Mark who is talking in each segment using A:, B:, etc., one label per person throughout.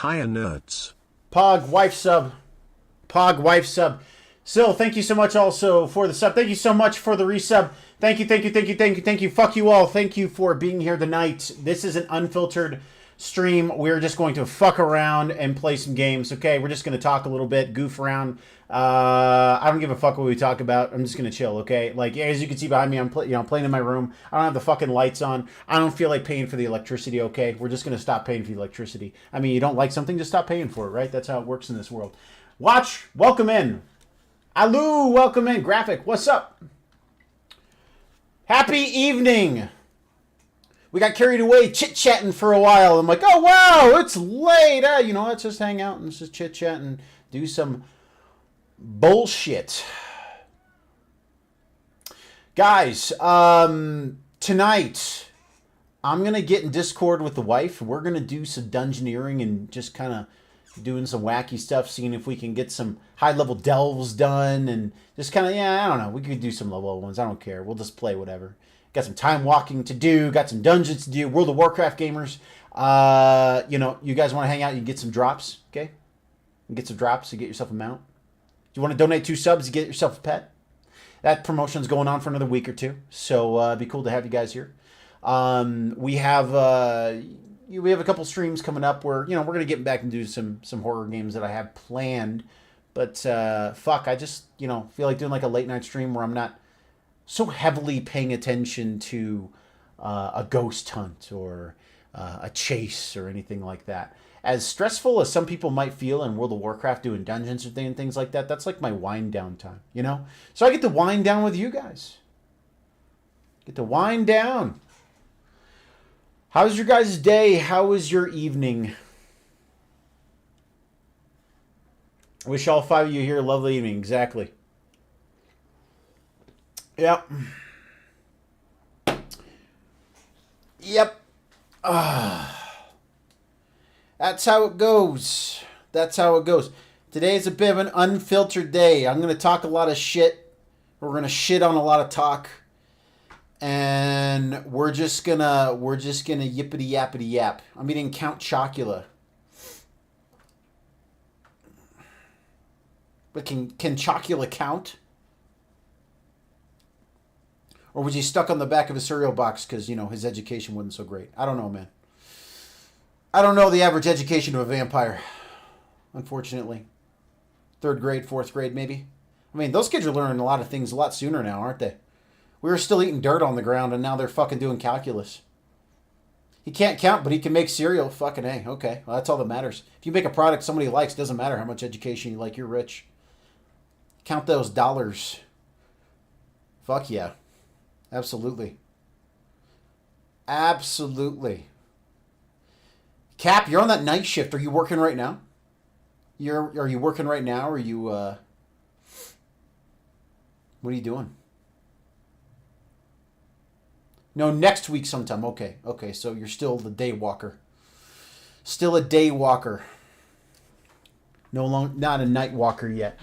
A: Hiya nerds.
B: Pog wife sub. Pog wife sub. Sil, thank you so much also for the sub. Thank you so much for the resub. Thank you, thank you, thank you, thank you, thank you. Fuck you all. Thank you for being here tonight. This is an unfiltered stream. We're just going to fuck around and play some games. Okay, we're just going to talk a little bit, goof around. I don't give a fuck what we talk about. I'm just going to chill, okay? Like, as you can see behind me, I'm playing in my room. I don't have the fucking lights on. I don't feel like paying for the electricity, okay? We're just going to stop paying for the electricity. I mean, you don't like something, just stop paying for it, right? That's how it works in this world. Watch, welcome in. Alu, welcome in. Graphic, what's up? Happy evening. We got carried away chit-chatting for a while. I'm like, oh, wow, it's late. Let's just hang out and just chit-chat and do some bullshit. Guys, tonight, I'm going to get in Discord with the wife. We're going to do some dungeoneering and just kind of doing some wacky stuff, seeing if we can get some high-level delves done and just kind of, I don't know. We could do some low-level ones. I don't care. We'll just play whatever. Got some time walking to do. Got some dungeons to do. World of Warcraft gamers. You guys want to hang out? You can get some drops, okay? You get some drops to get yourself a mount. Do you want to donate 2 subs to get yourself a pet? That promotion's going on for another week or two, so it'd be cool to have you guys here. We have a couple streams coming up where we're gonna get back and do some horror games that I have planned. But fuck, I just feel like doing like a late night stream where I'm not so heavily paying attention to a ghost hunt or a chase or anything like that. As stressful as some people might feel in World of Warcraft doing dungeons or things like that, that's like my wind down time, So I get to wind down with you guys. Get to wind down. How's your guys' day? How was your evening? I wish all 5 of you here a lovely evening. Exactly. Yep. Yep. That's how it goes. That's how it goes. Today is a bit of an unfiltered day. I'm going to talk a lot of shit. We're going to shit on a lot of talk. And we're just gonna yippity yappity yap. I'm eating Count Chocula. But can Chocula count? Or was he stuck on the back of a cereal box because, his education wasn't so great? I don't know, man. I don't know the average education of a vampire, unfortunately. 3rd grade, 4th grade, maybe. I mean, those kids are learning a lot of things a lot sooner now, aren't they? We were still eating dirt on the ground, and now they're fucking doing calculus. He can't count, but he can make cereal. Fucking A. Okay, well, that's all that matters. If you make a product somebody likes, doesn't matter how much education you like. You're rich. Count those dollars. Fuck yeah. Absolutely. Absolutely. Cap, you're on that night shift. Are you working right now? Are you working right now? Or are you, what are you doing? No, next week sometime. Okay, so you're still the day walker. Still a day walker. Not a night walker yet.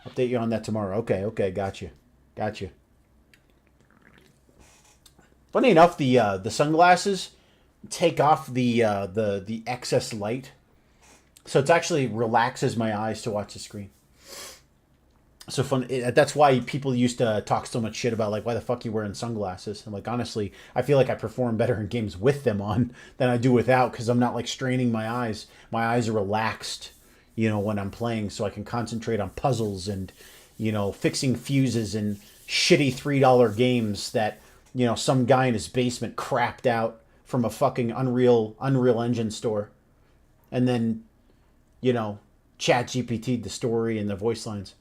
B: Update you on that tomorrow. Okay, got you. Funny enough, the sunglasses take off the excess light, so it actually relaxes my eyes to watch the screen. So fun. That's why people used to talk so much shit about like, why the fuck you wearing sunglasses? And like, honestly, I feel like I perform better in games with them on than I do without, because I'm not like straining my eyes. My eyes are relaxed, when I'm playing, so I can concentrate on puzzles and, fixing fuses in shitty $3 games that, some guy in his basement crapped out from a fucking Unreal Engine store. And then, Chat GPT'd the story and the voice lines.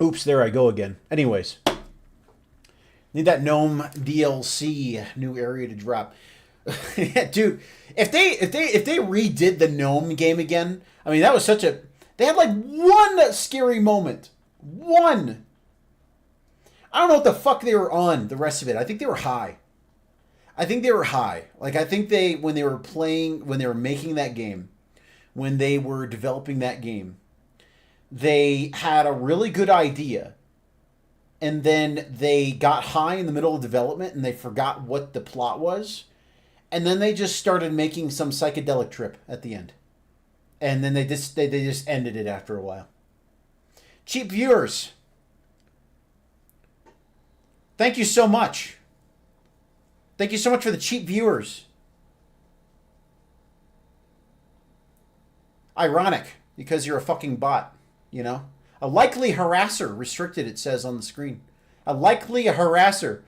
B: Oops, there I go again. Anyways. Need that Gnome DLC new area to drop. Dude, if they redid the Gnome game again, I mean, that was such a... They had like one scary moment. One. I don't know what the fuck they were on the rest of it. I think they were high. Like, I think when they were making that game, when they were developing that game, they had a really good idea, and then they got high in the middle of development and they forgot what the plot was, And then they just started making some psychedelic trip at the end. And then they just ended it after a while. Cheap viewers, thank you so much. Thank you so much for the cheap viewers. Ironic, because you're a fucking bot, you know? A likely harasser, restricted, it says on the screen. A likely harasser.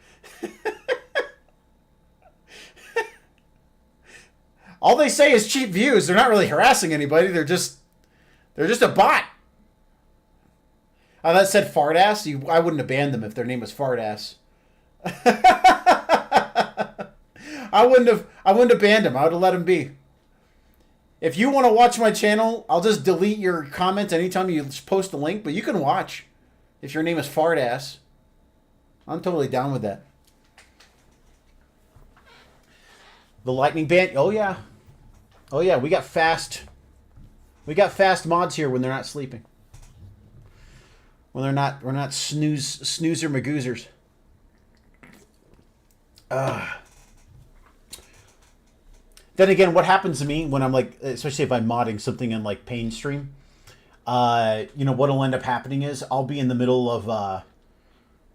B: All they say is cheap views. They're not really harassing anybody. They're just a bot. That said fart ass. I wouldn't have banned them if their name was fart ass. I wouldn't have banned them. I would have let them be. If you want to watch my channel, I'll just delete your comment anytime you post a link, but you can watch if your name is fart ass. I'm totally down with that. The lightning band. Oh yeah. Oh yeah, we got fast mods here when they're not sleeping. When we're not snoozer magoozers. Then again, what happens to me when I'm like, especially if I'm modding something in like Painstream, you know, what'll end up happening is I'll be in the middle of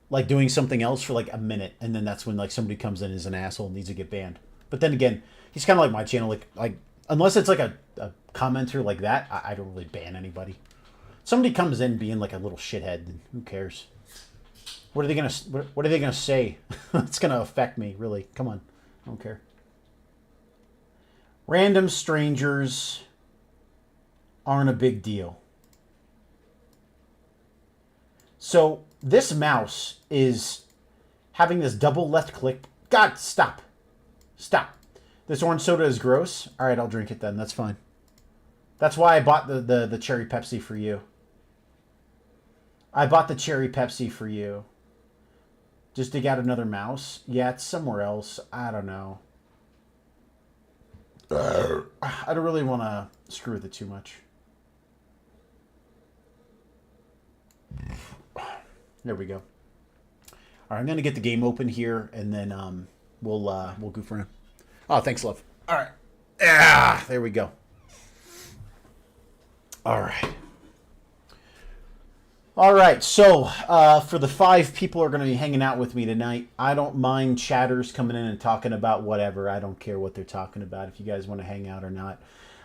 B: like doing something else for like a minute, and then that's when like somebody comes in as an asshole and needs to get banned. But then again, he's kind of like my channel, like unless it's like a commenter like that, I don't really ban anybody. Somebody comes in being like a little shithead, then who cares? What are they gonna say? It's gonna affect me, really. Come on, I don't care. Random strangers aren't a big deal. So this mouse is having this double left click. God, stop. Stop. This orange soda is gross. All right, I'll drink it then. That's fine. That's why I bought the cherry Pepsi for you. I bought the cherry Pepsi for you. Just to get another mouse? Yeah, it's somewhere else. I don't know. I don't really want to screw with it too much. There we go. All right, I'm going to get the game open here, and then we'll goof around. Oh, thanks, love. All right. Ah, there we go. All right. All right, so for the 5 people who are going to be hanging out with me tonight, I don't mind chatters coming in and talking about whatever. I don't care what they're talking about, if you guys want to hang out or not.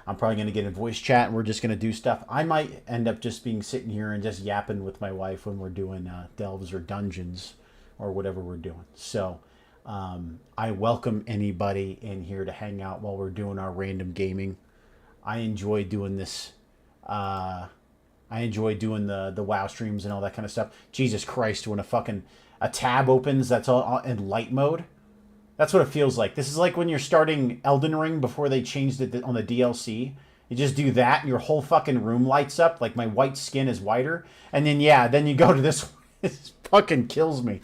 B: I'm probably going to get in voice chat, and we're just going to do stuff. I might end up just being sitting here and just yapping with my wife when we're doing delves or dungeons or whatever we're doing. So I welcome anybody in here to hang out while we're doing our random gaming. I enjoy doing this. I enjoy doing the WoW streams and all that kind of stuff. Jesus Christ, when a tab opens that's all in light mode, that's what it feels like. This is like when you're starting Elden Ring before they changed it on the DLC. You just do that and your whole fucking room lights up. Like my white skin is whiter. And then, yeah, then you go to this. This fucking kills me.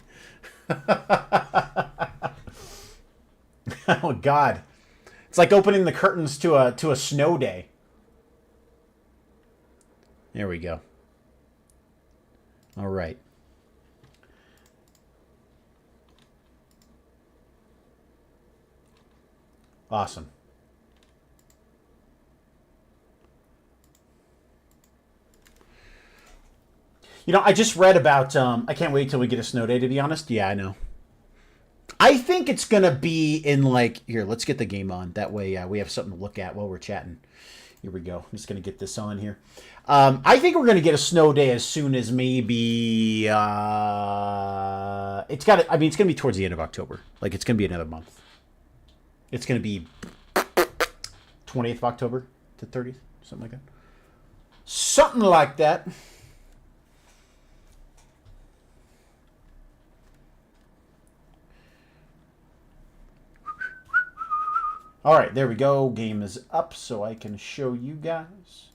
B: Oh, God. It's like opening the curtains to a snow day. There we go. All right. Awesome. You know, I just read about, I can't wait till we get a snow day, to be honest. Yeah, I know. I think it's going to be in like, here, let's get the game on. That way we have something to look at while we're chatting. Here we go. I'm just going to get this on here. I think we're going to get a snow day as soon as maybe, it's going to be towards the end of October. Like, it's going to be another month. It's going to be 20th of October to 30th, something like that. Something like that. All right, there we go. Game is up so I can show you guys.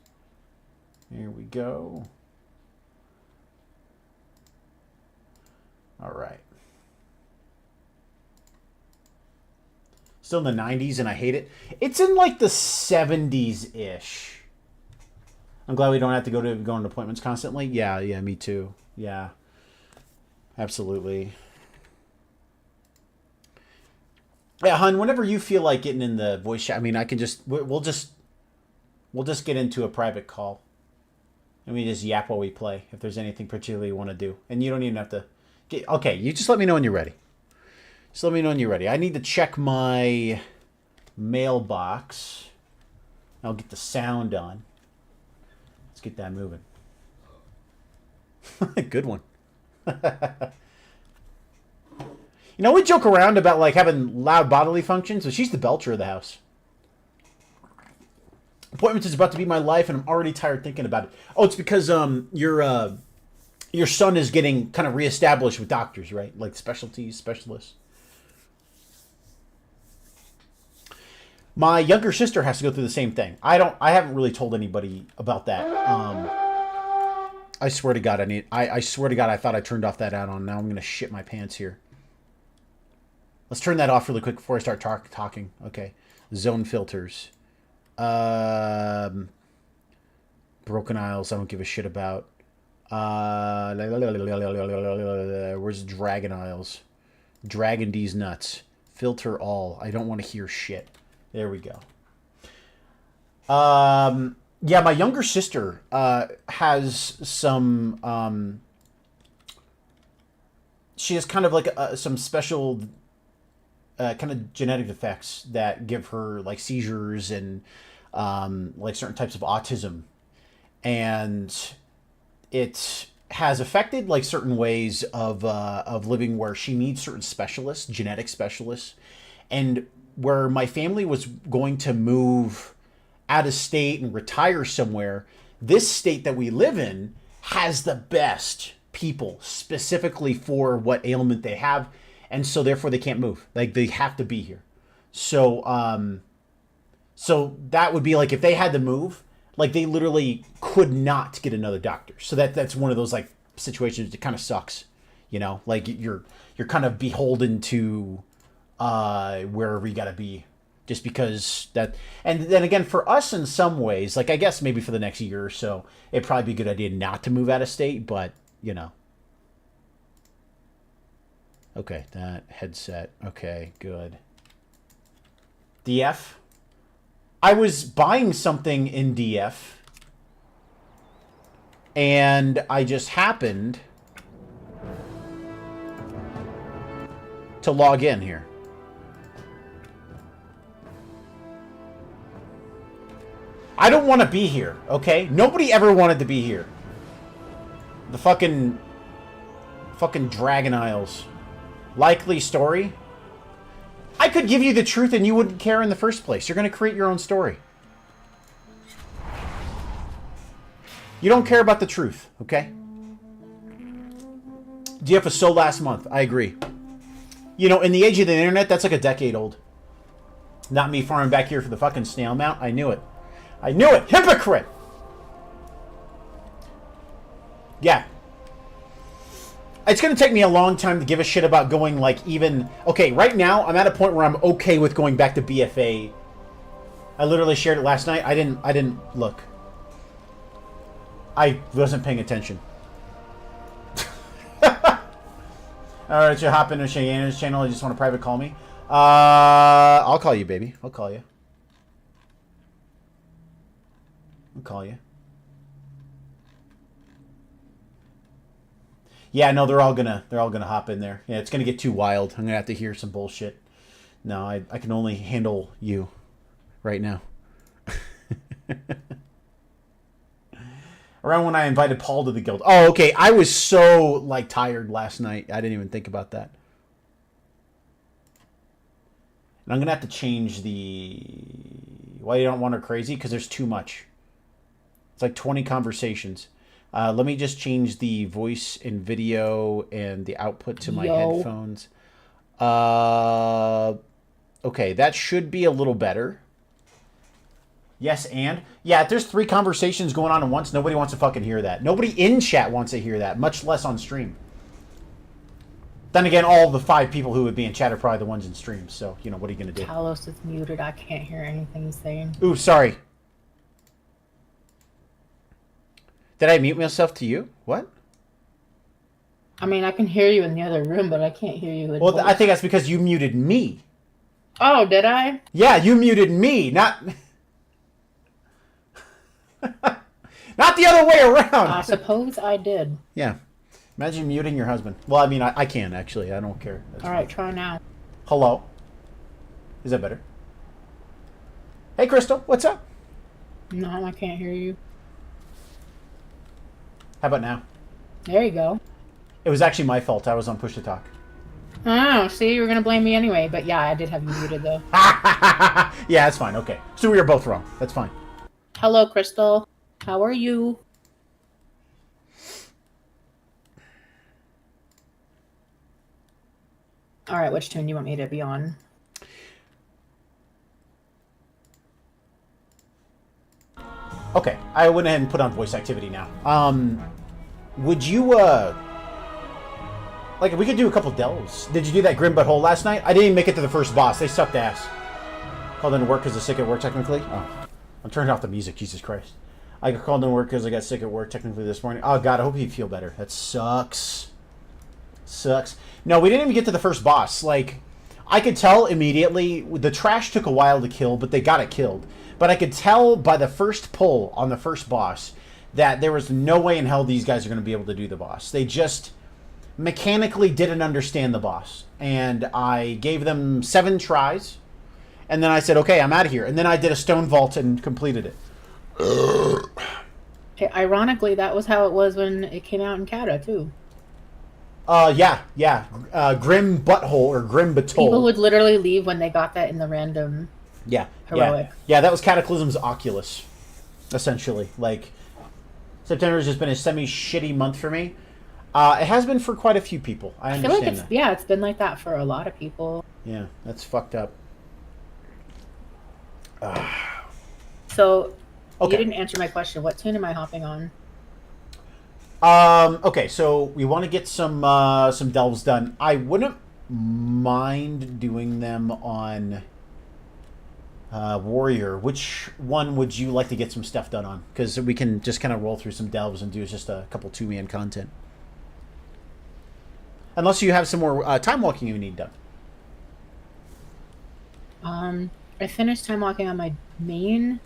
B: Here we go. All right. Still in the 90s and I hate it. It's in like the 70s-ish. I'm glad we don't have to go on appointments constantly. Yeah, me too. Yeah. Absolutely. Yeah, hun, whenever you feel like getting in the voice chat, I mean, I can just, we'll just get into a private call. And we just yap while we play if there's anything particularly you want to do. And you don't even have to get, okay, you just let me know when you're ready. Just let me know when you're ready. I need to check my mailbox. I'll get the sound on. Let's get that moving. Good one. You know, we joke around about like having loud bodily functions, but she's the belcher of the house. Appointments is about to be my life, and I'm already tired thinking about it. Oh, it's because your son is getting kind of reestablished with doctors, right? Like specialists. My younger sister has to go through the same thing. I haven't really told anybody about that. I swear to God, I swear to God, I thought I turned off that add-on. Now I'm gonna shit my pants here. Let's turn that off really quick before I start talking. Okay. Zone filters. Broken Isles, I don't give a shit about. Where's Dragon Isles? Dragon D's nuts. Filter all. I don't want to hear shit. There we go. Yeah, my younger sister has some. She has kind of like some special kind of genetic defects that give her like seizures and like certain types of autism, and it has affected like certain ways of living where she needs certain specialists, genetic specialists, and where my family was going to move out of state and retire somewhere. This state that we live in has the best people specifically for what ailment they have, and so therefore they can't move. Like they have to be here. So so that would be like if they had to move, like they literally could not get another doctor. So that's one of those like situations that kind of sucks, you know, like you're kind of beholden to wherever you got to be, just because that. And then again, for us in some ways, like I guess maybe for the next year or so, it'd probably be a good idea not to move out of state, but you know. Okay, that headset. Okay, good. DF. I was buying something in DF, and I just happened to log in here. I don't want to be here, okay? Nobody ever wanted to be here. The fucking Dragon Isles. Likely story. I could give you the truth and you wouldn't care in the first place. You're going to create your own story. You don't care about the truth, okay? DF was so last month. I agree. You know, in the age of the internet, that's like a decade old. Not me farming back here for the fucking snail mount. I knew it. I knew it! Hypocrite! Yeah. It's going to take me a long time to give a shit about going, like, even... Okay, right now, I'm at a point where I'm okay with going back to BFA. I literally shared it last night. I didn't look. I wasn't paying attention. Alright, so hop into Cheyenne's channel. You just want to private call me? I'll call you, baby. I'll call you. I'll call you. Yeah, no, they're all gonna hop in there. Yeah, it's gonna get too wild. I'm gonna have to hear some bullshit. No, I can only handle you right now. Around when I invited Paul to the guild. Oh, okay. I was so like tired last night. I didn't even think about that. And I'm gonna have to change the why you don't want her crazy, because there's too much. It's like 20 conversations. Let me just change the voice and video and the output to my headphones. Okay, that should be a little better. Yes, and? Yeah, if there's 3 conversations going on at once, nobody wants to fucking hear that. Nobody in chat wants to hear that, much less on stream. Then again, all the 5 people who would be in chat are probably the ones in stream, so, you know, what are you going to do?
A: Talos is muted. I can't hear anything he's saying.
B: Ooh, sorry. Did I mute myself to you? What?
A: I mean, I can hear you in the other room, but I can't hear you in
B: Well,
A: voice.
B: I think that's because you muted me.
A: Oh, did I?
B: Yeah, you muted me, not not the other way
A: I
B: around.
A: suppose I did.
B: Yeah. Imagine muting your husband. Well, I mean, I can actually. I don't care. That's
A: All
B: fine.
A: right, try now.
B: Hello. Is that better? Hey, Crystal. What's up?
A: No, I can't hear you.
B: How about now?
A: There you go.
B: It was actually my fault. I was on push to talk.
A: Oh, see, you were gonna blame me anyway, but yeah, I did have you muted though.
B: Yeah, that's fine. Okay. So we were both wrong. That's fine.
A: Hello, Crystal. How are you? All right, which tune do you want me to be on?
B: Okay. I went ahead and put on voice activity now. Would you, like, if we could do a couple delves. Did you do that Grim Butthole last night? I didn't even make it to the first boss. They sucked ass. Called in work because I was sick at work, technically. Oh. I'm turning off the music. Jesus Christ. I got called in work because I got sick at work, technically, this morning. Oh, God. I hope you feel better. That sucks. Sucks. No, we didn't even get to the first boss. Like, I could tell immediately. The trash took a while to kill, but they got it killed. But I could tell by the first pull on the first boss that there was no way in hell these guys are going to be able to do the boss. They just mechanically didn't understand the boss. And I gave them 7 tries. And then I said, okay, I'm out of here. And then I did a stone vault and completed it.
A: Okay, ironically, that was how it was when it came out in Kata too.
B: Yeah. Grim Butthole or Grim Batole.
A: People would literally leave when they got that in the random.
B: Yeah.
A: Heroic.
B: Yeah, that was Cataclysm's Oculus, essentially. Like, September's just been a semi-shitty month for me. It has been for quite a few people. I
A: feel like
B: understand that.
A: it's been like that for a lot of people.
B: Yeah, that's fucked up.
A: So,
B: Okay.
A: you didn't answer my question. What tune am I hopping on?
B: Okay, so we want to get some delves done. I wouldn't mind doing them on Warrior. Which one would you like to get some stuff done on? Because we can just kind of roll through some delves and do just a couple 2-man content. Unless you have some more time walking you need done.
A: I finished time walking on my main,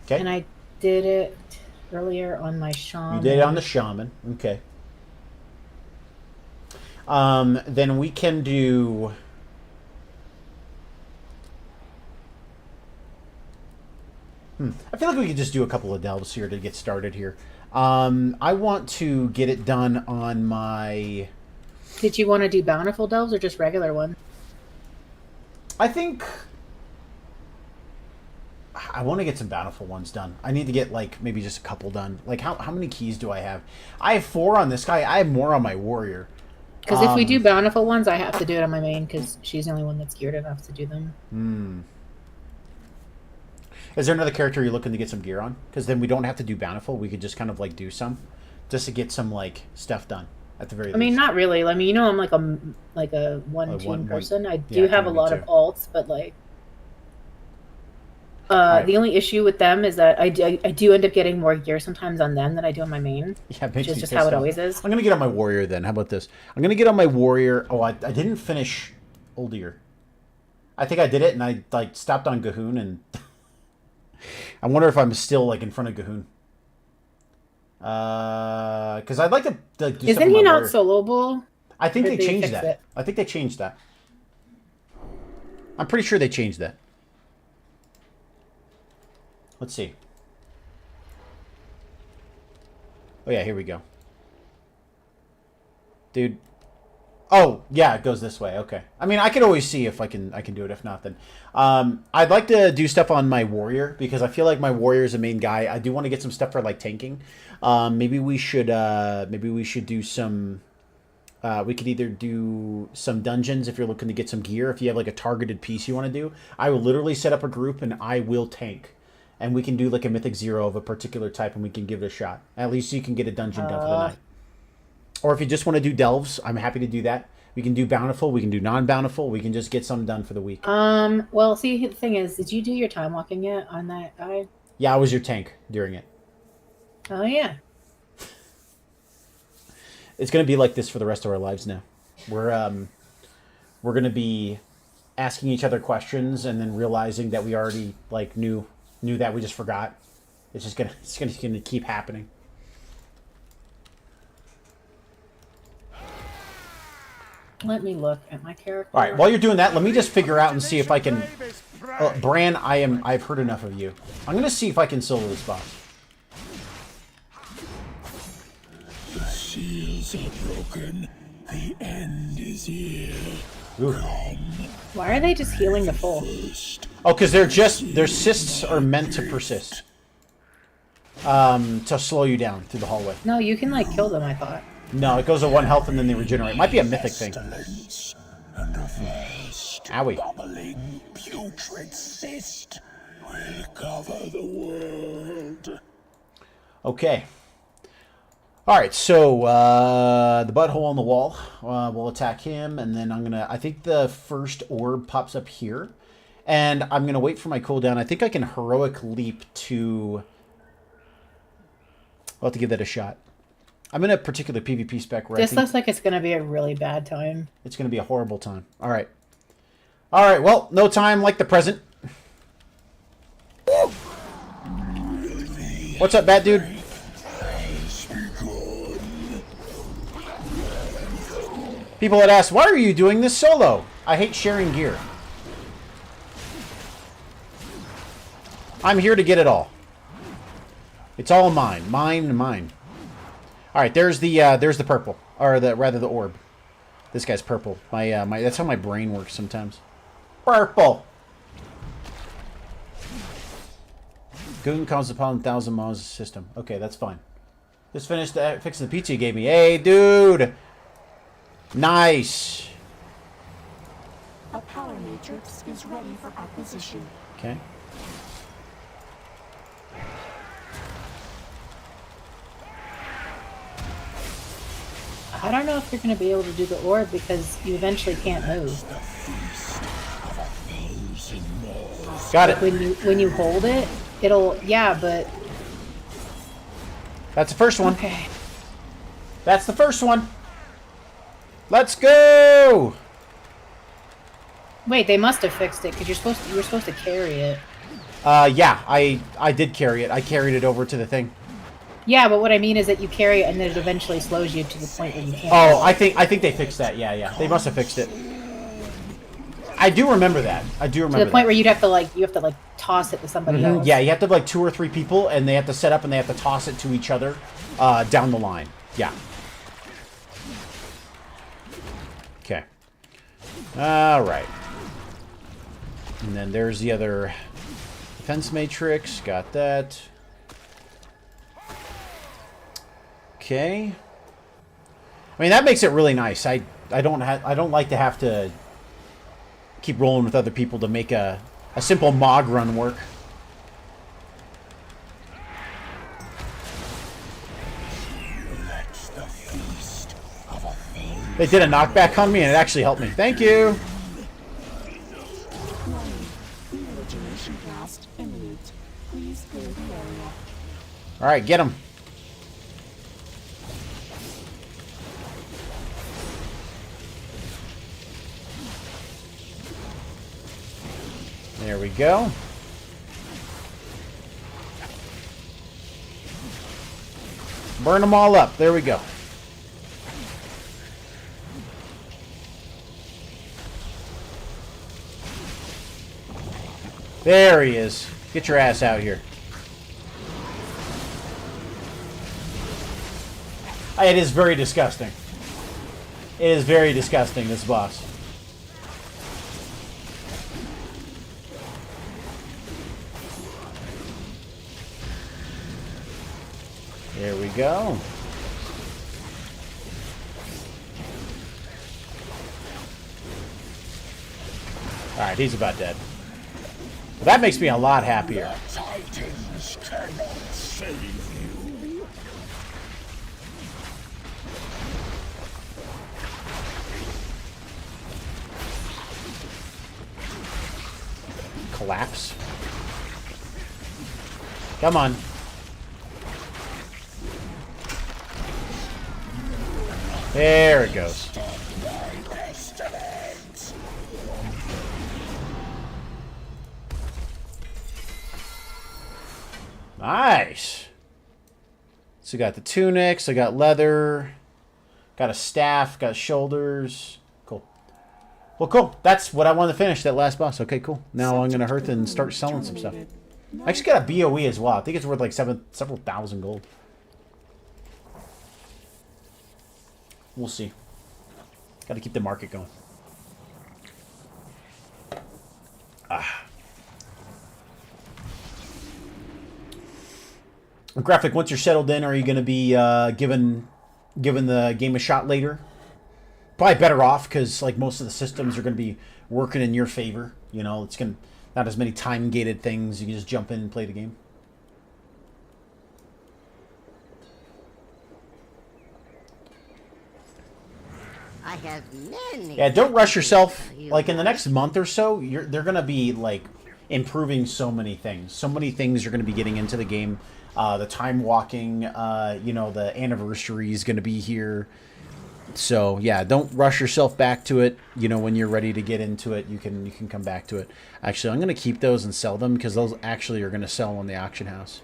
B: Okay.
A: and I did it earlier on my shaman.
B: You did it on the shaman. Okay. Then we can do. I feel like we could just do a couple of delves here to get started here. I want to get it done on my.
A: Did you want to do bountiful delves or just regular ones?
B: I think I want to get some bountiful ones done. I need to get like maybe just a couple done. Like how many keys do I have? I have 4 on this guy. I have more on my warrior.
A: Because if we do bountiful ones, I have to do it on my main because she's the only one that's geared enough to do them.
B: Is there another character you're looking to get some gear on? Because then we don't have to do bountiful. We could just kind of like do some, just to get some like stuff done at the very least.
A: I mean, not really. I mean, you know, I'm like a one person. I do have a lot of alts, but like, the only issue with them is that I do end up getting more gear sometimes on them than I do on my main.
B: Yeah,
A: which is just how it always is.
B: I'm gonna get on my warrior then. How about this? I'm gonna get on my warrior. Oh, I didn't finish Oldir. I think I did it, and I like stopped on Gahoon, and I wonder if I'm still like in front of Gahoon. Because I'd like to do
A: Isn't he not soloable?
B: I think they changed that. I think they changed that. I'm pretty sure they changed that. Let's see. Oh yeah, here we go. Dude. Oh, yeah, it goes this way. Okay. I mean, I can always see if I can do it. If not, then I'd like to do stuff on my warrior because I feel like my warrior is the main guy. I do want to get some stuff for like tanking. Maybe we should do some. We could either do some dungeons if you're looking to get some gear. If you have like a targeted piece you want to do, I will literally set up a group and I will tank. And we can do like a mythic 0 of a particular type and we can give it a shot. At least you can get a dungeon done for the night. Or if you just want to do delves, I'm happy to do that. We can do bountiful, we can do non-bountiful, we can just get some done for the week.
A: Well, see, the thing is, did you do your time walking yet on that guy?
B: Yeah, I was your tank during it.
A: Oh, yeah.
B: It's going to be like this for the rest of our lives now. We're going to be asking each other questions and then realizing that we already like knew that we just forgot. It's gonna keep happening.
A: Let me look at my character.
B: All right, while you're doing that, let me just figure out and see if I can. Bran, I've heard enough of you. I'm gonna see if I can solo this boss.
C: The seals are broken. The end is here.
B: Ooh.
A: Why are they just healing the full?
B: Oh, because their cysts are meant to persist. To slow you down through the hallway.
A: No, you can like kill them, I thought.
B: No, it goes to 1 health and then they regenerate. Might be a mythic thing.
C: And a vast,
B: Owie.
C: bubbling, putrid cyst will cover the world.
B: Okay. Alright, so the butthole on the wall. We'll attack him, and then I think the first orb pops up here. And I'm going to wait for my cooldown. I think I can heroic leap to... I'll have to give that a shot. I'm in a particular PvP spec where
A: This looks like it's going to be a really bad time.
B: it's going to be a horrible time. Alright. Alright, well, no time like the present. What's up, Bat Dude? People had asked, why are you doing this solo? I hate sharing gear. I'm here to get it all. It's all mine. Mine and mine. Alright, there's the purple. Or rather the orb. This guy's purple. That's how my brain works sometimes. Purple! Goon causes upon 1,000 miles system. Okay, that's fine. Just finished fixing the pizza you gave me. Hey, dude! Nice!
D: A power matrix is ready for acquisition.
B: Okay.
A: I don't know if you're going to be able to do the orb because you eventually can't move.
B: Got it.
A: When you hold it, it'll... Yeah, but...
B: That's the first one.
A: Okay.
B: That's the first one. Let's go!
A: Wait, they must have fixed it because you were supposed to carry it.
B: Yeah, I did carry it. I carried it over to the thing.
A: Yeah, but what I mean is that you carry it and then it eventually slows you to the point where you can't.
B: Oh, I think they fixed that. Yeah. They must have fixed it. I do remember that. I do remember
A: to the point
B: that.
A: where you have to toss it to somebody else.
B: Yeah, you have to have like 2 or 3 people, and they have to set up and they have to toss it to each other down the line. Yeah. Okay. All right. And then there's the other defense matrix. Got that. Okay. I mean, that makes it really nice. I don't like to have to keep rolling with other people to make a simple Mog run work. They did a knockback on me and it actually helped me. Thank you.
D: Regeneration blast imminent. Please clear the area.
B: All right, get him. There we go. Burn them all up. There we go. There he is. Get your ass out here. It is very disgusting. It is very disgusting, this boss. There we go. Alright, he's about dead. Well, that makes me a lot happier.
C: Titans cannot save you.
B: Collapse. Come on. There it goes. Nice. So got the tunics, I got leather, got a staff, got shoulders. Cool. Well, cool. That's what I wanted to finish, that last boss. Okay, cool. Now I'm going to Hearth and start selling some stuff. I actually got a BOE as well. I think it's worth like several thousand gold. We'll see. Got to keep the market going. Graphic, once you're settled in, are you going to be given the game a shot later? Probably better off, because like most of the systems are going to be working in your favor. You know, it's going to not as many time gated things. You can just jump in and play the game.
E: I have many.
B: Yeah, don't rush yourself. Like in the next month or so, they're going to be like improving so many things. So many things are going to be getting into the game. The time walking, you know, the anniversary is going to be here. So yeah, don't rush yourself back to it. You know, when you're ready to get into it, you can come back to it. Actually, I'm going to keep those and sell them, because those actually are going to sell on the auction house.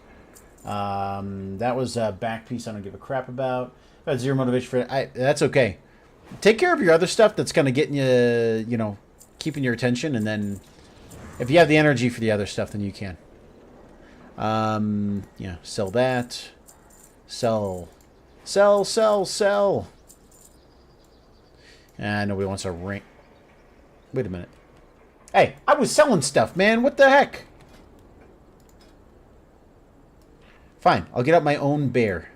B: That was a back piece I don't give a crap about. I had zero motivation for it. That's okay. Take care of your other stuff that's kind of getting you, you know, keeping your attention, and then if you have the energy for the other stuff, then you can. Yeah, sell that. Sell. Nobody wants a ring. Wait a minute. Hey, I was selling stuff, man. What the heck? Fine, I'll get out my own bear.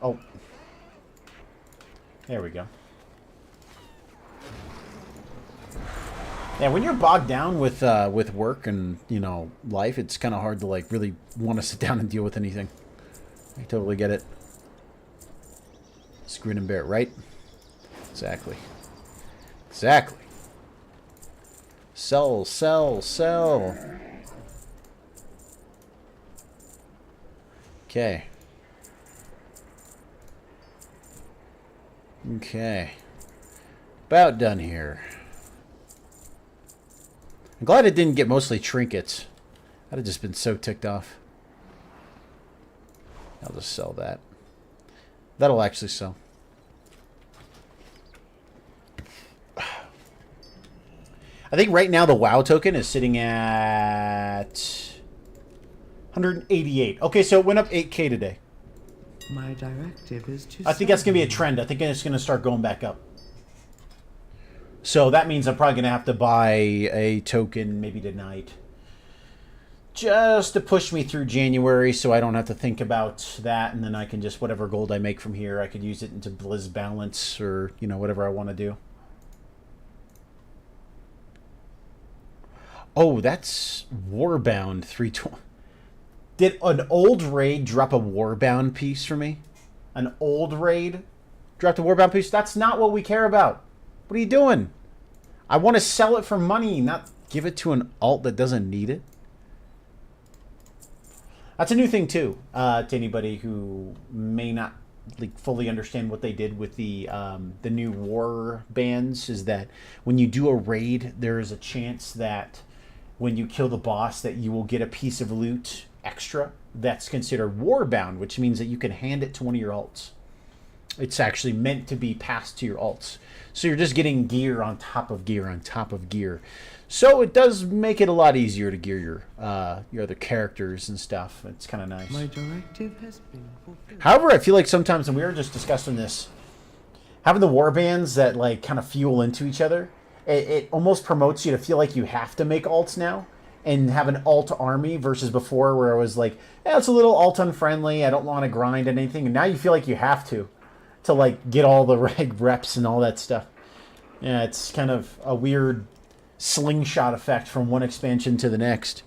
B: Oh. There we go. Yeah, when you're bogged down with work and, you know, life, it's kind of hard to, like, really want to sit down and deal with anything. I totally get it. Screen and bear, right? Exactly. Exactly. Sell. Okay. Okay. About done here. I'm glad it didn't get mostly trinkets. I'd have just been so ticked off. I'll just sell that. That'll actually sell. I think right now the WoW token is sitting at 188. Okay, so it went up 8K today.
F: My directive is to
B: I think that's going to be a trend. I think it's going to start going back up. So that means I'm probably going to have to buy a token maybe tonight, just to push me through January, so I don't have to think about that, and then I can just, whatever gold I make from here, I could use it into Blizz balance, or, you know, whatever I want to do. Oh, that's Warbound 320. Did an old raid drop a Warbound piece for me? An old raid dropped a Warbound piece? That's not what we care about. What are you doing? I want to sell it for money, not give it to an alt that doesn't need it. That's a new thing too, to anybody who may not like fully understand what they did with the new war bans, is that when you do a raid, there is a chance that when you kill the boss that you will get a piece of loot extra that's considered warbound, which means that you can hand it to one of your alts. It's actually meant to be passed to your alts. So you're just getting gear on top of gear on top of gear. So it does make it a lot easier to gear your other characters and stuff. It's kind of nice.
F: My directive has been fulfilled.
B: However, I feel like sometimes, and we were just discussing this, having the war bands that like kind of fuel into each other, it almost promotes you to feel like you have to make alts now and have an alt army versus before where it was like, yeah, it's a little alt unfriendly. I don't want to grind anything. And now you feel like you have to like get all the reg reps and all that stuff. Yeah, it's kind of a weird slingshot effect from one expansion to the next.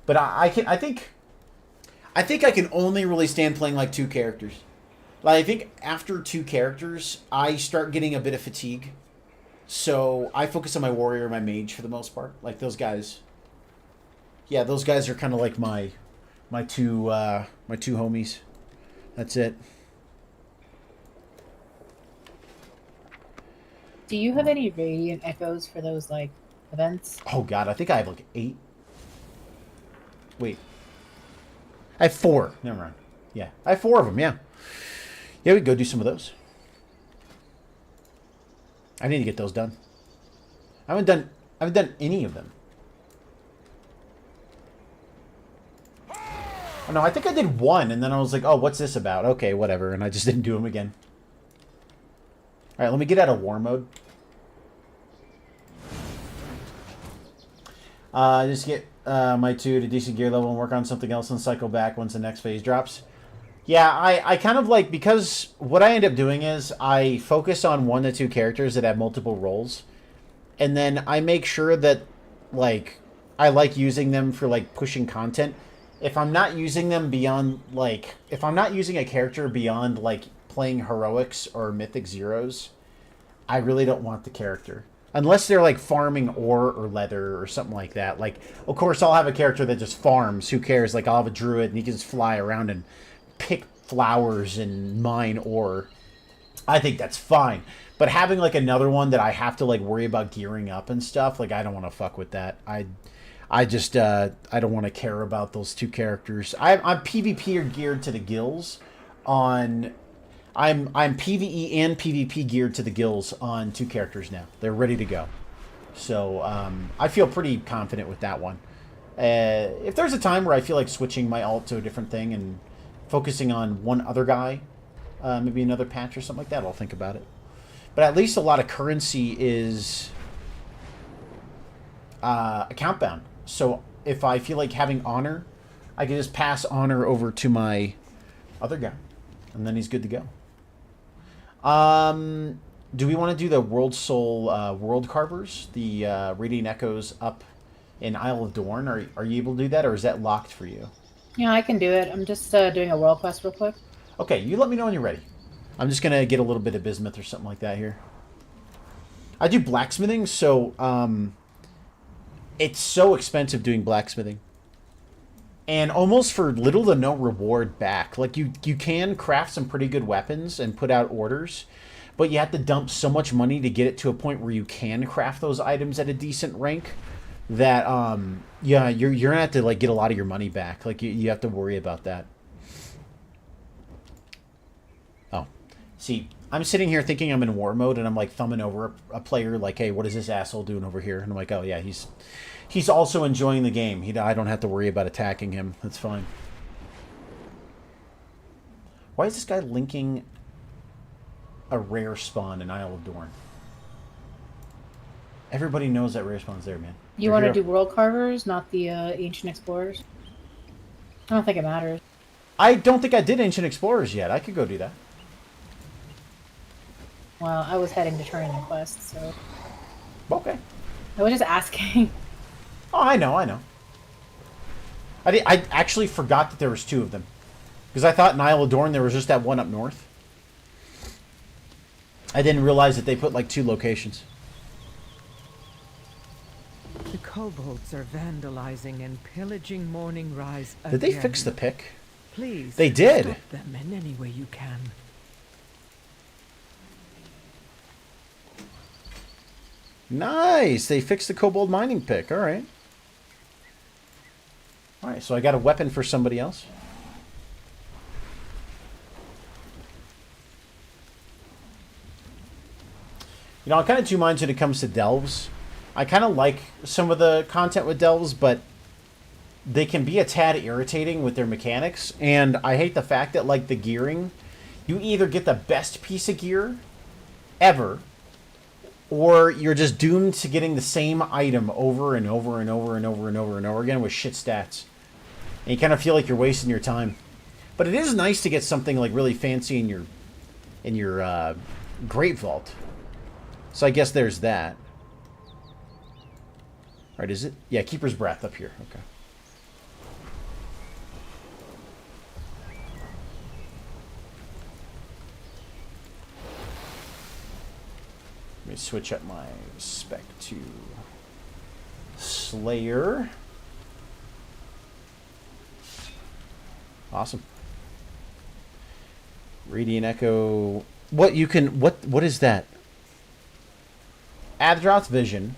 B: But I think I can only really stand playing like two characters. Like, I think after two characters, I start getting a bit of fatigue. So I focus on my warrior and my mage for the most part. Like those guys. Yeah, those guys are kind of like my two homies. That's it.
A: Do you have any radiant echoes for those like events?
B: Oh god, I think I have like 8. Wait. I have 4. Never mind. Yeah, I have 4 of them. Yeah. Yeah, we could go do some of those. I need to get those done. I haven't done any of them. Oh, no, I think I did 1, and then I was like, oh, what's this about? Okay, whatever, and I just didn't do them again. All right, let me get out of war mode. Just get my 2 to decent gear level and work on something else and cycle back once the next phase drops. Yeah, I kind of like, because what I end up doing is I focus on 1 to 2 characters that have multiple roles, and then I make sure that, like, I like using them for, like, pushing content. If I'm not using them beyond, like, if I'm not using a character beyond, like, playing heroics or mythic zeros, I really don't want the character. Unless they're, like, farming ore or leather or something like that. Like, of course, I'll have a character that just farms. Who cares? Like, I'll have a druid and he can just fly around and pick flowers and mine ore. I think that's fine. But having, like, another one that I have to, like, worry about gearing up and stuff, like, I don't want to fuck with that. I just, I don't want to care about those 2 characters. I'm PvP geared to the gills on... I'm PvE and PvP geared to the gills on 2 characters now. They're ready to go. So, I feel pretty confident with that one. If there's a time where I feel like switching my alt to a different thing and focusing on one other guy, maybe another patch or something like that, I'll think about it. But at least a lot of currency is account bound. So if I feel like having honor, I can just pass honor over to my other guy, and then he's good to go. Do we want to do the World Soul World Carvers, the Radiant Echoes up in Isle of Dorn? Are you able to do that, or is that locked for you?
A: Yeah, I can do it. I'm just doing a world quest real quick.
B: Okay, you let me know when you're ready. I'm just going to get a little bit of bismuth or something like that here. I do blacksmithing, so it's so expensive doing blacksmithing. And almost for little to no reward back. Like, you can craft some pretty good weapons and put out orders, but you have to dump so much money to get it to a point where you can craft those items at a decent rank that, yeah, you're going to have to, like, get a lot of your money back. Like, you have to worry about that. Oh. See, I'm sitting here thinking I'm in war mode, and I'm, like, thumbing over a player, like, hey, what is this asshole doing over here? And I'm like, oh, yeah, he's also enjoying the game. I don't have to worry about attacking him. That's fine. Why is this guy linking a rare spawn in Isle of Dorn? Everybody knows that rare spawn's there, man.
A: You want to do world carvers, not the ancient explorers? I don't think it matters.
B: I don't think I did Ancient Explorers yet. I could go do that.
A: Well, I was heading to turn in the quest, so...
B: Okay.
A: I was just asking.
B: Oh, I know. I actually forgot that there was 2 of them. Because I thought in Isle of Dorn there was just that one up north. I didn't realize that they put, like, 2 locations.
F: The kobolds are vandalizing and pillaging Morning Rise again.
B: Did they fix the pick?
F: Please,
B: They did.
F: stop them in any way you can.
B: Nice! They fixed the kobold mining pick. Alright. Alright, so I got a weapon for somebody else. You know, I'm kind of 2 minds when it comes to delves. I kind of like some of the content with delves, but they can be a tad irritating with their mechanics. And I hate the fact that, like, the gearing, you either get the best piece of gear ever, or you're just doomed to getting the same item over and over and over and over and over and over again with shit stats. And you kind of feel like you're wasting your time. But it is nice to get something, like, really fancy in your Great Vault. So I guess there's that. Alright, is it? Yeah, Keeper's Breath up here. Okay. Let me switch up my spec to Slayer. Awesome. Radiant Echo. What you can... What is that? Adroth's Vision.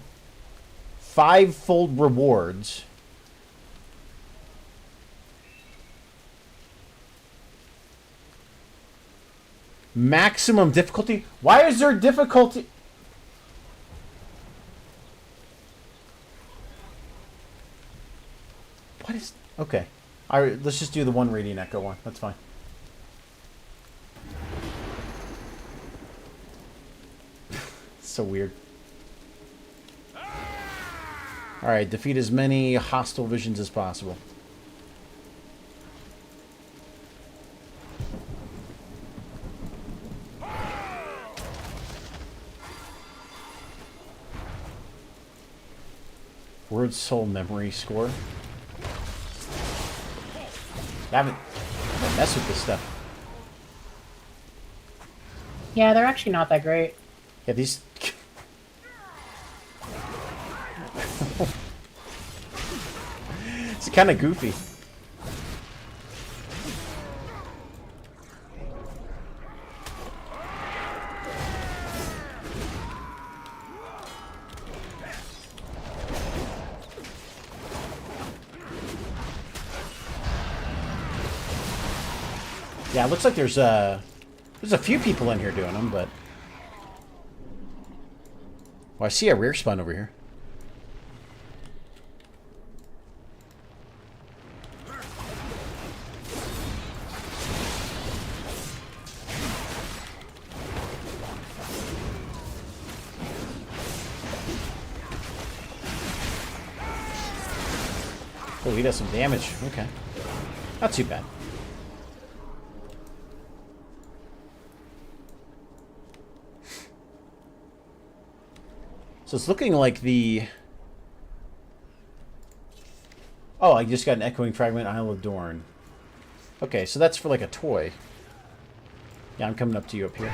B: 5-fold rewards. Maximum difficulty? Why is there difficulty? What is... Okay. Alright, let's just do the one Radiant Echo one. That's fine. So weird. Alright, defeat as many hostile visions as possible. Word Soul Memory score. I haven't messed with this stuff.
A: Yeah, they're actually not that great.
B: Yeah, these... It's kind of goofy. Yeah, it looks like there's a few people in here doing them, but... Well, I see a rare spawn over here. Oh, he does some damage. Okay. Not too bad. So it's looking like the... Oh, I just got an Echoing Fragment, Isle of Dorn. Okay, so that's for like a toy. Yeah, I'm coming up to you up here.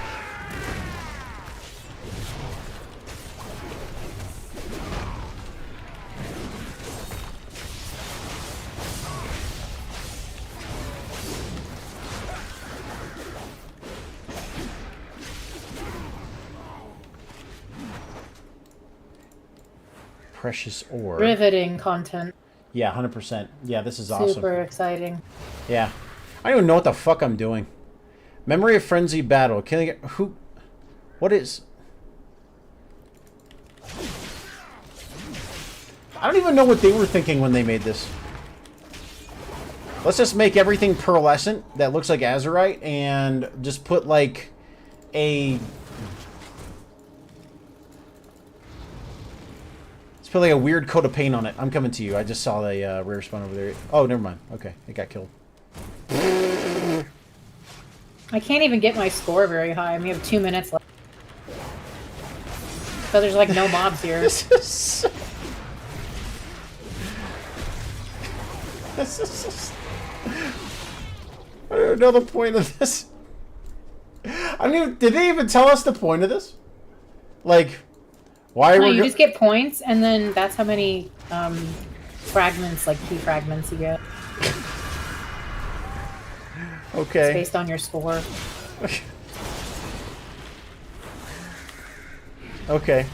B: Precious ore.
A: Riveting content.
B: Yeah, 100%. Yeah, this is awesome.
A: Super exciting.
B: Yeah. I don't even know what the fuck I'm doing. Memory of Frenzy Battle. Killing... Who... What is... I don't even know what they were thinking when they made this. Let's just make everything pearlescent that looks like azurite and just put like a... Let's put like a weird coat of paint on it. I'm coming to you. I just saw the rare spawn over there. Oh, never mind. Okay, it got killed.
A: I can't even get my score very high. We have 2 minutes left. So there's like no mobs here.
B: This is so... This is so... I don't know the point of this. I don't even... Did they even tell us the point of this? Like, why
A: No,
B: are we...
A: you just get points, and then that's how many fragments, like key fragments, you get.
B: Okay.
A: It's based on your score.
B: Okay.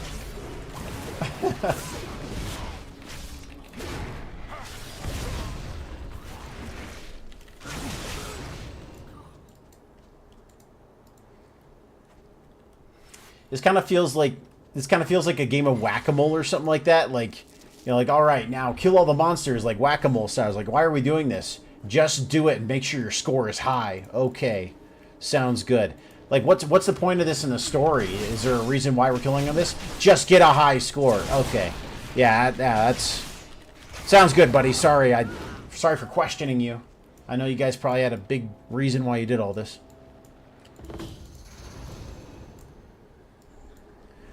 B: This kind of feels like a game of whack-a-mole or something like that. Like, you know, like, all right, now kill all the monsters like whack-a-mole style. Like, why are we doing this? Just do it and make sure your score is high. Okay, sounds good. Like, what's the point of this in the story? Is there a reason why we're killing this? Just get a high score. Okay, yeah, that's sounds good, buddy. Sorry for questioning you. I know you guys probably had a big reason why you did all this.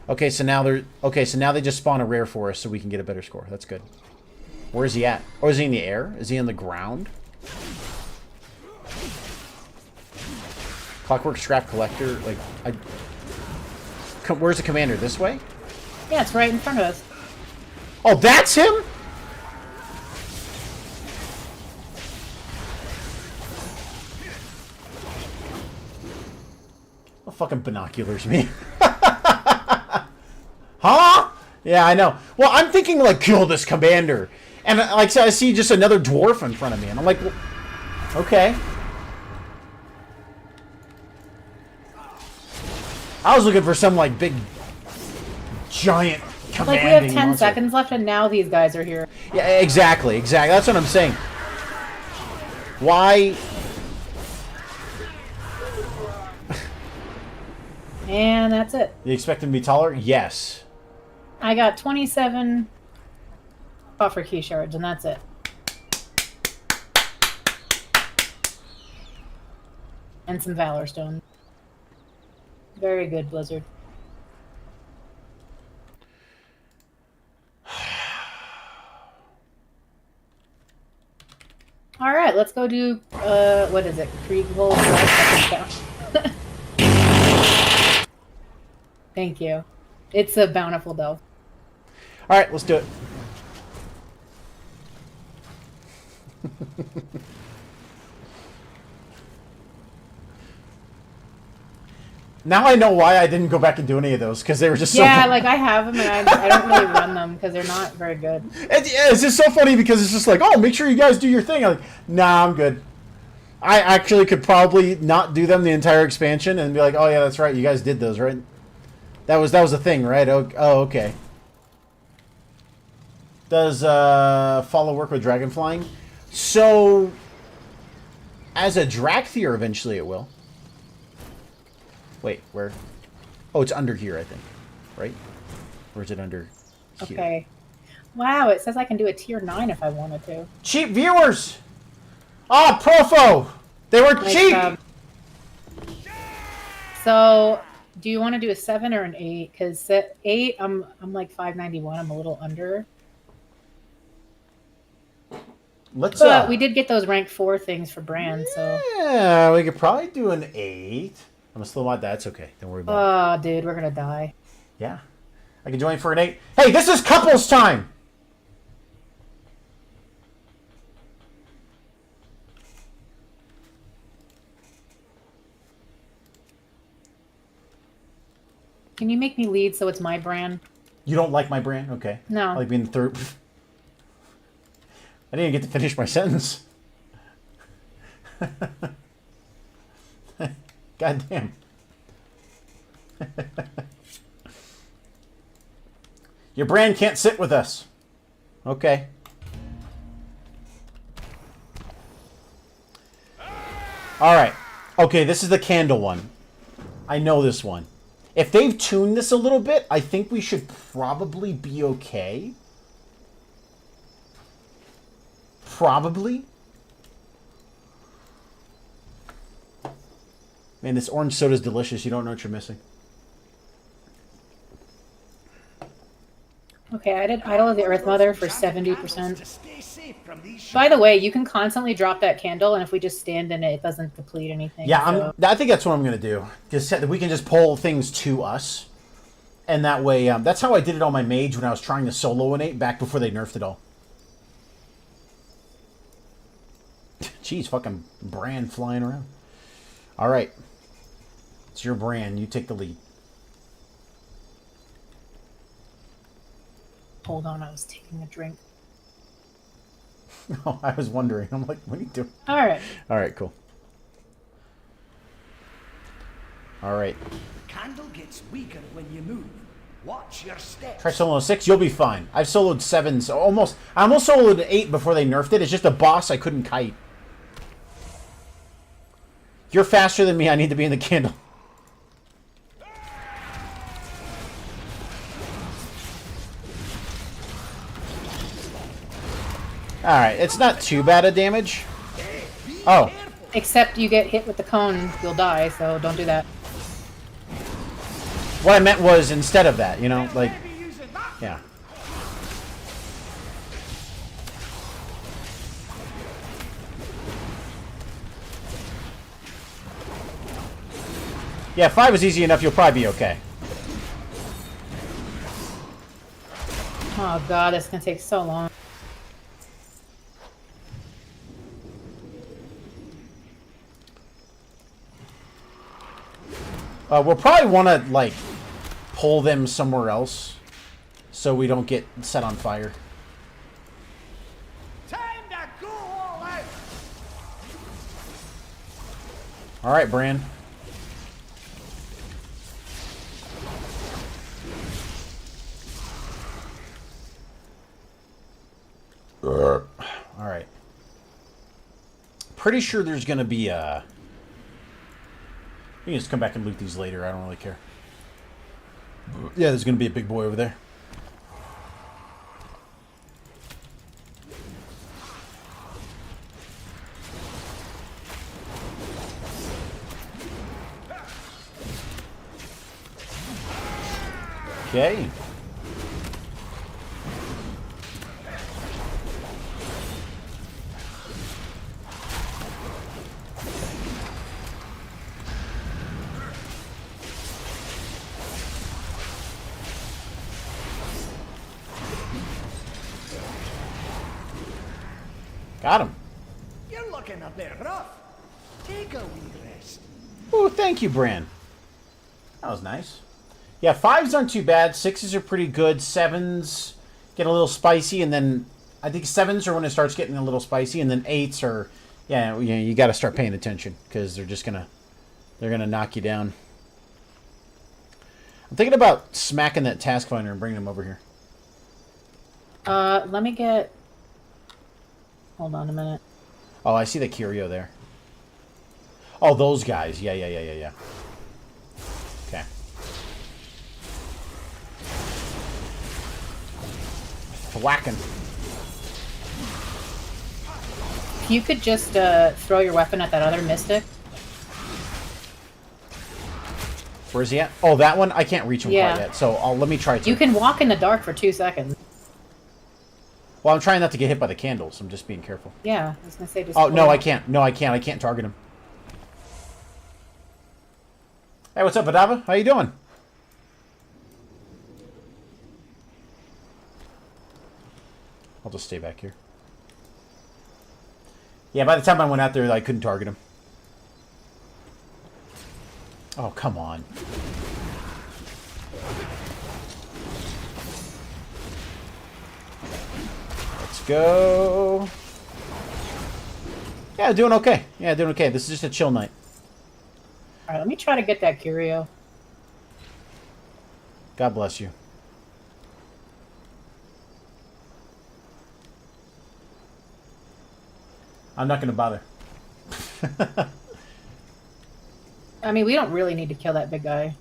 B: Okay, so now they just spawn a rare for us so we can get a better score. That's good. Where is he at? Oh, is he in the air? Is he on the ground? Clockwork Scrap Collector, like, where's the commander? This way?
A: Yeah, it's right in front of us.
B: Oh, that's him? Oh, fucking binoculars me. Huh? Yeah, I know. Well, I'm thinking, like, kill this commander. And, like, so I see just another dwarf in front of me. And I'm like, well, okay. I was looking for some like big, giant, commanding
A: Like we have 10
B: monster.
A: seconds left, and now these guys are here.
B: Yeah, exactly. That's what I'm saying. Why?
A: And that's it.
B: You expect them to be taller? Yes.
A: I got 27 buffer key shards, and that's it. And some Valor Stones. Very good, Blizzard. Alright, let's go do, what is it? Kriegel? Thank you. It's a bountiful delve.
B: Alright, let's do it. Now I know why I didn't go back and do any of those, because they were just so...
A: Yeah, like I have them, and I don't really run them, because they're not very good.
B: It's just so funny, because it's just like, oh, make sure you guys do your thing. I'm like, nah, I'm good. I actually could probably not do them the entire expansion, and be like, oh yeah, that's right, you guys did those, right? That was a thing, right? Oh, okay. Does follow work with dragon flying? So, as a Drakthir, eventually it will. Wait, where? Oh, it's under here, I think. Right? Or is it under here?
A: Okay. Wow, it says I can do a tier 9 if I wanted to.
B: Cheap viewers! Ah, Profo! They were
A: Nice
B: cheap!
A: job. So, do you want to do a 7 or an 8? Because 8, I'm like 591. I'm a little under.
B: Let's,
A: But we did get those rank 4 things for Brand, so...
B: Yeah, we could probably do an 8. I'm gonna slow mod. That's okay. Don't worry about it.
A: Oh, dude, we're gonna die.
B: Yeah. I can join for an 8. Hey, this is couples time!
A: Can you make me lead so it's my Brand?
B: You don't like my Brand? Okay.
A: No.
B: I like being the third. I didn't even get to finish my sentence. God damn. Your Brand can't sit with us. Okay. Alright. Okay, this is the candle one. I know this one. If they've tuned this a little bit, I think we should probably be okay. Probably. Man, this orange soda is delicious. You don't know what you're missing.
A: Okay, I did Idol of the Earth Mother for 70%. By the way, you can constantly drop that candle, and if we just stand in it, it doesn't deplete anything.
B: Yeah,
A: so.
B: I think that's what I'm going to do. Because we can just pull things to us. And that way, that's how I did it on my mage when I was trying to solo an 8 back before they nerfed it all. Jeez, fucking Brand flying around. Alright. It's your Brand. You take the lead.
A: Hold on, I was taking a drink.
B: Oh, I was wondering. I'm like, what are you doing?
A: Alright.
B: Alright, cool. Alright.
G: Candle gets weaker when you move. Watch your steps.
B: Try solo 6, you'll be fine. I've soloed 7s. I almost soloed an 8 before they nerfed it. It's just a boss I couldn't kite. You're faster than me. I need to be in the candle. Alright, it's not too bad a damage. Oh.
A: Except you get hit with the cone, you'll die, so don't do that.
B: What I meant was instead of that, you know, like, yeah. Yeah, 5 is easy enough, you'll probably be okay.
A: Oh god, this is gonna take so long.
B: We'll probably want to, like, pull them somewhere else so we don't get set on fire.
G: Time to go all out.
B: Alright, Bran. pretty sure there's going to be a... You can just come back and loot these later. I don't really care. Yeah, there's going to be a big boy over there. Okay. Got him.
G: You're looking a bit rough. Take a wee rest.
B: Oh, thank you, Bran. That was nice. Yeah, 5s aren't too bad. 6s are pretty good. 7s get a little spicy, and then I think 7s are when it starts getting a little spicy, and then 8s are, yeah, you got to start paying attention because they're just they're gonna knock you down. I'm thinking about smacking that task finder and bringing him over here.
A: Let me get. Hold on a minute.
B: Oh, I see the curio there. Oh, those guys. Yeah. Okay. Whacking.
A: If you could just throw your weapon at that other mystic.
B: Where's he at? Oh, that one? I can't reach him
A: Yeah.
B: quite yet, so let me try to.
A: You can walk in the dark for 2 seconds.
B: Well, I'm trying not to get hit by the candles. I'm just being careful.
A: Yeah, I was gonna say just.
B: Oh, no,
A: pull
B: I
A: it.
B: can't. No, I can't. I can't target him. Hey, what's up, Adava? How you doing? I'll just stay back here. Yeah, by the time I went out there, I couldn't target him. Oh, come on. Let's go. Yeah, doing okay. Yeah, doing okay. This is just a chill night.
A: All right, let me try to get that curio.
B: God bless you. I'm not going to bother.
A: I mean, we don't really need to kill that big guy.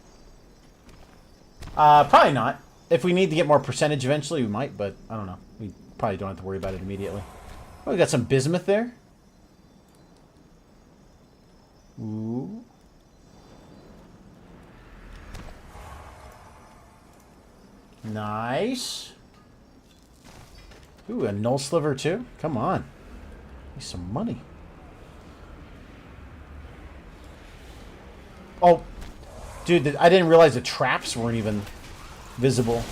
B: Probably not. If we need to get more percentage eventually, we might, but I don't know. We probably don't have to worry about it immediately. Oh, we got some bismuth there. Ooh. Nice. Ooh, a null sliver too? Come on. Need some money. Oh, dude, I didn't realize the traps weren't even visible.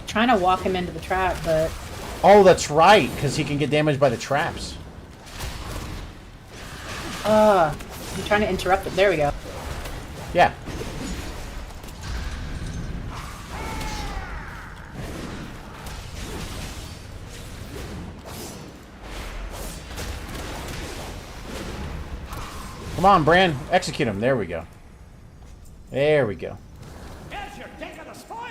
A: Trying to walk him into the trap, but
B: Oh, that's right, because he can get damaged by the traps.
A: I'm trying to interrupt it. There we go.
B: Yeah. Come on, Bran. Execute him. There we go. There we go.
G: Here's your take of the spoils.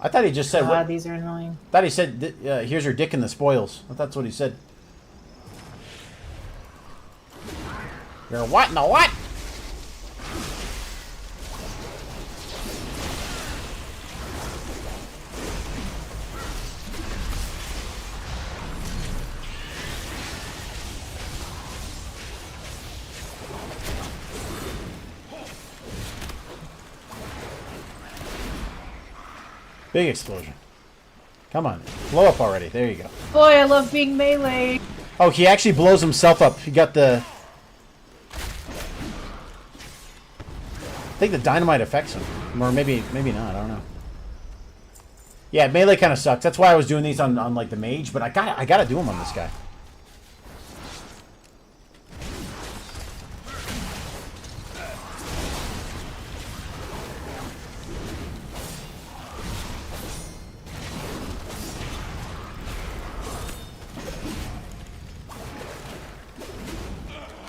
B: I thought he just said...
A: God, these are annoying.
B: I thought he said, here's your dick in the spoils. I thought that's what he said. You're what in the what? Big explosion. Come on. Blow up already. There you go.
A: Boy, I love being melee.
B: Oh, he actually blows himself up. He got the... I think the dynamite affects him. Or maybe not. I don't know. Yeah, melee kind of sucks. That's why I was doing these on like the mage, but I gotta do them on this guy.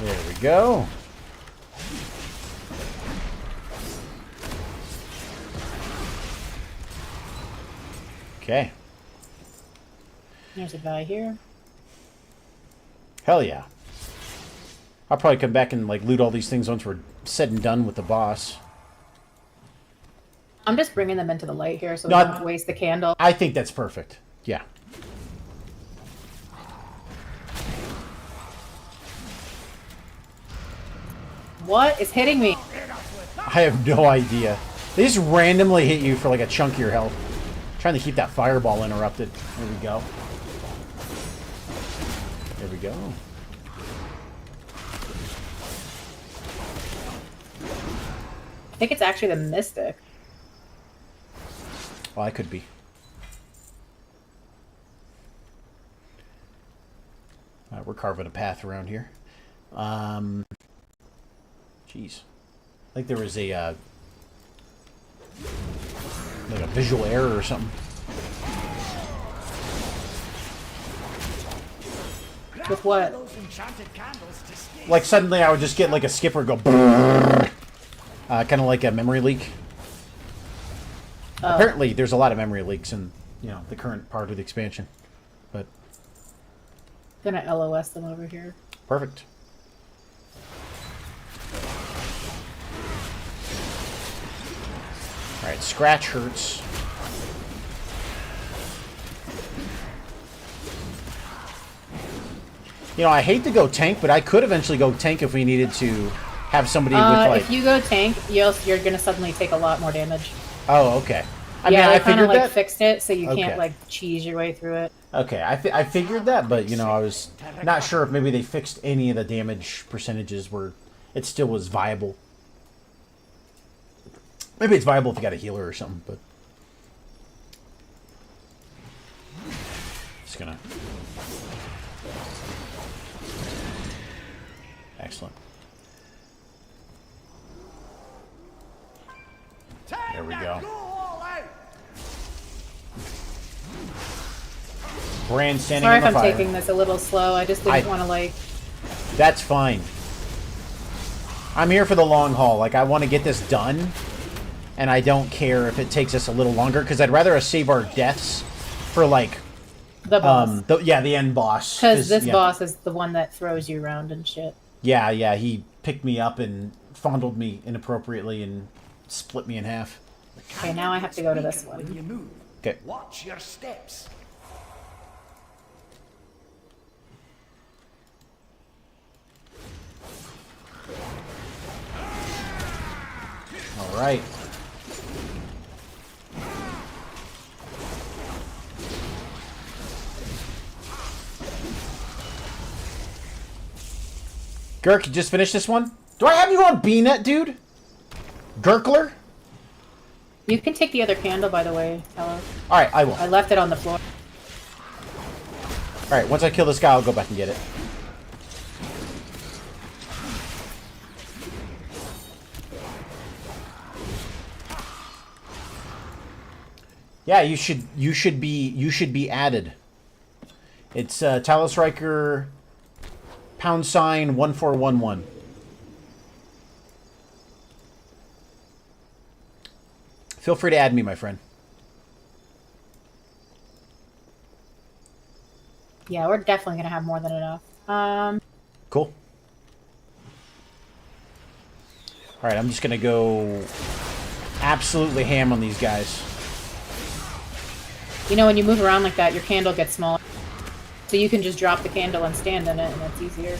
B: There we go. Okay.
A: There's a guy here.
B: Hell yeah. I'll probably come back and like loot all these things once we're said and done with the boss.
A: I'm just bringing them into the light here so we
B: No,
A: don't have to waste the candle.
B: I think that's perfect. Yeah.
A: What is hitting me?
B: I have no idea. They just randomly hit you for like a chunk of your health. Trying to keep that fireball interrupted. There we go. There we go.
A: I think it's actually the Mystic.
B: Well, I could be. We're carving a path around here. Jeez. I think there was a like a visual error or something.
A: With what?
G: Those enchanted candles to stay
B: Like suddenly I would just get like a skipper go kind of like a memory leak.
A: Oh.
B: Apparently there's a lot of memory leaks in, you know, the current part of the expansion. But
A: Gonna LOS them over here.
B: perfect. Alright, scratch hurts. You know, I hate to go tank, but I could eventually go tank if we needed to have somebody with like...
A: If you go tank, you're gonna suddenly take a lot more damage.
B: Oh, okay. I
A: Yeah,
B: mean,
A: they
B: I
A: kind
B: figured
A: of like
B: that.
A: fixed it so you
B: Okay.
A: can't like cheese your way through it.
B: Okay, I figured that, but, you know, I was not sure if maybe they fixed any of the damage percentages where it still was viable. Maybe it's viable if you got a healer or something, but... Just gonna... Excellent. There we go.
G: go all out.
B: Brand standing
A: Sorry
B: on
A: if
B: the
A: I'm
B: fire.
A: taking this a little slow. I just didn't want to like.
B: That's fine. I'm here for the long haul. Like, I want to get this done, and I don't care if it takes us a little longer, because I'd rather us save our deaths for, like,
A: The boss.
B: the end boss.
A: Because this
B: yeah.
A: boss is the one that throws you around and shit.
B: Yeah, he picked me up and fondled me inappropriately and split me in half.
A: Okay, now I have to go to this
G: When
A: one.
G: you move,
B: Okay.
G: watch your steps.
B: All right. Gurk, you just finished this one? Do I have you on B-net, dude? Gurkler?
A: You can take the other candle, by the way, Talos.
B: Alright, I will.
A: I left it on the floor.
B: Alright, once I kill this guy, I'll go back and get it. Yeah, you should be added. It's Talos Riker #1411. Feel free to add me, my friend.
A: Yeah, we're definitely gonna have more than enough.
B: Cool. Alright, I'm just gonna go absolutely ham on these guys.
A: You know, when you move around like that, your candle gets smaller. So you can just drop the candle and stand in it, and it's easier.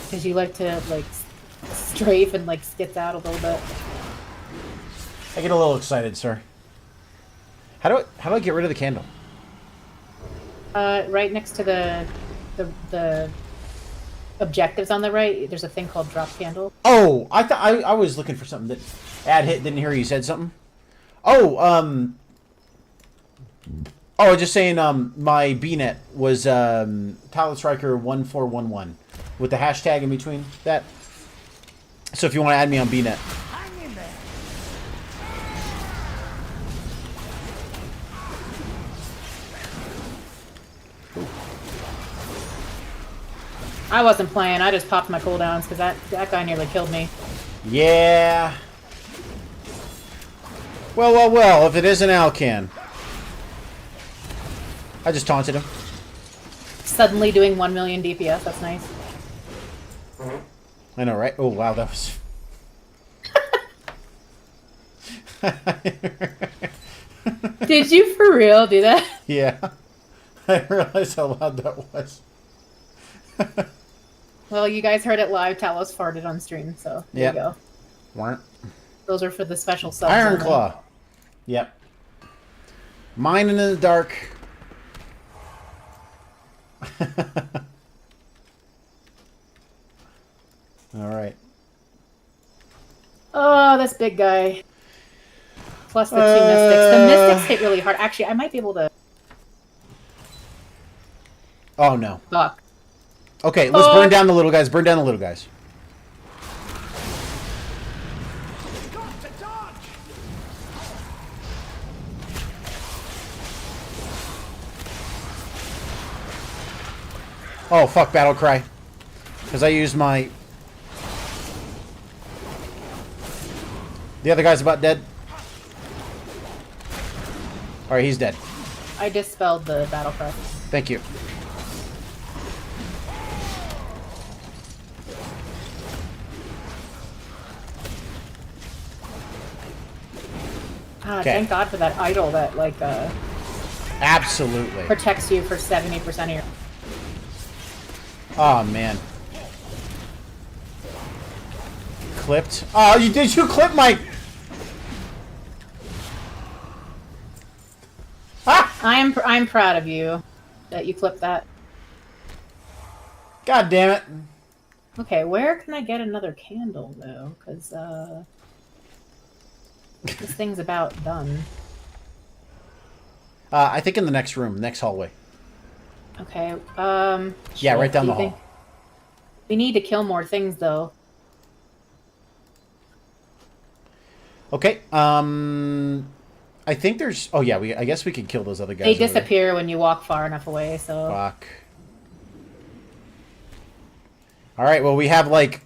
A: Because you like to, like, strafe and, like, skits out a little bit.
B: I get a little excited, sir. How do I get rid of the candle?
A: Right next to the objectives on the right, there's a thing called drop candle.
B: Oh, I thought I was looking for something that ad hit. Didn't hear you said something. Oh, just saying. My BNet was Talos Riker 1411 with the hashtag in between that. So if you want to add me on BNet.
G: Hang in there.
A: I wasn't playing. I just popped my cooldowns because that guy nearly killed me.
B: Yeah. Well, if it isn't Alcan. I just taunted him.
A: Suddenly doing 1 million DPS. That's nice.
B: I know, right? Oh, wow, that was...
A: Did you for real do that?
B: Yeah. I realized how loud that was.
A: Well, you guys heard it live. Talos farted on stream, so there
B: Yep.
A: you go.
B: Weren't.
A: Those are for the special subs.
B: Iron
A: only.
B: Claw. Yep. Mining in the dark. Alright.
A: Oh, this big guy. Plus the 2 mystics. The mystics hit really hard. Actually, I might be able to...
B: Oh, no.
A: Fuck.
B: Okay, let's burn down the little guys. Burn down the little guys.
G: Got to dodge!
B: Oh, fuck, Battle Cry. Because I used my... The other guy's about dead. Alright, he's dead.
A: I dispelled the battle cry.
B: Thank you.
A: Ah,
B: Okay.
A: thank God for that idol that, like,
B: Absolutely.
A: protects you for 70% of your...
B: Oh, man. Clipped. Oh, did you clip my... Ah!
A: I'm proud of you that you clipped that.
B: God damn it.
A: Okay, where can I get another candle, though? Because, this thing's about done.
B: I think in the next room, next hallway.
A: Okay,
B: Yeah,
A: shit,
B: right down
A: do
B: the
A: you think-
B: hall.
A: We need to kill more things, though.
B: Okay, I think there's... Oh, yeah, I guess we can kill those other guys.
A: They
B: over there.
A: disappear when you walk far enough away, so...
B: Fuck. Alright, well, we have, like...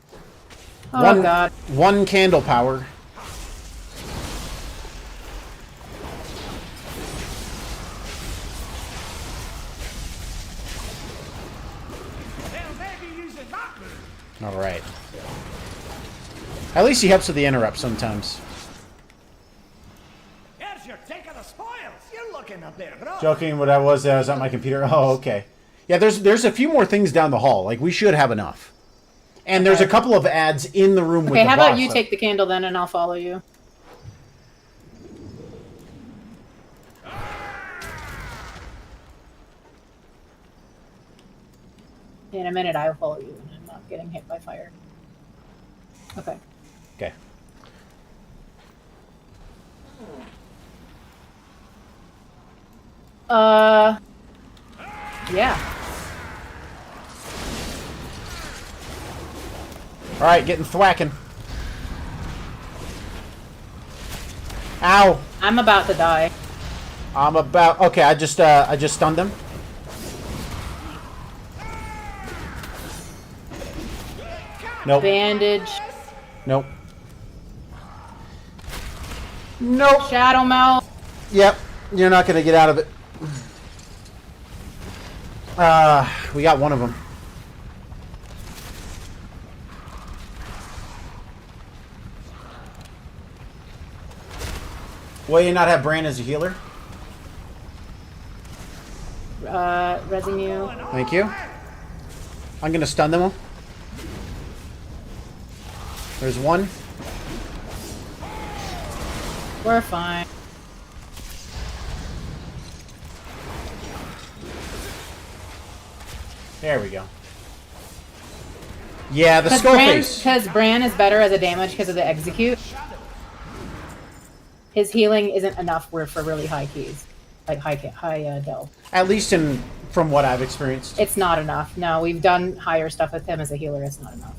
A: Oh, God.
B: One candle power.
G: They'll maybe using that move.
B: Alright. At least he helps with the interrupt sometimes.
G: Here's your take of the spoils. You're looking a bit rough.
B: Joking, what I was at my computer. Oh, okay. Yeah, there's a few more things down the hall. Like, we should have enough. And there's a couple of ads in the room with the
A: Okay, how about
B: boss,
A: you
B: so-
A: take the candle then, and I'll follow you. In a minute, I will follow you, and I'm not getting hit by fire. Okay.
B: Okay.
A: Yeah.
B: Alright, getting thwacking. Ow!
A: I'm about to die.
B: I'm about... Okay, I just stunned him. Nope.
A: Bandage.
B: Nope. Nope.
A: Shadow melt.
B: Yep. You're not going to get out of it. We got one of them. Will you not have Bran as a healer?
A: Resinue.
B: Thank you. I'm going to stun them all. There's one.
A: We're fine.
B: There we go. Yeah, the skull face.
A: Because Bran is better as a damage because of the execute. His healing isn't enough for really high keys. Like high del.
B: At least from what I've experienced.
A: It's not enough. No, we've done higher stuff with him as a healer. It's not enough.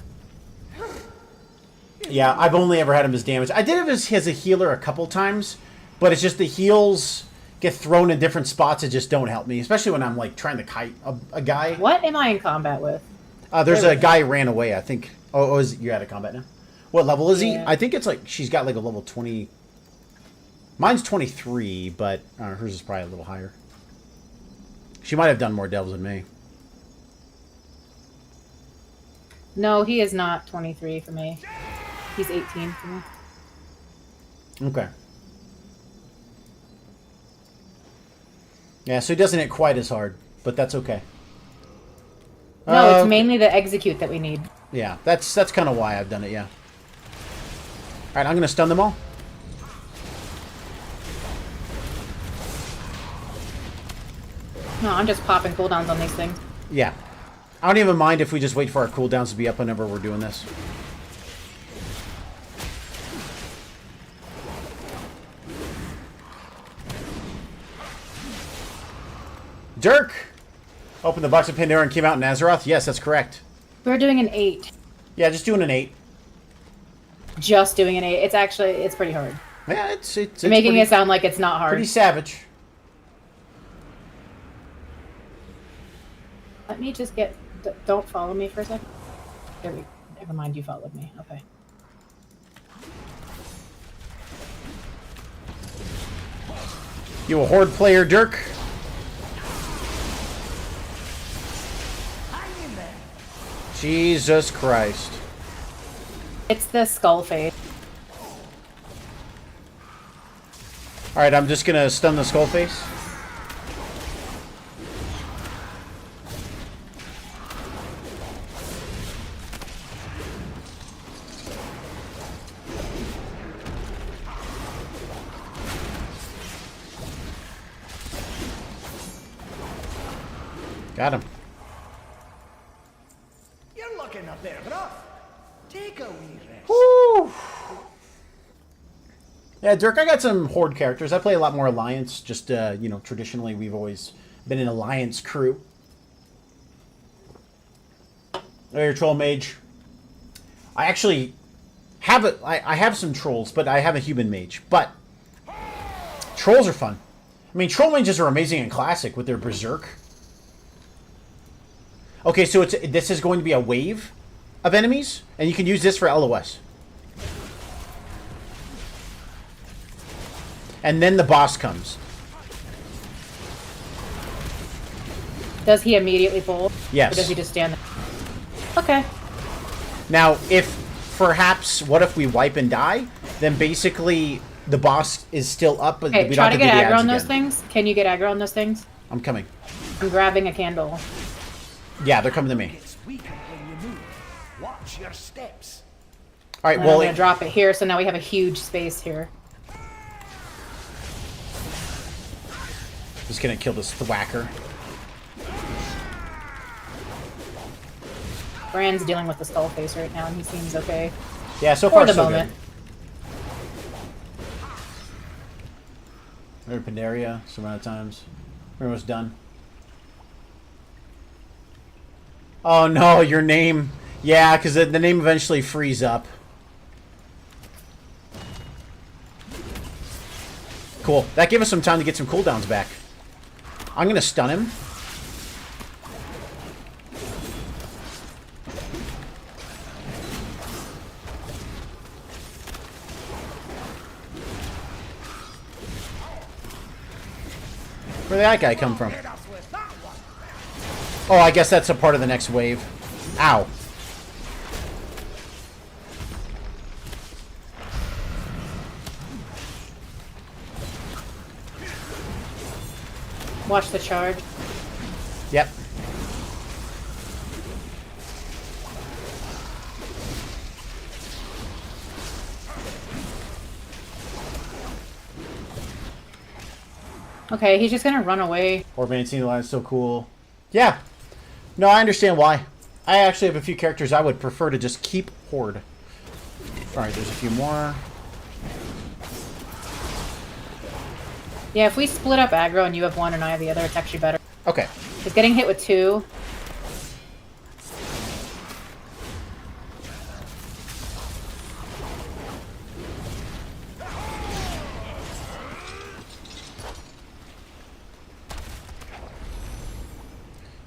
B: Yeah, I've only ever had him as damage. I did have as a healer a couple times, but it's just the heals get thrown in different spots that just don't help me, especially when I'm like trying to kite a guy.
A: What am I in combat with?
B: There's a guy who ran away, I think. Oh, you're out of combat now? What level is he?
A: Yeah.
B: I think it's like, she's got like a level 20. Mine's 23, but hers is probably a little higher. She might have done more delves than me.
A: No, he is not 23 for me. He's 18 for me.
B: Okay. Yeah, so he doesn't hit quite as hard, but that's okay.
A: No, it's mainly the execute that we need.
B: Yeah, that's kind of why I've done it, yeah. Alright, I'm going to stun them all.
A: No, I'm just popping cooldowns on these things.
B: Yeah. I don't even mind if we just wait for our cooldowns to be up whenever we're doing this. Dirk! Opened the box of Pandora and came out in Azeroth? Yes, that's correct.
A: We're doing an 8.
B: Yeah, just doing an 8.
A: Just doing an 8. It's pretty hard.
B: Yeah, it's
A: You're making
B: pretty,
A: it sound like it's not hard.
B: pretty savage.
A: Let me just get... Don't follow me for a second. There we... Never mind, you followed me. Okay.
B: You a Horde player, Dirk? Jesus Christ.
A: It's the skull face.
B: Alright, I'm just gonna stun the skull face. Got him.
G: You're looking up there, bro. Take a wee rest.
B: Woo! Yeah, Dirk, I got some Horde characters. I play a lot more Alliance. Just, you know, traditionally we've always been an Alliance crew. Oh, your Troll Mage. I actually have I have some Trolls, but I have a Human Mage. But Trolls are fun. I mean, Troll Mages are amazing in Classic with their Berserk. Okay, so this is going to be a wave of enemies, and you can use this for LOS. And then the boss comes.
A: Does he immediately pull?
B: Yes.
A: Or does he just stand there? Okay.
B: Now, if perhaps, what if we wipe and die? Then basically the boss is still up, but
A: Okay,
B: we
A: try
B: don't
A: to
B: have to
A: get
B: do the
A: aggro
B: ads
A: on those
B: again.
A: things. Can you get aggro on those things?
B: I'm coming.
A: I'm grabbing a candle.
B: Yeah, they're coming to me.
G: It's weakened when you move. Watch your steps.
B: All right,
A: And
B: well,
A: I'm gonna drop it here, so now we have a huge space here.
B: just gonna kill this thwacker.
A: Brand's dealing with the skull face right now, and he seems okay.
B: Yeah, so
A: For
B: far
A: the
B: so
A: moment.
B: good. We're Pandaria some amount of times. We're almost done. Oh no, your name. Yeah, because the name eventually frees up. Cool. That gave us some time to get some cooldowns back. I'm going to stun him. Where did that guy come from? Oh, I guess that's a part of the next wave. Ow.
A: Watch the charge.
B: Yep.
A: Okay, he's just gonna run away.
B: Horde Maintaining the line is so cool. Yeah. No, I understand why. I actually have a few characters I would prefer to just keep Horde. Alright, there's a few more.
A: Yeah, if we split up aggro and you have one and I have the other, it's actually better.
B: Okay.
A: He's getting hit with 2.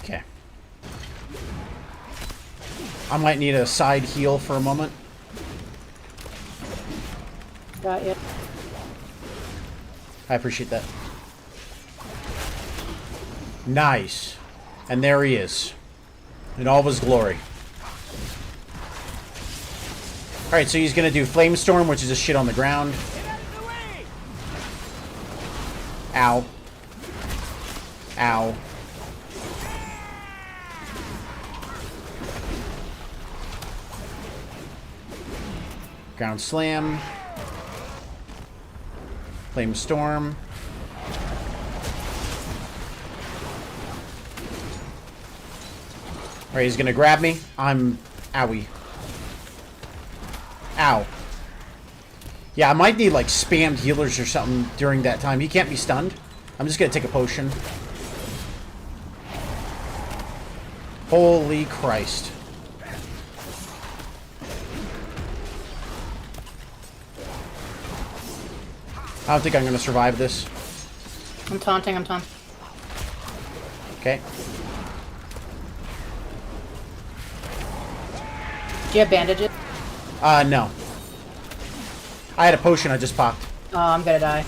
B: Okay. I might need a side heal for a moment.
A: Got you.
B: I appreciate that. Nice. And there he is. In all of his glory. Alright, so he's going to do Flame Storm, which is a shit on the ground. Ow. Ow. Ground Slam. Flame Storm. Alright, he's gonna grab me. I'm... Owie. Ow. Yeah, I might need, like, spammed healers or something during that time. He can't be stunned. I'm just gonna take a potion. Holy Christ. I don't think I'm gonna survive this.
A: I'm taunting, I'm taunting.
B: Okay.
A: Do you have bandages?
B: No. I had a potion I just popped.
A: Oh, I'm gonna die.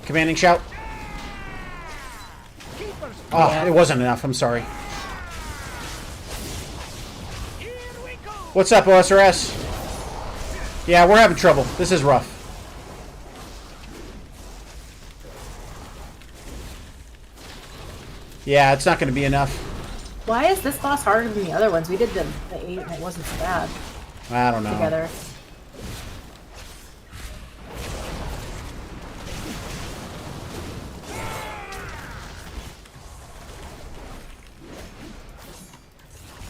B: Commanding shout. Oh,
A: Yeah.
B: it wasn't enough. I'm sorry. What's up, OSRS? Yeah, we're having trouble. This is rough. Yeah, it's not going to be enough.
A: Why is this boss harder than the other ones? We did the 8 and it wasn't so bad
B: I don't know.
A: together.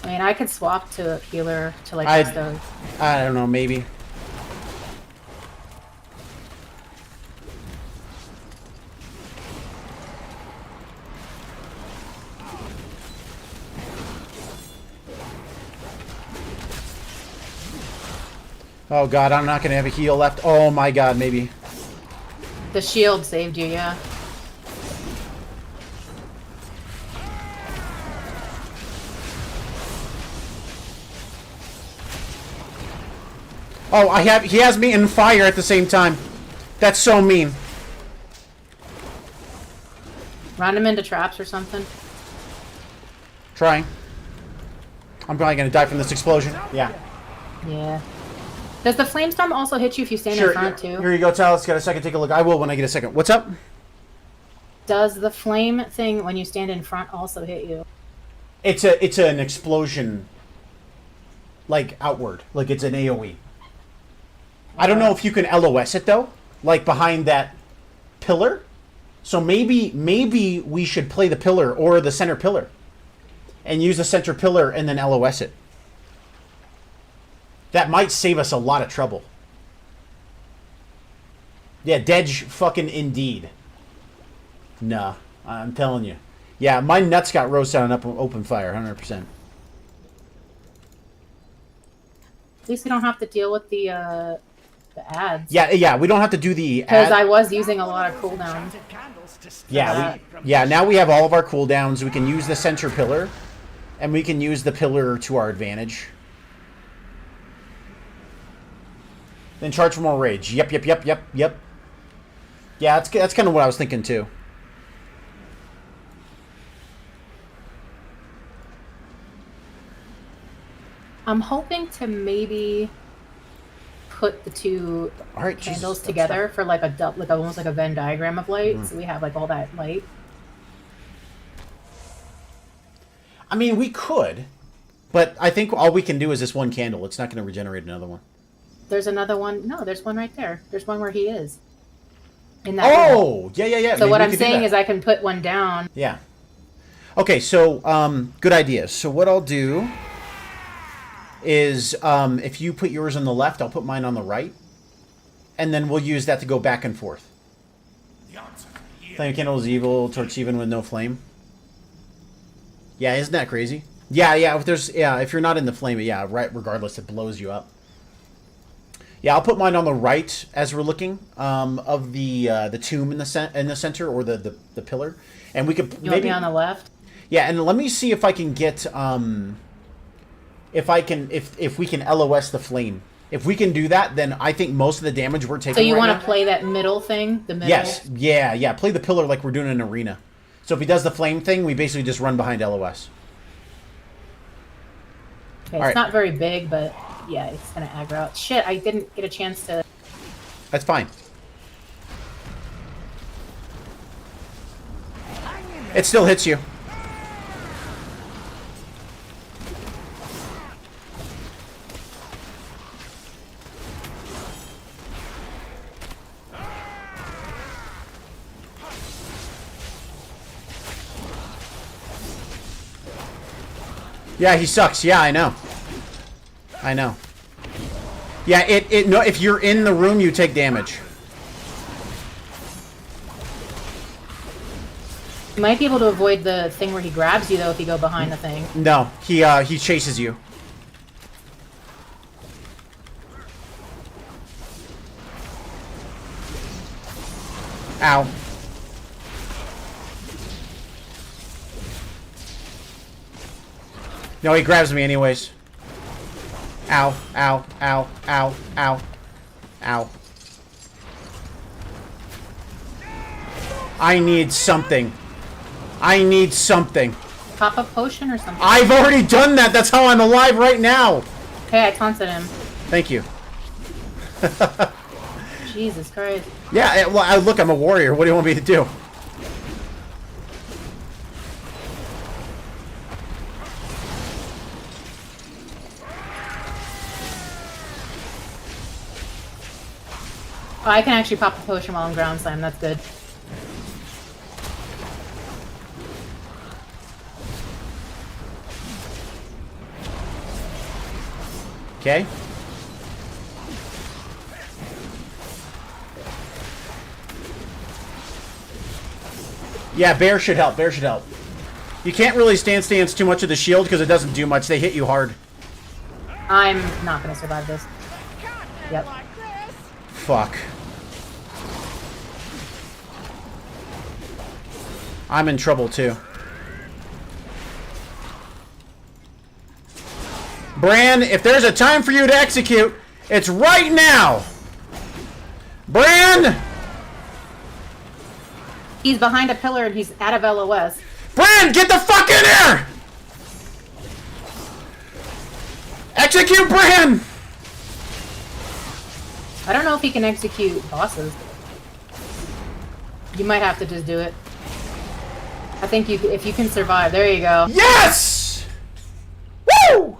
A: I mean, I could swap to a healer to like
B: I
A: just those.
B: I don't know, maybe. Oh god, I'm not going to have a heal left. Oh my god, maybe.
A: The shield saved you, yeah.
B: Oh, he has me in fire at the same time. That's so mean.
A: Run him into traps or something.
B: Trying. I'm probably going to die from this explosion. Yeah.
A: Yeah. Does the flamestorm also hit you if you stand
B: Sure.
A: in front too?
B: Here you go, Talos. Got a second. Take a look. I will when I get a second. What's up?
A: Does the flame thing when you stand in front also hit you?
B: It's an explosion, like outward, like it's an AOE. I don't know if you can LOS it though, like behind that pillar. So maybe we should play the pillar or the center pillar, and use the center pillar and then LOS it. That might save us a lot of trouble. Yeah, Dedge fucking indeed. Nah, I'm telling you. Yeah, my nuts got roasted on open fire, 100%.
A: At least we don't have to deal with the ads.
B: Yeah, we don't have to do the
A: Because
B: ad.
A: I was using a lot of cooldowns.
B: Yeah, now we have all of our cooldowns. We can use the center pillar, and we can use the pillar to our advantage. Then charge for more rage. Yep. Yeah, that's kind of what I was thinking too.
A: I'm hoping to maybe put the two
B: All right,
A: candles
B: Jesus,
A: together for like almost like a Venn diagram of light,
B: Mm.
A: so we have like all that light.
B: I mean, we could, but I think all we can do is this one candle. It's not going to regenerate another one.
A: There's another one. No, there's one right there. There's one where he is. In that room.
B: Oh, yeah.
A: So
B: Maybe
A: what
B: we
A: I'm
B: could do
A: saying
B: that.
A: is I can put one down.
B: Yeah. Okay, so good idea. So what I'll do is if you put yours on the left, I'll put mine on the right, and then we'll use that to go back and forth. Flame candle is evil, torch even with no flame. Yeah, isn't that crazy? Yeah. If you're not in the flame, yeah, right. Regardless, it blows you up. Yeah, I'll put mine on the right as we're looking of the tomb in the center or the pillar, and we could
A: You want me on the left?
B: Yeah, and let me see if I can get if we can LOS the flame. If we can do that, then I think most of the damage we're taking.
A: So you
B: right
A: want
B: now,
A: to play that middle thing? The middle?
B: Yes. Yeah. Play the pillar like we're doing in an arena. So if he does the flame thing, we basically just run behind LOS.
A: Okay,
B: All
A: it's
B: right.
A: not very big, but yeah, it's gonna aggro out. Shit, I didn't get a chance to.
B: That's fine. It still hits you. Yeah, he sucks. Yeah, I know. I know. Yeah, no, if you're in the room, you take damage.
A: You might be able to avoid the thing where he grabs you, though, if you go behind the thing.
B: No, he chases you. Ow. No, he grabs me anyways. Ow, ow, ow, ow, ow, ow. I need something. I need something.
A: Pop a potion or something.
B: I've already done that. That's how I'm alive right now.
A: Okay, I taunted him.
B: Thank you.
A: Jesus Christ.
B: Yeah, well, look, I'm a warrior. What do you want me to do?
A: Oh, I can actually pop a potion while I'm ground slam. That's good.
B: Okay. Yeah, bear should help. Bear should help. You can't really stance too much of the shield because it doesn't do much. They hit you hard.
A: I'm not going to survive this. Yep.
B: Fuck. I'm in trouble too. Bran, if there's a time for you to execute, it's right now. Bran!
A: He's behind a pillar and he's out of LOS.
B: Bran, get the fuck in here! Execute Bran!
A: I don't know if he can execute bosses. You might have to just do it. I think if you can survive, there you go.
B: Yes! Woo!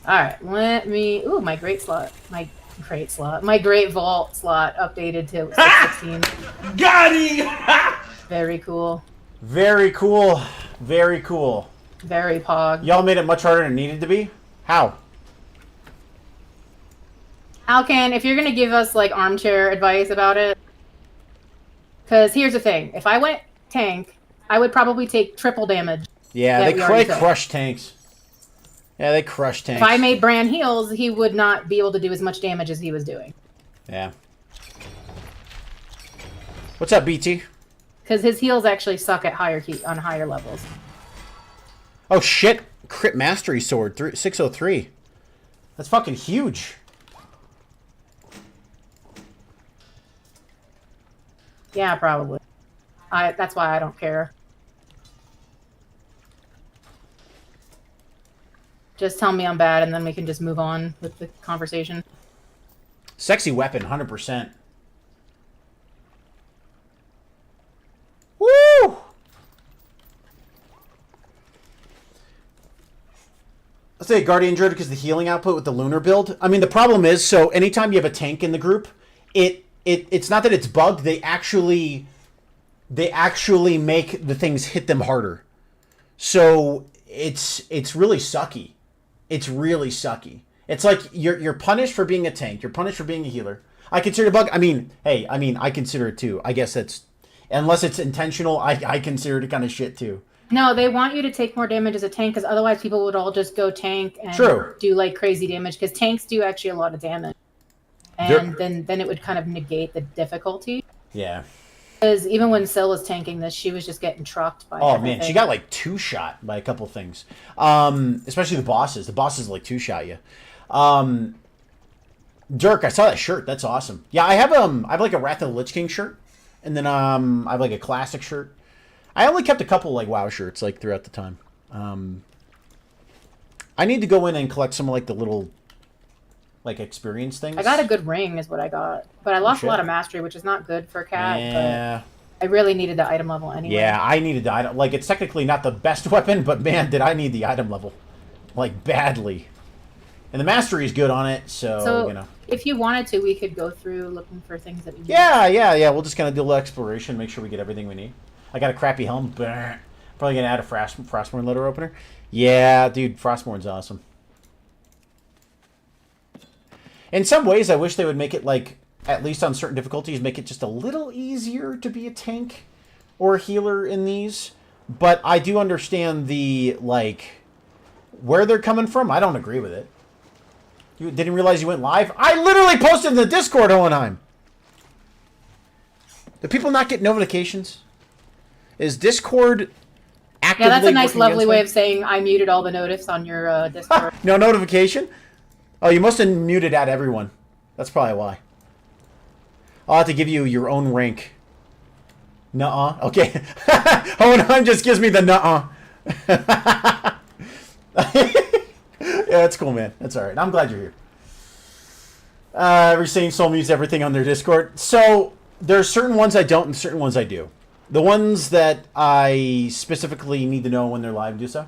A: Alright, let me... Ooh, my great slot. My great vault slot updated to 616.
C: Got him!
A: Very cool.
B: Very cool. Very cool.
A: Very pog.
B: Y'all made it much harder than it needed to be? How?
A: Alcan, if you're gonna give us, like, armchair advice about it... Because here's the thing. If I went tank, I would probably take triple damage.
B: Yeah,
A: that we already took.
B: crush tanks. Yeah, they crush tanks.
A: If I made Bran heals, he would not be able to do as much damage as he was doing.
B: Yeah. What's up, BT?
A: Because his heals actually suck at on higher levels.
B: Oh, shit. Crit Mastery Sword, 603. That's fucking huge.
A: Yeah, probably. That's why I don't care. Just tell me I'm bad, and then we can just move on with the conversation.
B: Sexy weapon, 100%. Woo! Let's say Guardian Druid because the healing output with the Lunar build. I mean, the problem is, so anytime you have a tank in the group, it's not that it's bugged. They actually make the things hit them harder. So it's really sucky. It's really sucky. It's like you're punished for being a tank. You're punished for being a healer. I consider it a bug. I mean, hey, I consider it too. I guess that's, unless it's intentional, I consider it kind of shit too.
A: No, they want you to take more damage as a tank, because otherwise people would all just go tank and do like crazy damage, because tanks do actually a lot of damage. And then it would kind of negate the difficulty.
B: Yeah.
A: Because even when Syl was tanking this, she was just getting trucked by
B: Oh
A: everything.
B: man, she got like 2-shot by a couple things. Especially the bosses. The bosses like 2-shot you. Dirk, I saw that shirt. That's awesome. Yeah, I have like a Wrath of the Lich King shirt, and then I have like a classic shirt. I only kept a couple like WoW shirts like throughout the time. I need to go in and collect some of like the little like experience things.
A: I got a good ring, is what I got, but I lost
B: shit.
A: a lot of mastery, which is not good for a cat.
B: Yeah.
A: But I really needed the item level anyway.
B: Yeah, I needed the item. Like, it's technically not the best weapon, but man, did I need the item level. Like, badly. And the mastery is good on it, so you know.
A: If you wanted to, we could go through looking for things that we need.
B: Yeah. We'll just kind of do a little exploration, make sure we get everything we need. I got a crappy helm. Brr. Probably going to add a Frostmourne letter opener. Yeah, dude, Frostmourne's awesome. In some ways, I wish they would make it, like, at least on certain difficulties, make it just a little easier to be a tank or a healer in these. But I do understand the, like, where they're coming from. I don't agree with it. You didn't realize you went live? I literally posted in the Discord, Hohenheim. Do people not get notifications? Is Discord actively
A: Yeah, that's a nice,
B: working
A: lovely
B: against
A: way
B: me?
A: of saying I muted all the notifs on your Discord.
B: No notification? Oh, you must have muted out everyone. That's probably why. I'll have to give you your own rank. Nuh-uh. Okay. Hohenheim just gives me the nuh-uh. Yeah, that's cool, man. That's all right. I'm glad you're here. Every Sane Soul mutes everything on their Discord. So, there's certain ones I don't and certain ones I do. The ones that I specifically need to know when they're live, do so.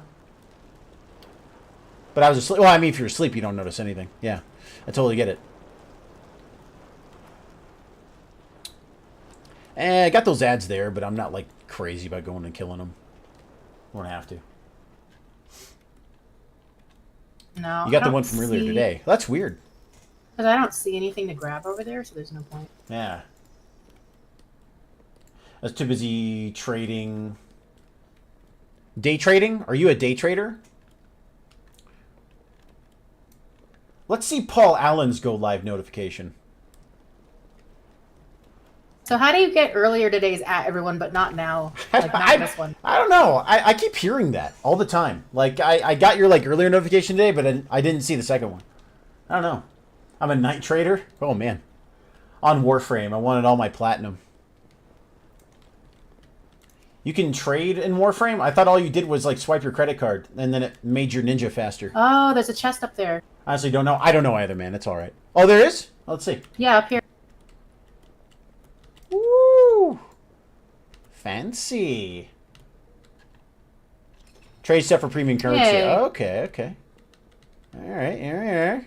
B: But I was asleep. Well, I mean, if you're asleep, you don't notice anything. Yeah, I totally get it. I got those ads there, but I'm not, like, crazy about going and killing them. Won't have to.
A: No,
B: You got
A: I
B: the
A: don't
B: one from earlier
A: see-
B: today. That's weird.
A: Because I don't see anything to grab over there, so there's no point.
B: Yeah. I was too busy trading. Day trading? Are you a day trader? Let's see Paul Allen's go live notification.
A: So how do you get earlier today's at everyone, but not now? Like, not this one.
B: I don't know. I keep hearing that all the time. Like, I got your, like, earlier notification today, but I didn't see the second one. I don't know. I'm a night trader? Oh, man. On Warframe, I wanted all my platinum. You can trade in Warframe? I thought all you did was, like, swipe your credit card, and then it made your ninja faster.
A: Oh, there's a chest up there.
B: Honestly, don't know. I don't know either, man. It's all right. Oh, there is? Let's see.
A: Yeah, up here.
B: Woo! Fancy. Trade stuff for premium currency.
A: Yay.
B: Okay. All right.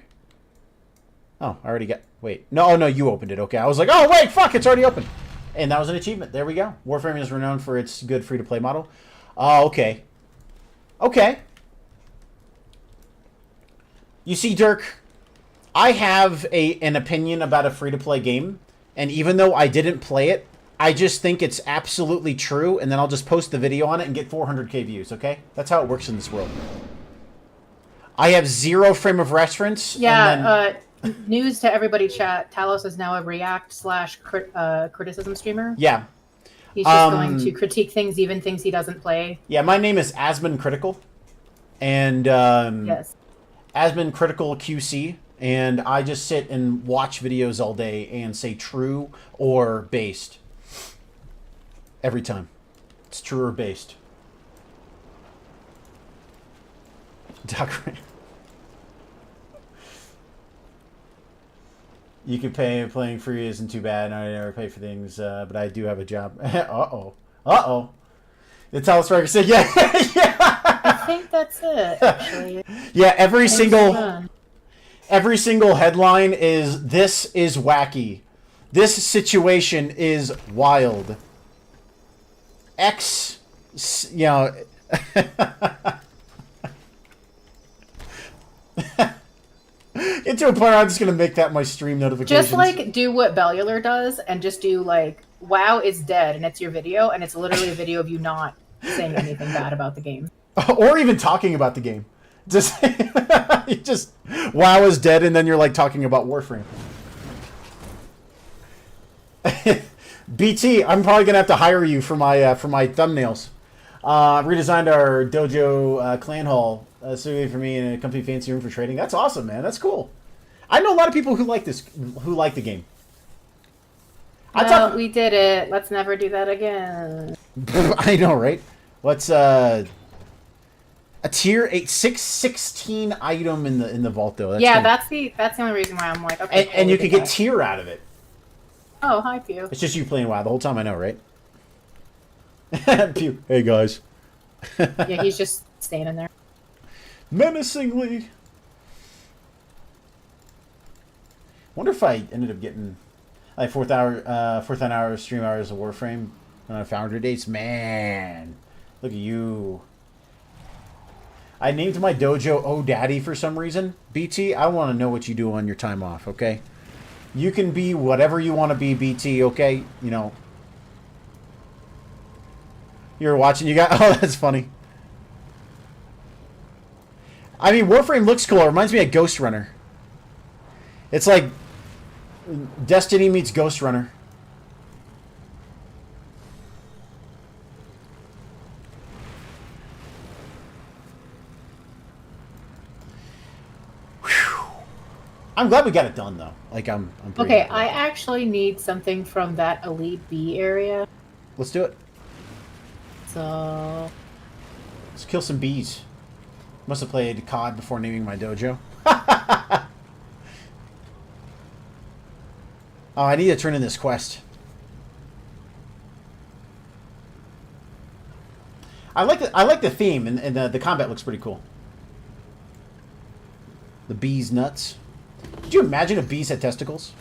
B: Oh, I already got... Wait. No, you opened it. Okay. I was like, oh, wait, fuck, it's already open. And that was an achievement. There we go. Warframe is renowned for its good free-to-play model. Oh, okay. Okay. You see, Dirk, I have an opinion about a free-to-play game, and even though I didn't play it, I just think it's absolutely true, and then I'll just post the video on it and get 400k views, okay? That's how it works in this world. I have 0 frame of reference.
A: Yeah, news to everybody chat. Talos is now a React/criticism streamer.
B: Yeah.
A: He's just going to critique things, even things he doesn't play.
B: Yeah, my name is Asmon Critical. And,
A: Yes.
B: Asmon Critical QC. And I just sit and watch videos all day and say true or based. Every time. It's true or based. Doc. You can pay. Playing free isn't too bad. I never pay for things, but I do have a job. Uh-oh. The Talos Record said, yeah. Yeah.
A: I think that's it, actually.
B: Yeah, every
A: Thanks,
B: single
A: man.
B: Every single headline is, this is wacky. This situation is wild. You know... Get to a point where I'm just going to make that my stream notifications.
A: Just, like, do what Bellular does and just do, like, WoW is dead, and it's your video, and it's literally a video of you not saying anything bad about the game.
B: Or even talking about the game. Just, WoW is dead, and then you're, like, talking about Warframe. BT, I'm probably gonna have to hire you for my thumbnails. Redesigned our dojo clan hall specifically for me in a comfy fancy room for trading. That's awesome, man. That's cool. I know a lot of people who like the game.
A: Well, we did it. Let's never do that again.
B: I know, right? What's a tier 8 616 item in the vault though?
A: That's the only reason why I'm like, okay.
B: And you could get tier out of it.
A: Oh, hi Pew.
B: It's just you playing WoW the whole time. I know, right? Pew. Hey guys.
A: Yeah, he's just standing there.
B: Menacingly. Wonder if I ended up getting like fourth hour stream hours of Warframe on Founder dates. Man, look at you. I named my dojo Oh Daddy for some reason. BT, I want to know what you do on your time off, okay? You can be whatever you want to be, BT, okay? You know. You're watching, you got... Oh, that's funny. I mean, Warframe looks cool. It reminds me of Ghost Runner. It's like Destiny meets Ghost Runner. I'm glad we got it done, though. Like, I'm pretty
A: Okay,
B: happy.
A: I actually need something from that Elite B area.
B: Let's do it.
A: So...
B: Let's kill some bees. Must have played COD before naming my dojo. Oh, I need to turn in this quest. I like the theme, and the combat looks pretty cool. The bees nuts. Could you imagine if bees had testicles?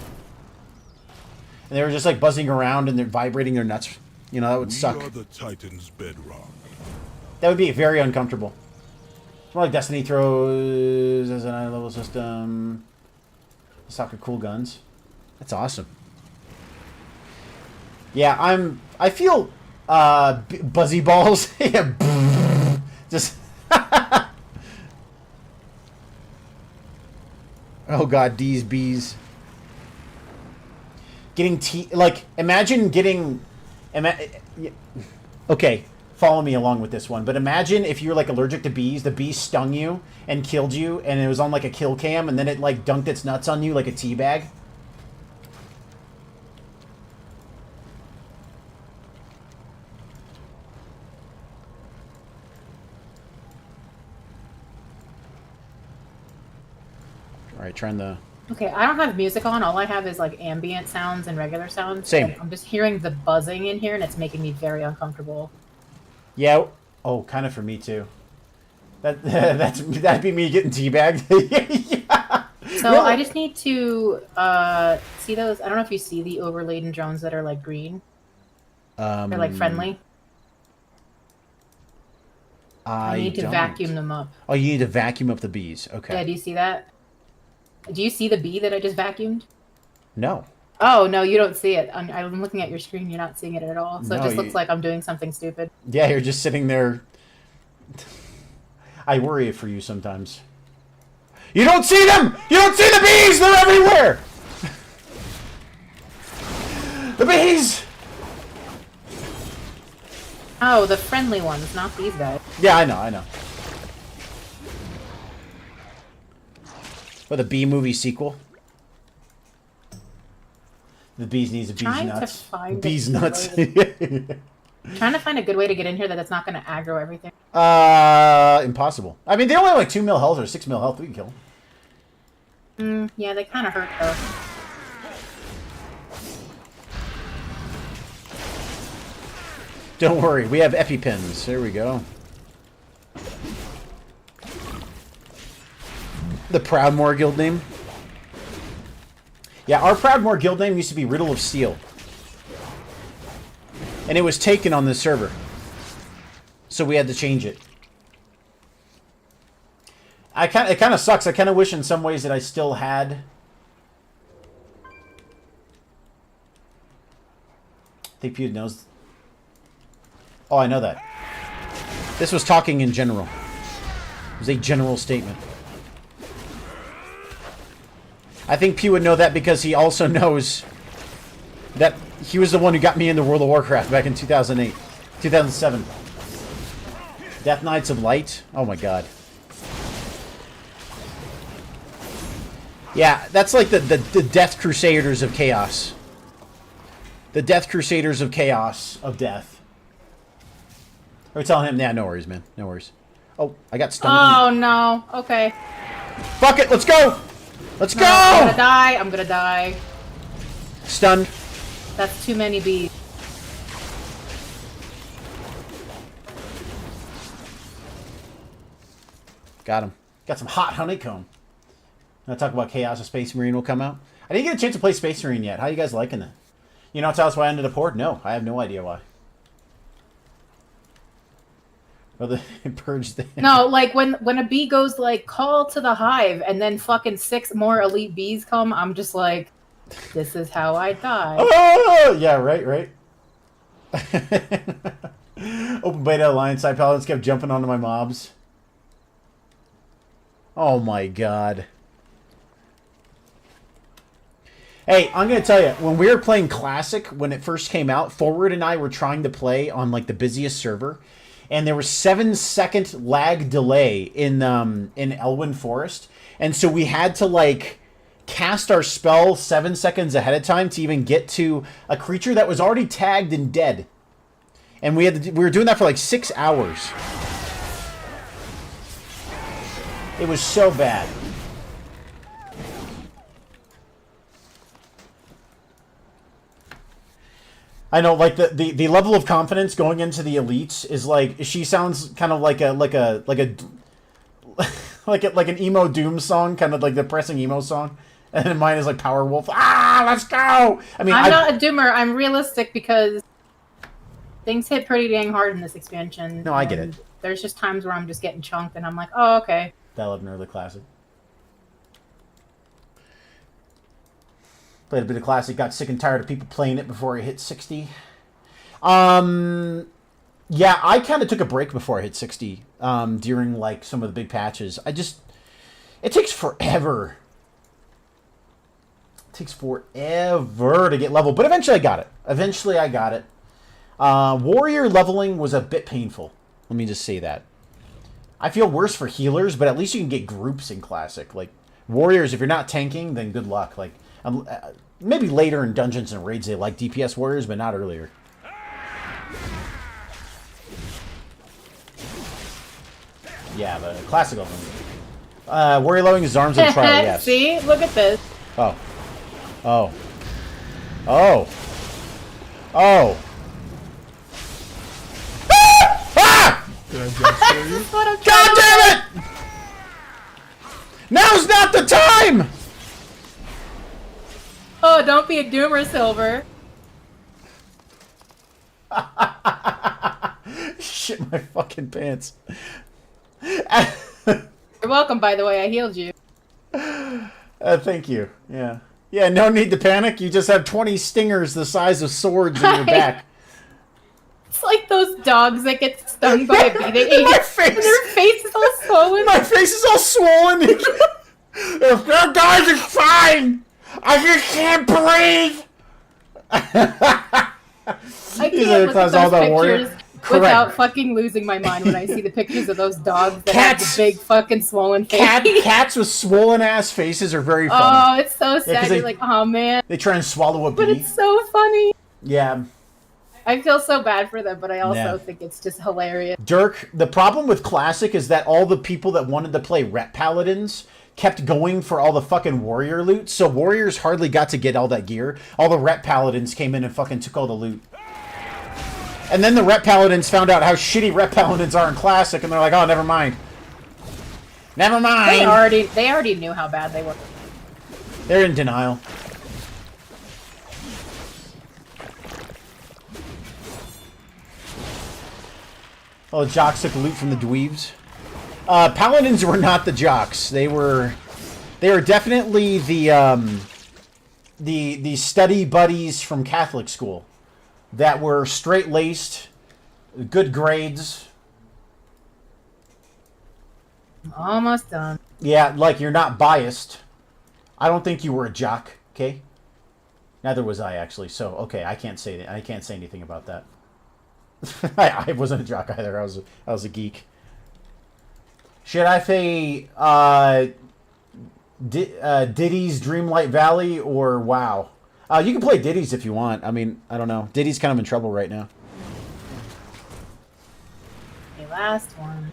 B: And they were just like buzzing around and they're vibrating their nuts. You know, that would suck.
C: We are the Titan's bedrock.
B: That would be very uncomfortable. It's more like Destiny throws as an eye level system. Soccer cool guns. That's awesome. Yeah, I feel buzzy balls. Yeah, just oh god, these bees. Getting like imagine getting okay, follow me along with this one. But imagine if you're like allergic to bees, the bee stung you and killed you, and it was on like a kill cam, and then it like dunked its nuts on you like a tea bag. All right, trying the.
A: Okay, I don't have music on. All I have is like ambient sounds and regular sounds.
B: Same.
A: And I'm just hearing the buzzing in here, and it's making me very uncomfortable.
B: Yeah. Oh, kind of for me too. That'd be me getting teabagged. Yeah.
A: So
B: Really?
A: I just need to see those. I don't know if you see the overladen drones that are like green. They're like friendly. I need to
B: don't.
A: vacuum them up.
B: Oh, you need to vacuum up the bees. Okay.
A: Yeah, do you see that? Do you see the bee that I just vacuumed?
B: No.
A: Oh, no, you don't see it. I'm looking at your screen. You're not seeing it at all. So
B: No,
A: it just looks like I'm doing something stupid.
B: Yeah, you're just sitting there. I worry for you sometimes. You don't see them! You don't see the bees! They're everywhere! The bees!
A: Oh, the friendly ones, not these guys.
B: Yeah, I know. Or the Bee movie sequel. The bees needs a bees
A: Trying
B: nuts.
A: to find
B: Bees
A: a
B: nuts.
A: Trying to find a good way to get in here that's not going to aggro everything.
B: Impossible. I mean, they only have like 2 mil health or 6 mil health. We can kill them.
A: Yeah, they kind of hurt though.
B: Don't worry, we have EpiPens. There we go. The Proudmoore guild name. Yeah, our Proudmoore guild name used to be Riddle of Steel. And it was taken on this server. So we had to change it. It kind of sucks. I kind of wish in some ways that I still had... I think Pew knows... Oh, I know that. This was talking in general. It was a general statement. I think Pew would know that because he also knows that He was the one who got me into World of Warcraft back in 2008, 2007. Death Knights of Light. Oh my god. Yeah, that's like the Death Crusaders of Chaos. The Death Crusaders of Chaos of Death. We're telling him, yeah, no worries, man. No worries. Oh, I got stunned.
A: Oh, no. Okay.
B: Fuck it, let's go! Let's go!
A: I'm gonna die. I'm gonna die.
B: Stunned.
A: That's too many bees.
B: Got him. Got some hot honeycomb. I'll talk about Chaos of Space Marine will come out. I didn't get a chance to play Space Marine yet. How you guys liking that? You know tell us why I ended up Horde? No, I have no idea why. Well, the purge thing.
A: No, like when a bee goes like call to the hive and then fucking 6 more elite bees come, I'm just like, this is how I die.
B: Oh yeah, right. Open beta alliance side paladins kept jumping onto my mobs. Oh my god. Hey, I'm gonna tell you, when we were playing Classic, when it first came out, Forward and I were trying to play on like the busiest server, and there was 7-second lag delay in Elwyn Forest, and so we had to like cast our spell 7 seconds ahead of time to even get to a creature that was already tagged and dead, and we were doing that for like 6 hours. It was so bad. I know, like the level of confidence going into the elites is like she sounds kind of like an emo doom song, kind of like the depressing emo song, and then mine is like Powerwolf. Ah, let's go! I mean,
A: I'm not a doomer. I'm realistic because things hit pretty dang hard in this expansion.
B: No, I get it.
A: There's just times where I'm just getting chunked, and I'm like, oh, okay.
B: Battle of an early classic. Played a bit of Classic, got sick and tired of people playing it before I hit 60. Yeah, I kind of took a break before I hit 60 during, like, some of the big patches. It takes forever. It takes forever to get level, but eventually I got it. Warrior leveling was a bit painful. Let me just say that. I feel worse for healers, but at least you can get groups in Classic. Like, Warriors, if you're not tanking, then good luck. Like, maybe later in dungeons and raids they like DPS warriors, but not earlier. Yeah, the classic level. Warrior leveling is arms of trial, yes.
A: See? Look at this.
B: Oh. Oh. Ah!
C: Did I just for you?
A: What I'm
B: God
A: trying to
B: damn it! Now's not the time!
A: Oh, don't be a doomer, Silver.
B: Shit my fucking pants.
A: You're welcome, by the way. I healed you.
B: Thank you. Yeah. Yeah, no need to panic. You just have 20 stingers the size of swords in your back.
A: It's like those dogs that get stung by a bee.
B: My face!
A: Their face is all swollen.
B: My face is all swollen. If that guys is fine. I just can't breathe.
A: I can't look at those pictures without fucking losing my mind when I see the pictures of those dogs that have the big fucking swollen face.
B: Cats with swollen ass faces are very funny.
A: Oh, it's so sad.
B: 'cause
A: You're like, oh man.
B: They try and swallow a bee.
A: But it's so funny.
B: Yeah.
A: I feel so bad for them, but I also think it's just hilarious.
B: Dirk, the problem with Classic is that all the people that wanted to play Rep Paladins kept going for all the fucking warrior loot, so warriors hardly got to get all that gear. All the Rep Paladins came in and fucking took all the loot. And then the Rep Paladins found out how shitty Rep Paladins are in Classic, and they're like, oh, never mind. Never mind!
A: They already knew how bad they were.
B: They're in denial. Oh, the jocks took loot from the dweebs. Paladins were not the jocks. They were definitely the study buddies from Catholic school that were straight-laced, good grades.
A: Almost done.
B: Yeah, like you're not biased. I don't think you were a jock, okay? Neither was I, actually. So, okay, I can't say anything about that. I wasn't a jock either. I was a geek. Should I say Diddy's Dreamlight Valley or WoW? You can play Diddy's if you want. I mean, I don't know. Diddy's kind of in trouble right now.
A: The last one.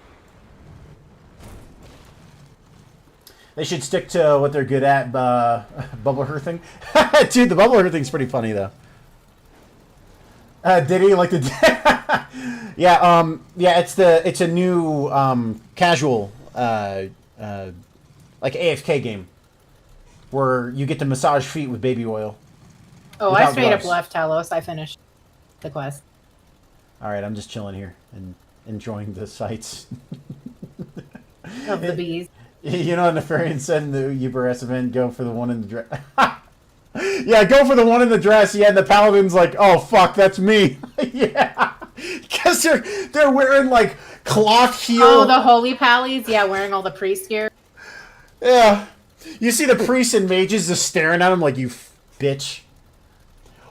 B: They should stick to what they're good at, bubble hearthing. Dude, the bubble hearthing's pretty funny, though. Diddy, like the... yeah, it's a new casual, like AFK game where you get to massage feet with baby oil.
A: Oh, I straight up left Talos. I finished the quest.
B: All right, I'm just chilling here and enjoying the sights.
A: Of the bees.
B: You know, Nefarian said in the Uber's event, go for the one in the dress. Yeah, go for the one in the dress. Yeah, and the paladin's like, oh, fuck, that's me. Yeah. Because they're wearing, like, cloth heel.
A: Oh, the holy pallies? Yeah, wearing all the priest gear.
B: Yeah. You see the priests and mages just staring at him like, you bitch.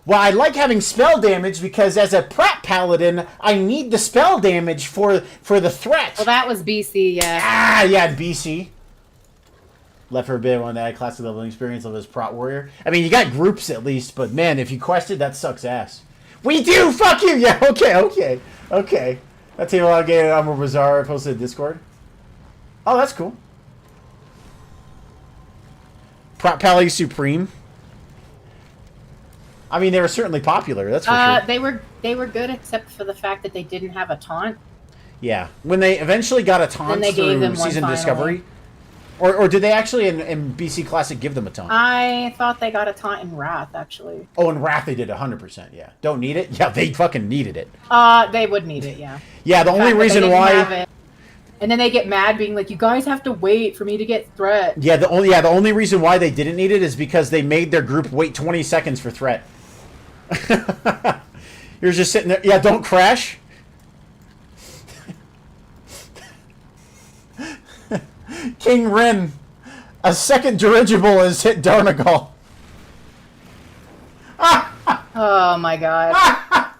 B: Well, I like having spell damage because as a prep paladin, I need the spell damage for the threat.
A: Well, that was BC, yeah.
B: Ah, yeah, BC. Left for a bit on that classic leveling experience of his prot warrior. I mean, you got groups at least, but man, if you quested, that sucks ass. We do! Fuck you! Yeah, okay. That table I gave Amber Bazaar posted to Discord. Oh, that's cool. Prot Pally Supreme. I mean, they were certainly popular, that's for sure.
A: They were good except for the fact that they didn't have a taunt.
B: Yeah. When they eventually got a taunt through Season Discovery... Or did they actually in BC Classic give them a taunt?
A: I thought they got a taunt in Wrath, actually.
B: Oh, in Wrath they did 100%, yeah. Don't need it? Yeah, they fucking needed it.
A: They would need it, yeah.
B: Yeah, the only reason why...
A: And then they get mad being like, you guys have to wait for me to get threat.
B: Yeah, the only reason why they didn't need it is because they made their group wait 20 seconds for threat. You're just sitting there. Yeah, don't crash. King Rin, a second dirigible has hit Darnagal.
A: Oh my god.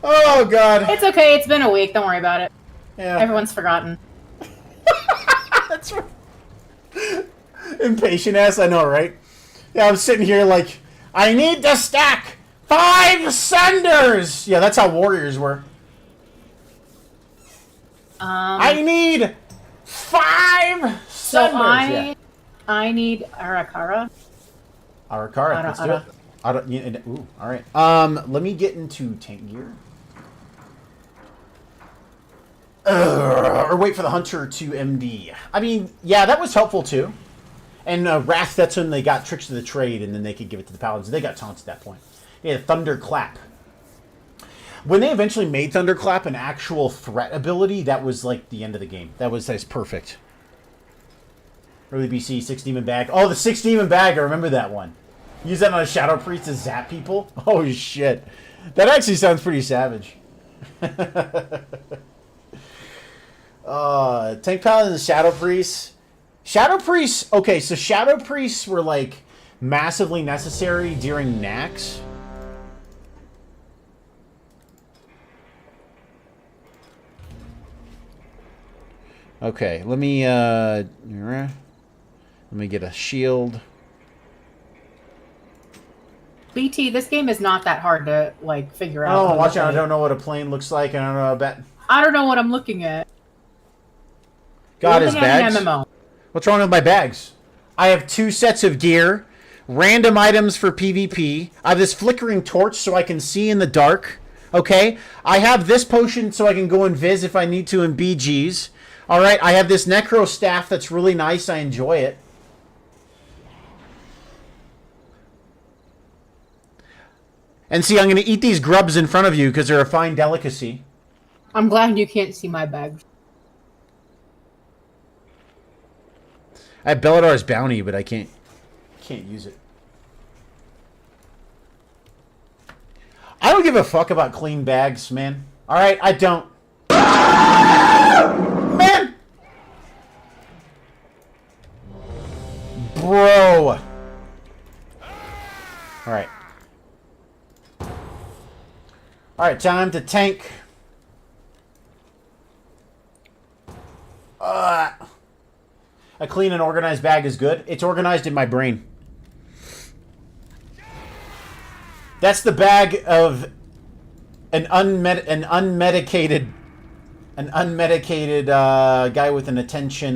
B: Oh god.
A: It's okay, it's been a week, don't worry about it.
B: Yeah.
A: Everyone's forgotten.
B: That's right. Impatient ass, I know, right? Yeah, I'm sitting here like, I need to stack 5 senders! Yeah, that's how warriors were. I need 5 senders!
A: I need Arakara.
B: Arakara, let's do it. Ooh, alright. Let me get into tank gear. Or wait for the hunter to MD. I mean, yeah, that was helpful too. And Wrath, that's when they got Tricks of the Trade, and then they could give it to the Paladins. They got taunts at that point. They had Thunderclap. When they eventually made Thunderclap an actual threat ability, that was like the end of the game. That's perfect. Early BC, 6 Demon Bag. Oh, the 6 Demon Bag, I remember that one. Use that on a Shadow Priest to zap people? Oh, shit. That actually sounds pretty savage. Tank Paladin and Shadow Priests. Shadow Priests, okay, so Shadow Priests were like massively necessary during Nax. Okay, let me get a shield.
A: BT, this game is not that hard to like figure out.
B: Oh, watch out! I don't know what a plane looks like. I don't know about.
A: I don't know what I'm looking at.
B: God, his bags. What's wrong with my bags? I have 2 sets of gear, random items for PvP. I have this flickering torch so I can see in the dark. Okay, I have this potion so I can go invis if I need to in BGs. All right, I have this necro staff that's really nice. I enjoy it. And see, I'm going to eat these grubs in front of you because they're a fine delicacy.
A: I'm glad you can't see my bags.
B: I have Belladar's bounty, but I can't use it. I don't give a fuck about clean bags, man. All right, I don't. Man! Bro! Alright. Alright, time to tank. A clean and organized bag is good. It's organized in my brain. That's the bag of an unmedicated guy with an attention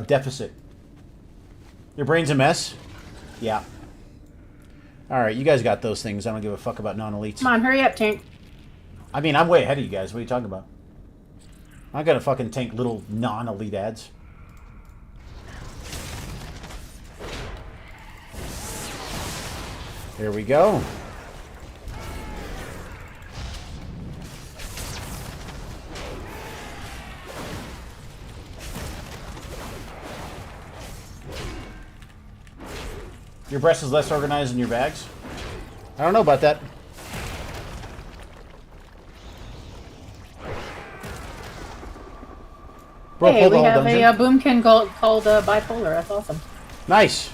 B: deficit. Your brain's a mess? Yeah. Alright, you guys got those things. I don't give a fuck about non-elites.
A: Come on, hurry up, tank.
B: I mean, I'm way ahead of you guys. What are you talking about? I gotta fucking tank little non-elite ads. There we go. Your breast is less organized than your bags? I don't know about that. Bro,
A: Hey, we have a boomkin called bipolar. That's awesome.
B: Nice.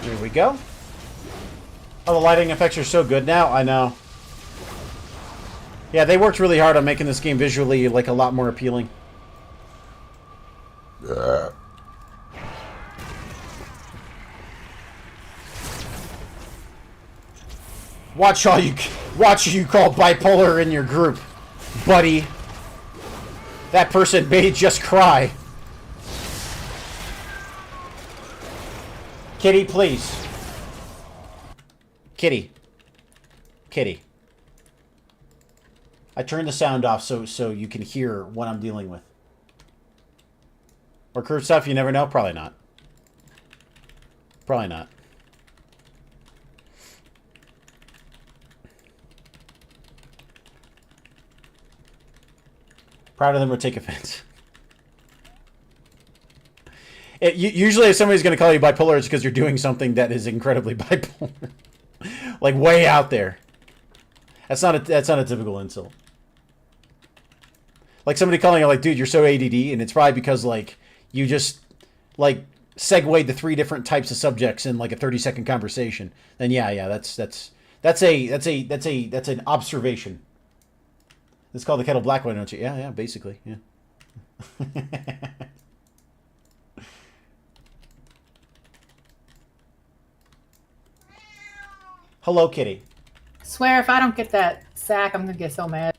B: Here we go. Oh, the lighting effects are so good now. I know. Yeah, they worked really hard on making this game visually like a lot more appealing. Watch who you call bipolar in your group, buddy. That person may just cry. Kitty, please. Kitty. Kitty. I turned the sound off so you can hear what I'm dealing with. Or curved stuff, you never know? Probably not. Probably not. Proud of them or take offense. Usually if somebody's going to call you bipolar, it's because you're doing something that is incredibly bipolar. Like way out there. That's not a typical insult. Like somebody calling you like, dude, you're so ADD, and it's probably because like you just like segued to 3 different types of subjects in like a 30-second conversation. Then yeah, that's an observation. It's called the kettle black one, don't you? Yeah, basically, yeah. Hello, kitty.
A: Swear, if I don't get that sack, I'm gonna get so mad.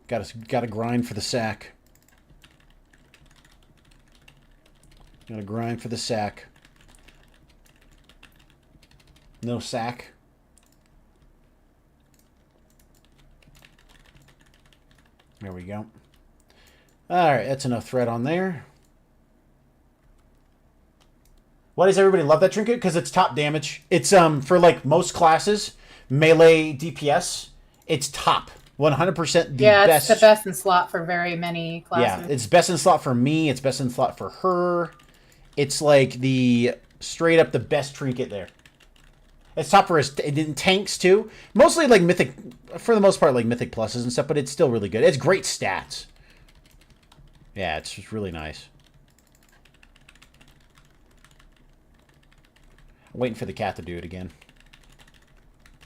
B: Gotta grind for the sack. Gotta grind for the sack. No sack. There we go. Alright, that's enough thread on there. Why does everybody love that trinket? Because it's top damage. It's for like most classes, melee DPS, it's top. 100% the best.
A: Yeah, it's the best in slot for very many classes.
B: Yeah, it's best in slot for me. It's best in slot for her. It's like the straight up the best trinket there. It's top for his in tanks too. Mostly like mythic, for the most part, like mythic pluses and stuff. But it's still really good. It's great stats. Yeah, it's just really nice. I'm waiting for the cat to do it again.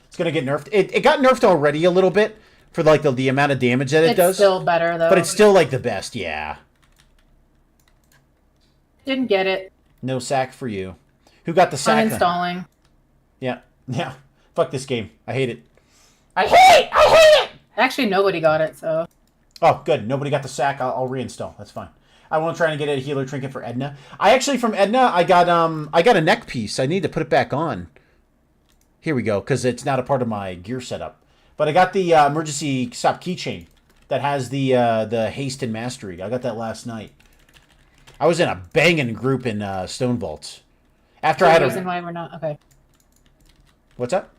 B: It's gonna get nerfed. It got nerfed already a little bit for like the amount of damage that it does.
A: It's still better though.
B: But it's still like the best. Yeah.
A: Didn't get it.
B: No sack for you. Who got the sack?
A: Uninstalling.
B: Yeah. Fuck this game. I hate it. I hate it!
A: Actually, nobody got it, so.
B: Oh, good. Nobody got the sack. I'll reinstall. That's fine. I want to try and get a healer trinket for Edna. I actually, from Edna, I got a neck piece. I need to put it back on. Here we go, because it's not a part of my gear setup. But I got the emergency stop keychain that has the haste and mastery. I got that last night. I was in a banging group in Stone Vaults. After I had a
A: reason why we're not okay.
B: What's up?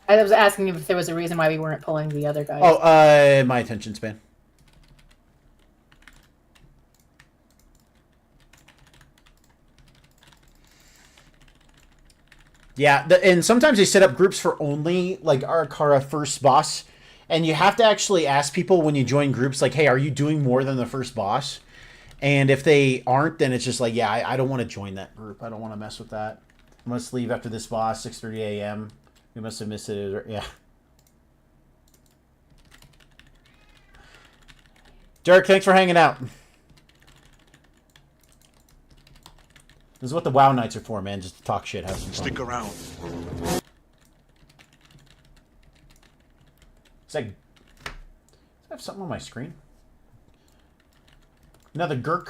A: I was asking if there was a reason why we weren't pulling the other guys.
B: Oh, my attention span. Yeah, and sometimes they set up groups for only, like, our first boss. And you have to actually ask people when you join groups, like, hey, are you doing more than the first boss? And if they aren't, then it's just like, yeah, I don't want to join that group. I don't want to mess with that. I must leave after this boss, 6:30 a.m. We must have missed it. Yeah. Derek, thanks for hanging out. This is what the WoW nights are for, man. Just to talk shit, have some fun.
C: Stick around.
B: It's like, does I have something on my screen? Another Gurk.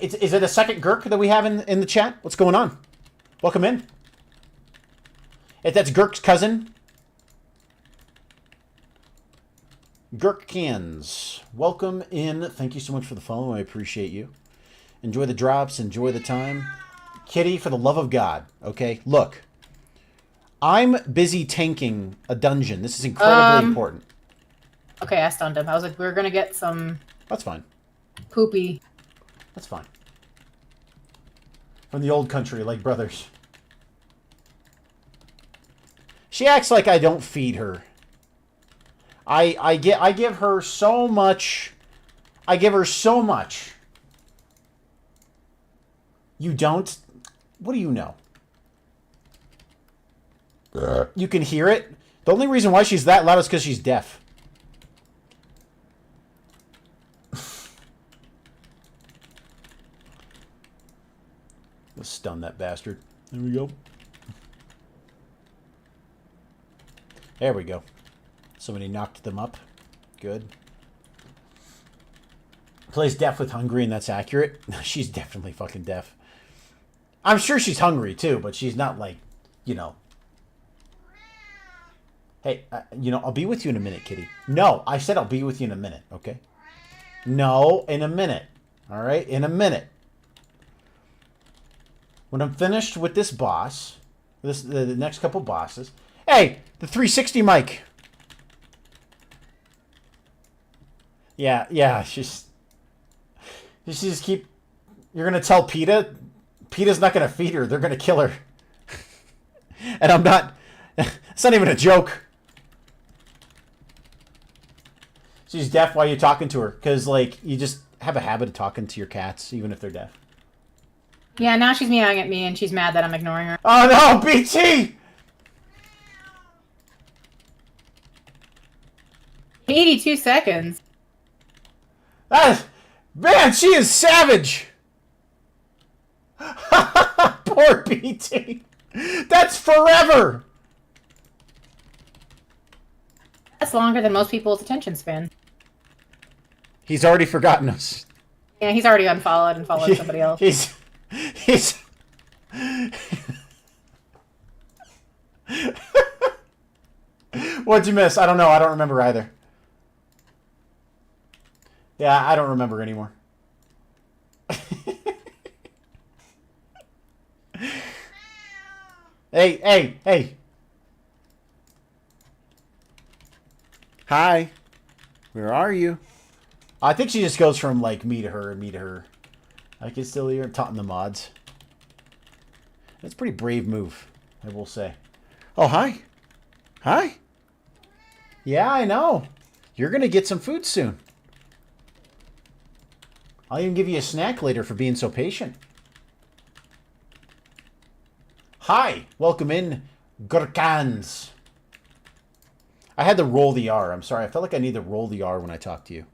B: Is it a second Gurk that we have in the chat? What's going on? Welcome in. If that's Gurk's cousin. Gurkcans. Welcome in. Thank you so much for the follow. I appreciate you. Enjoy the drops. Enjoy the time. Kitty, for the love of God. Okay, look. I'm busy tanking a dungeon. This is incredibly important.
A: Okay, I stunned him. I was like, we're gonna get some...
B: That's fine.
A: Poopy.
B: That's fine. From the old country, like brothers. She acts like I don't feed her. I give her so much. I give her so much. You don't? What do you know? You can hear it? The only reason why she's that loud is because she's deaf. Let's stun that bastard. There we go. There we go. Somebody knocked them up. Good. Plays deaf with hungry, and that's accurate. She's definitely fucking deaf. I'm sure she's hungry, too, but she's not like, you know. Hey, you know, I'll be with you in a minute, kitty. No, I said I'll be with you in a minute, okay? No, in a minute. All right? In a minute. When I'm finished with this boss, the next couple bosses. Hey, the 360 mic. Yeah, she's just keep... You're going to tell PETA? PETA's not going to feed her. They're going to kill her. And I'm not... It's not even a joke. She's deaf while you're talking to her. Because, like, you just have a habit of talking to your cats, even if they're deaf.
A: Yeah, now she's meowing at me, and she's mad that I'm ignoring her.
B: Oh, no! BT!
A: 82 seconds.
B: Man, she is savage! Poor BT. That's forever!
A: That's longer than most people's attention span.
B: He's already forgotten us.
A: Yeah, he's already unfollowed and followed somebody else.
B: He's... What'd you miss? I don't know. I don't remember either. Yeah, I don't remember anymore. Hey. Hi. Where are you? I think she just goes from, like, me to her and me to her. I can still hear taunting the mods. That's a pretty brave move, I will say. Oh, hi. Hi. Yeah, I know. You're going to get some food soon. I'll even give you a snack later for being so patient. Hi. Welcome in, Gurkans. I had to roll the R. I'm sorry. I felt like I need to roll the R when I talk to you.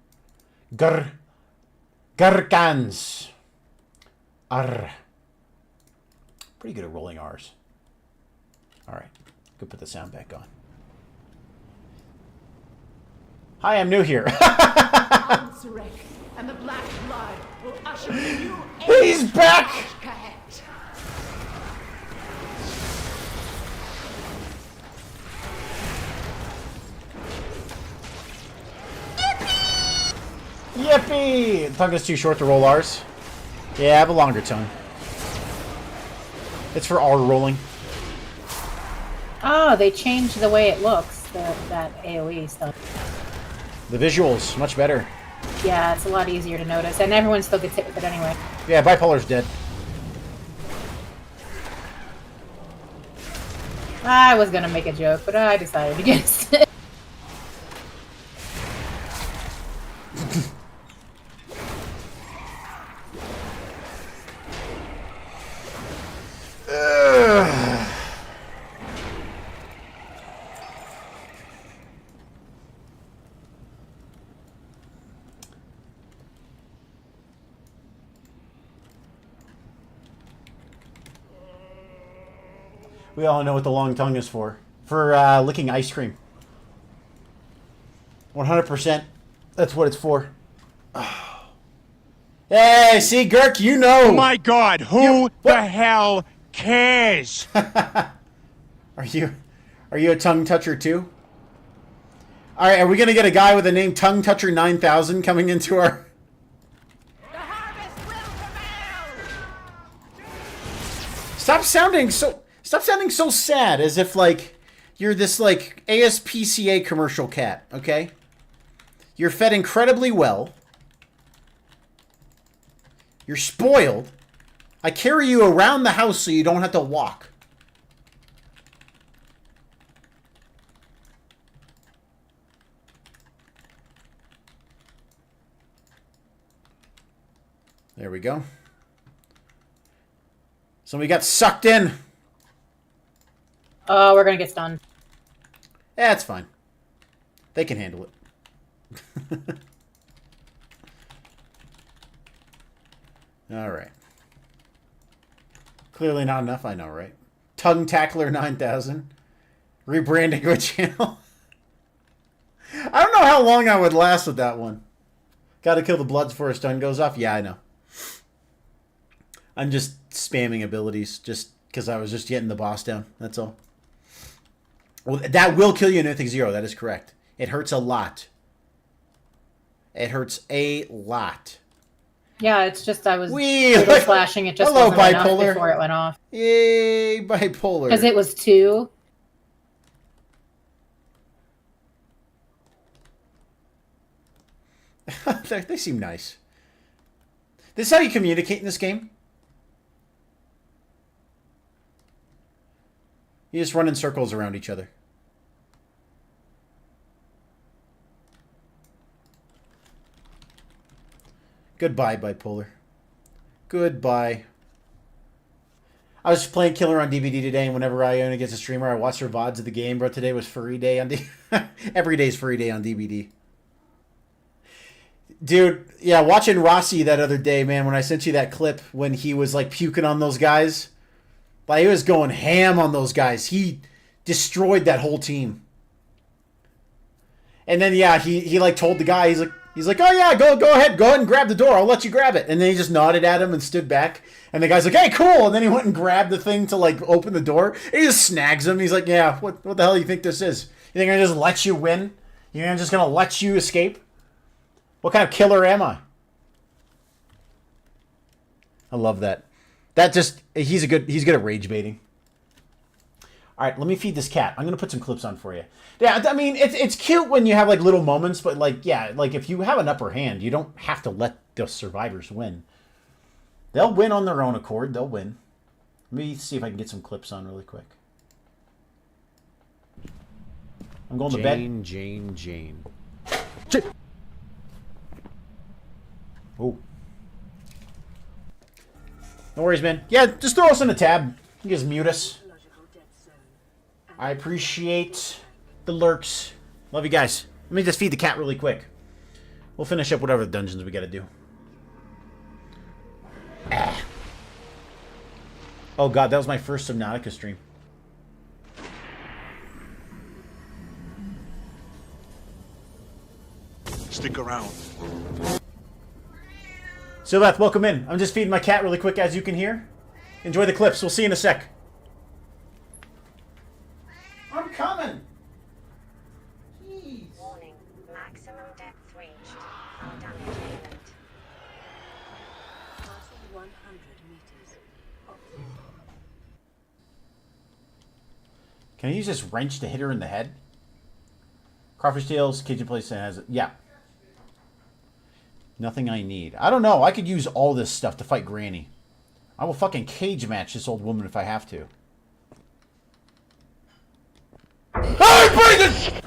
B: Gurkans. R. Pretty good at rolling R's. All right. Go put the sound back on. Hi, I'm new here.
D: And the black blood will usher in a new
B: He's back! Yippee! The tongue is too short to roll R's. Yeah, I have a longer tongue. It's for R rolling.
A: Oh, they changed the way it looks, that AoE stuff.
B: The visuals, much better.
A: Yeah, it's a lot easier to notice, and everyone still gets hit with it anyway.
B: Yeah, Bipolar's dead.
A: I was gonna make a joke, but I decided against it.
B: We all know what the long tongue is for. For licking ice cream. 100%. That's what it's for. Oh. Hey, see, Gurk, you know.
H: Oh my God, who the hell cares?
B: Are you a tongue toucher too? All right, are we gonna get a guy with the name Tongue Toucher 9000 coming into our?
E: The harvest will prevail!
B: Stop sounding so sad, as if like you're this like ASPCA commercial cat. Okay, you're fed incredibly well. You're spoiled. I carry you around the house so you don't have to walk. There we go. Somebody got sucked in.
A: Oh, we're gonna get stunned.
B: Yeah, it's fine. They can handle it. All right. Clearly not enough, I know, right? Tongue Tackler 9000. Rebranding a channel. I don't know how long I would last with that one. Gotta kill the bloods before his stun goes off. Yeah, I know. I'm just spamming abilities just because I was just getting the boss down. That's all. Well, that will kill you in Mythic 0. That is correct. It hurts a lot. It hurts a lot.
A: Yeah, it's just I was
B: Wheel
A: flashing. It just
B: hello,
A: wasn't enough
B: bipolar.
A: before it went off.
B: Yay, bipolar.
A: Because it was 2.
B: They seem nice. This is how you communicate in this game. You just run in circles around each other. Goodbye, bipolar. Goodbye. I was playing Killer on DVD today, and whenever Iona gets a streamer, I watch her VODs of the game. Bro, today was Furry Day on DVD. Every day's Furry Day on DVD. Dude, yeah, watching Rossi that other day, man, when I sent you that clip when he was, like, puking on those guys. Like, he was going ham on those guys. He destroyed that whole team. And then, yeah, he like, told the guy, he's like, oh, yeah, go ahead and grab the door. I'll let you grab it. And then he just nodded at him and stood back. And the guy's like, hey, cool. And then he went and grabbed the thing to, like, open the door. And he just snags him. He's like, yeah, what the hell do you think this is? You think I'm going to just let you win? You think I'm just going to let you escape? What kind of killer am I? I love that. That just, he's good at rage baiting. All right, let me feed this cat. I'm going to put some clips on for you. Yeah, I mean, it's cute when you have, like, little moments, but, like, yeah, like, if you have an upper hand, you don't have to let the survivors win. They'll win on their own accord. They'll win. Let me see if I can get some clips on really quick. I'm going to bed.
I: Jane.
B: Oh. No worries, man. Yeah, just throw us in a tab. You can just mute us. I appreciate the lurks. Love you guys. Let me just feed the cat really quick. We'll finish up whatever dungeons we gotta do. Ah. Oh god, that was my first Subnautica stream.
C: Stick around.
B: Sylvath, welcome in. I'm just feeding my cat really quick, as you can hear. Enjoy the clips. We'll see you in a sec. I'm coming. Jeez.
J: Warning. Maximum depth reached. No damage imminent. Passing 100 meters.
B: Can I use this wrench to hit her in the head? Crawfish tails, kitchen place has it. Yeah. Nothing I need. I don't know. I could use all this stuff to fight Granny. I will fucking cage match this old woman if I have to. Oh, bring it!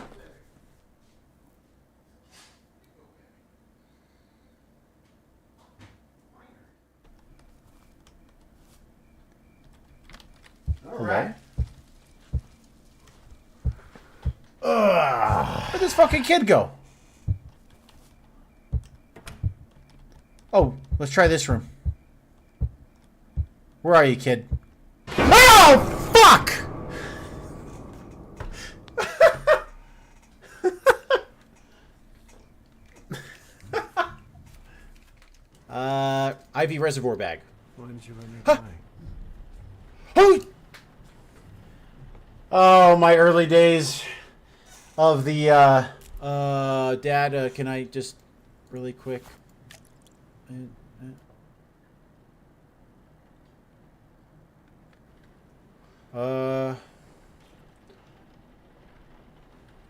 B: All right. Where'd this fucking kid go? Oh, let's try this room. Where are you, kid? Oh, fuck! IV reservoir bag.
H: Why didn't you let me try?
B: Oh, my early days of the, Dad, can I just really quick?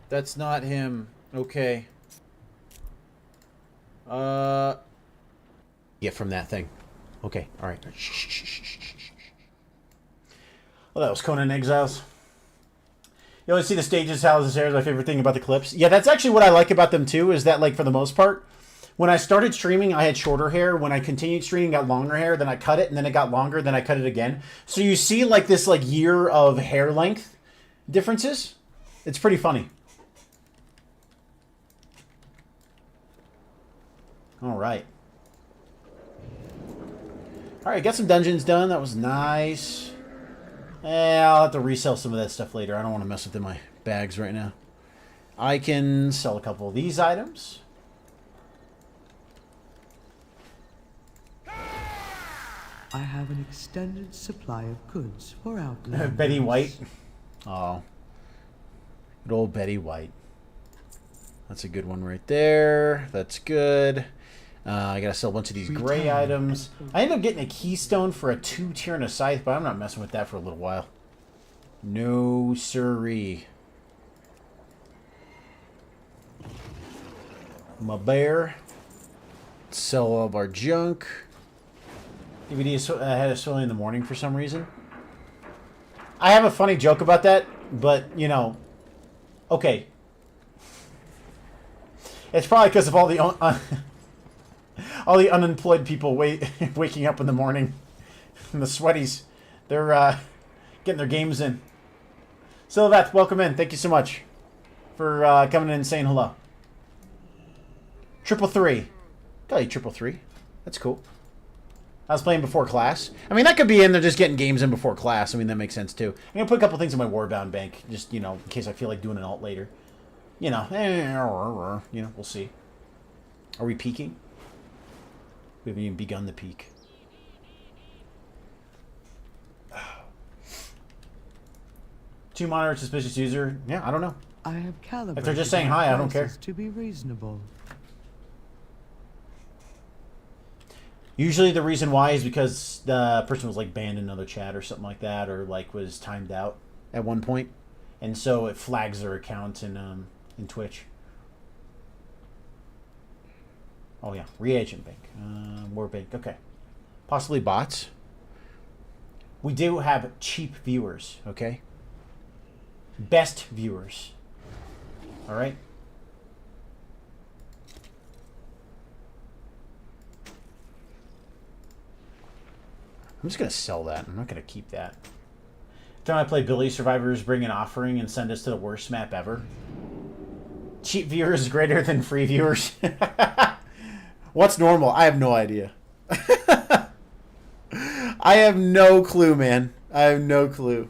B: That's not him. Okay. Get from that thing. Okay, alright. Well, that was Conan Exiles. You always see the stages, houses, hair is my favorite thing about the clips. Yeah, that's actually what I like about them too, is that, like, for the most part, when I started streaming, I had shorter hair. When I continued streaming, got longer hair. Then I cut it, and then it got longer. Then I cut it again. So you see, like, this, like, year of hair length differences. It's pretty funny. All right. All right, got some dungeons done. That was nice. I'll have to resell some of that stuff later. I don't want to mess with my bags right now. I can sell a couple of these items.
F: I have an extended supply of goods for outlanders.
B: Betty White. Oh. Good old Betty White. That's a good one right there. That's good. I gotta sell a bunch of these gray items. I ended up getting a keystone for a 2-tier and a scythe, but I'm not messing with that for a little while. No siree. My bear. Sell all of our junk. DVD had a swelling in the morning for some reason. I have a funny joke about that, but, you know, okay. It's probably because of all the all the unemployed people waking up in the morning. And the sweaties. They're getting their games in. Sylveth, welcome in. Thank you so much for coming in and saying hello. 333. Got you 333. That's cool. I was playing before class. I mean, that could be in there just getting games in before class. I mean, that makes sense, too. I'm going to put a couple things in my Warbound bank, just, you know, in case I feel like doing an alt later. You know, we'll see. Are we peaking? We haven't even begun the peak. Two monitor suspicious user. Yeah, I don't know.
F: I have calibrated.
B: If they're just saying hi, I don't care.
F: To be reasonable.
B: Usually the reason why is because the person was like banned in another chat or something like that, or like was timed out at one point, and so it flags their account in Twitch. Oh yeah, reagent bank, more bank. Okay, possibly bots. We do have cheap viewers. Okay, best viewers. All right. I'm just going to sell that. I'm not going to keep that. Every time I play Billy, survivors bring an offering and send us to the worst map ever. Cheap viewers is greater than free viewers. What's normal? I have no idea. I have no clue, man. I have no clue.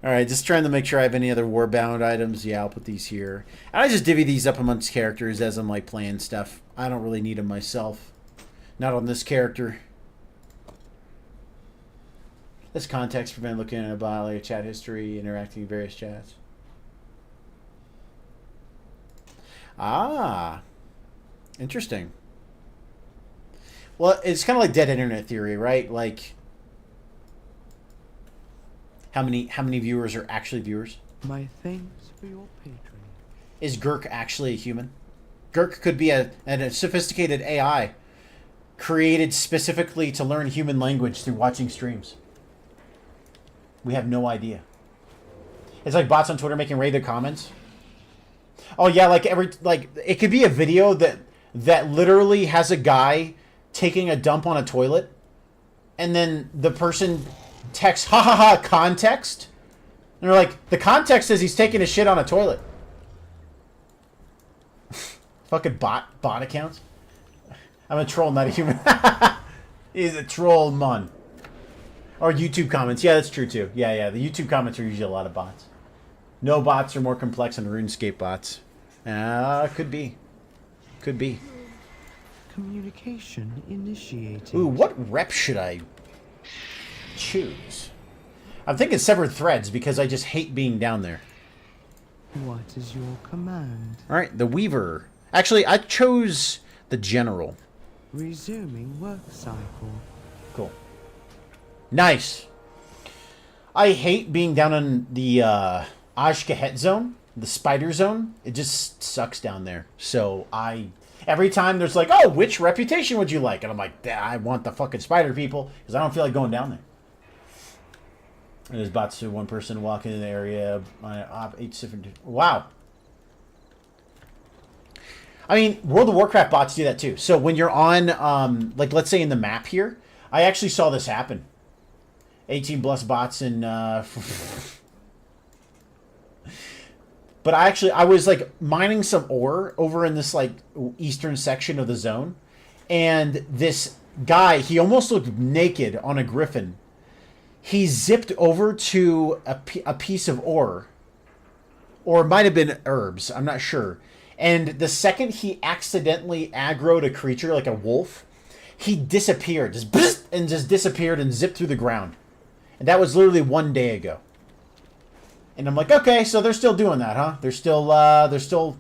B: Alright, just trying to make sure I have any other Warbound items. Yeah, I'll put these here. And I just divvy these up amongst characters as I'm like playing stuff. I don't really need them myself. Not on this character. This context prevent looking at a bio, like chat history, interacting in various chats. Ah, interesting. Well, it's kind of like dead internet theory, right? Like, how many viewers are actually viewers?
F: My thanks for your patronage.
B: Is Gurk actually a human? Gurk could be a sophisticated AI created specifically to learn human language through watching streams. We have no idea. It's like bots on Twitter making raid their comments. Oh yeah, like it could be a video that literally has a guy taking a dump on a toilet, and then the person texts ha ha ha context, and they're like, the context is he's taking a shit on a toilet. Fucking bot accounts. I'm a troll, not a human. He's a troll, man. Or YouTube comments. Yeah, that's true too. Yeah. The YouTube comments are usually a lot of bots. No bots are more complex than RuneScape bots. Could be. Could be.
F: Communication initiated.
B: Ooh, what rep should I choose? I'm thinking severed threads because I just hate being down there.
F: What is your command?
B: All right, the Weaver. Actually, I chose the General.
F: Resuming work cycle.
B: Cool. Nice. I hate being down in the Ashkahet zone, the spider zone. It just sucks down there. So every time there's like, oh, which reputation would you like? And I'm like, I want the fucking spider people because I don't feel like going down there. And there's bots to one person walking in the area. Wow. I mean, World of Warcraft bots do that too. So when you're on, like, let's say in the map here, I actually saw this happen. 18 plus bots in, but I was like mining some ore over in this like eastern section of the zone. And this guy, he almost looked naked on a griffin. He zipped over to a piece of ore. Or it might have been herbs, I'm not sure. And the second he accidentally aggroed a creature like a wolf, he disappeared. Just disappeared and zipped through the ground. And that was literally 1 day ago. And I'm like, okay, so they're still doing that, huh? They're still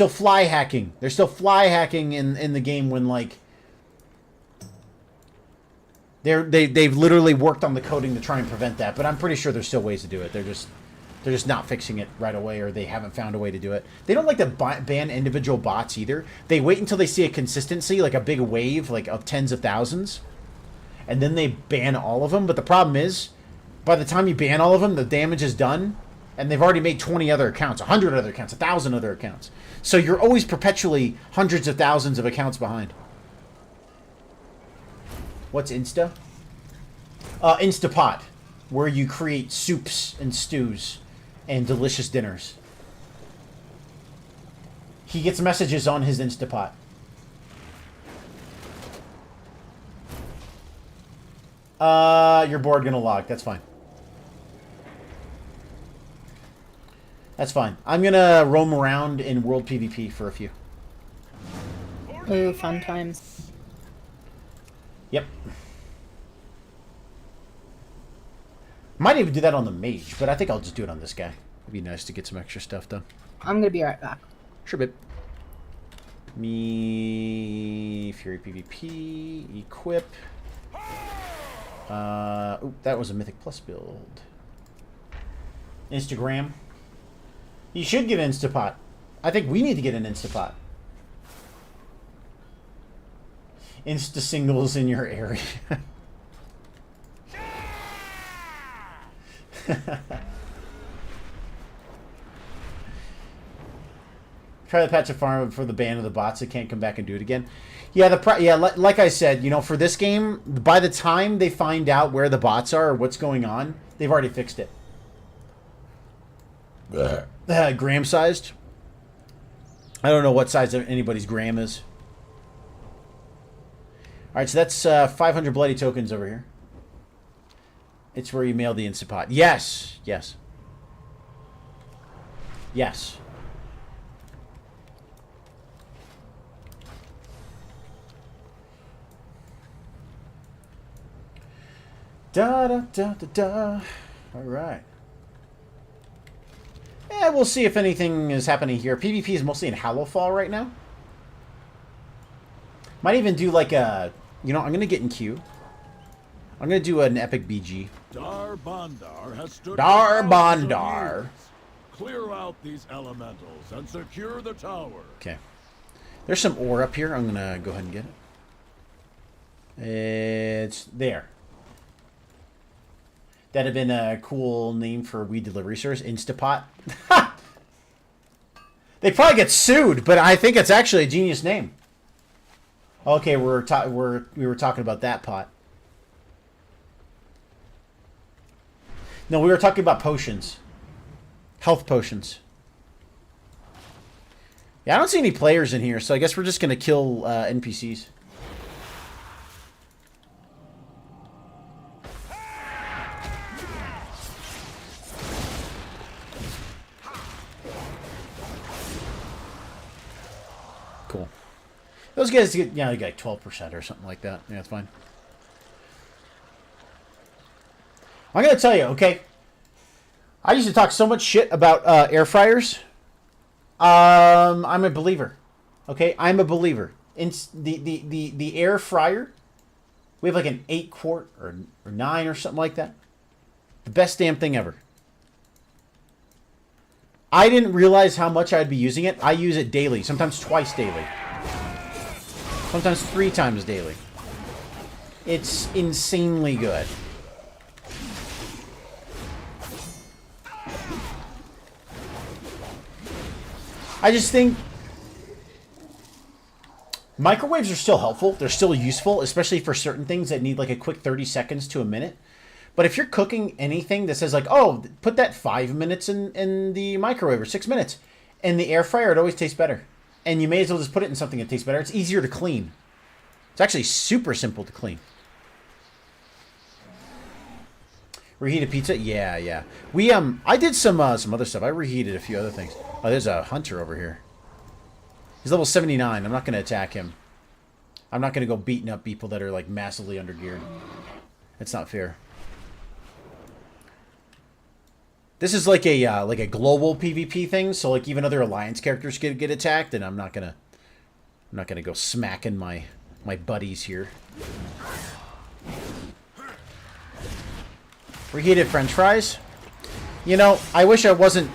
B: fly hacking. They're still fly hacking in the game when like they've literally worked on the coding to try and prevent that. But I'm pretty sure there's still ways to do it. They're just not fixing it right away, or they haven't found a way to do it. They don't like to ban individual bots either. They wait until they see a consistency, like a big wave, like of tens of thousands, and then they ban all of them. But the problem is, by the time you ban all of them, the damage is done, and they've already made 20 other accounts, 100 other accounts, 1,000 other accounts. So you're always perpetually hundreds of thousands of accounts behind. What's Insta? Instapot, where you create soups and stews and delicious dinners. He gets messages on his Instapot. Your board gonna log. That's fine. That's fine. I'm gonna roam around in World PvP for a few.
A: Ooh, fun times.
B: Yep. Might even do that on the mage, but I think I'll just do it on this guy. It'd be nice to get some extra stuff done.
A: I'm gonna be right back.
B: Sure, babe. Me... Fury PvP... Equip... Ooh, that was a Mythic Plus build. Instagram. You should get Instapot. I think we need to get an Instapot. Insta singles in your area. Try the patch of farm for the ban of the bots that can't come back and do it again. Yeah, like I said, you know, for this game, by the time they find out where the bots are or what's going on, they've already fixed it. Gram sized. I don't know what size anybody's gram is. All right, so that's 500 bloody tokens over here. It's where you mail the Instapot. Yes, yes, yes. Da da da da da. All right. Yeah, we'll see if anything is happening here. PvP is mostly in Hallowfall right now. Might even do like a, you know, I'm gonna get in queue. I'm gonna do an epic BG.
C: Dar Bandar has stood.
B: Dar Bandar.
C: Clear out these elementals and secure the tower.
B: Okay. There's some ore up here. I'm gonna go ahead and get it. It's there. That'd have been a cool name for a weed delivery service, Instapot. They probably get sued, but I think it's actually a genius name. Okay, we were talking about that pot. No, we were talking about potions. Health potions. Yeah, I don't see any players in here, so I guess we're just going to kill NPCs. Cool. Those guys get, yeah, they get like 12% or something like that. Yeah, that's fine. I'm going to tell you, okay? I used to talk so much shit about air fryers. I'm a believer. Okay? I'm a believer. In the air fryer, we have like an 8-quart or 9 or something like that. The best damn thing ever. I didn't realize how much I'd be using it. I use it daily, sometimes twice daily. Sometimes 3 times daily. It's insanely good. I just think microwaves are still helpful. They're still useful, especially for certain things that need like a quick 30 seconds to a minute. But if you're cooking anything that says like, oh, put that 5 minutes in the microwave or 6 minutes, in the air fryer, it always tastes better. And you may as well just put it in something that tastes better. It's easier to clean. It's actually super simple to clean. Reheated pizza? Yeah, yeah. We I did some other stuff. I reheated a few other things. Oh, there's a hunter over here. He's level 79. I'm not going to attack him. I'm not going to go beating up people that are like massively undergeared. That's not fair. This is like a global PvP thing, so like even other alliance characters get attacked, and I'm not gonna go smacking my buddies here. Reheated French fries. You know, I wish I wasn't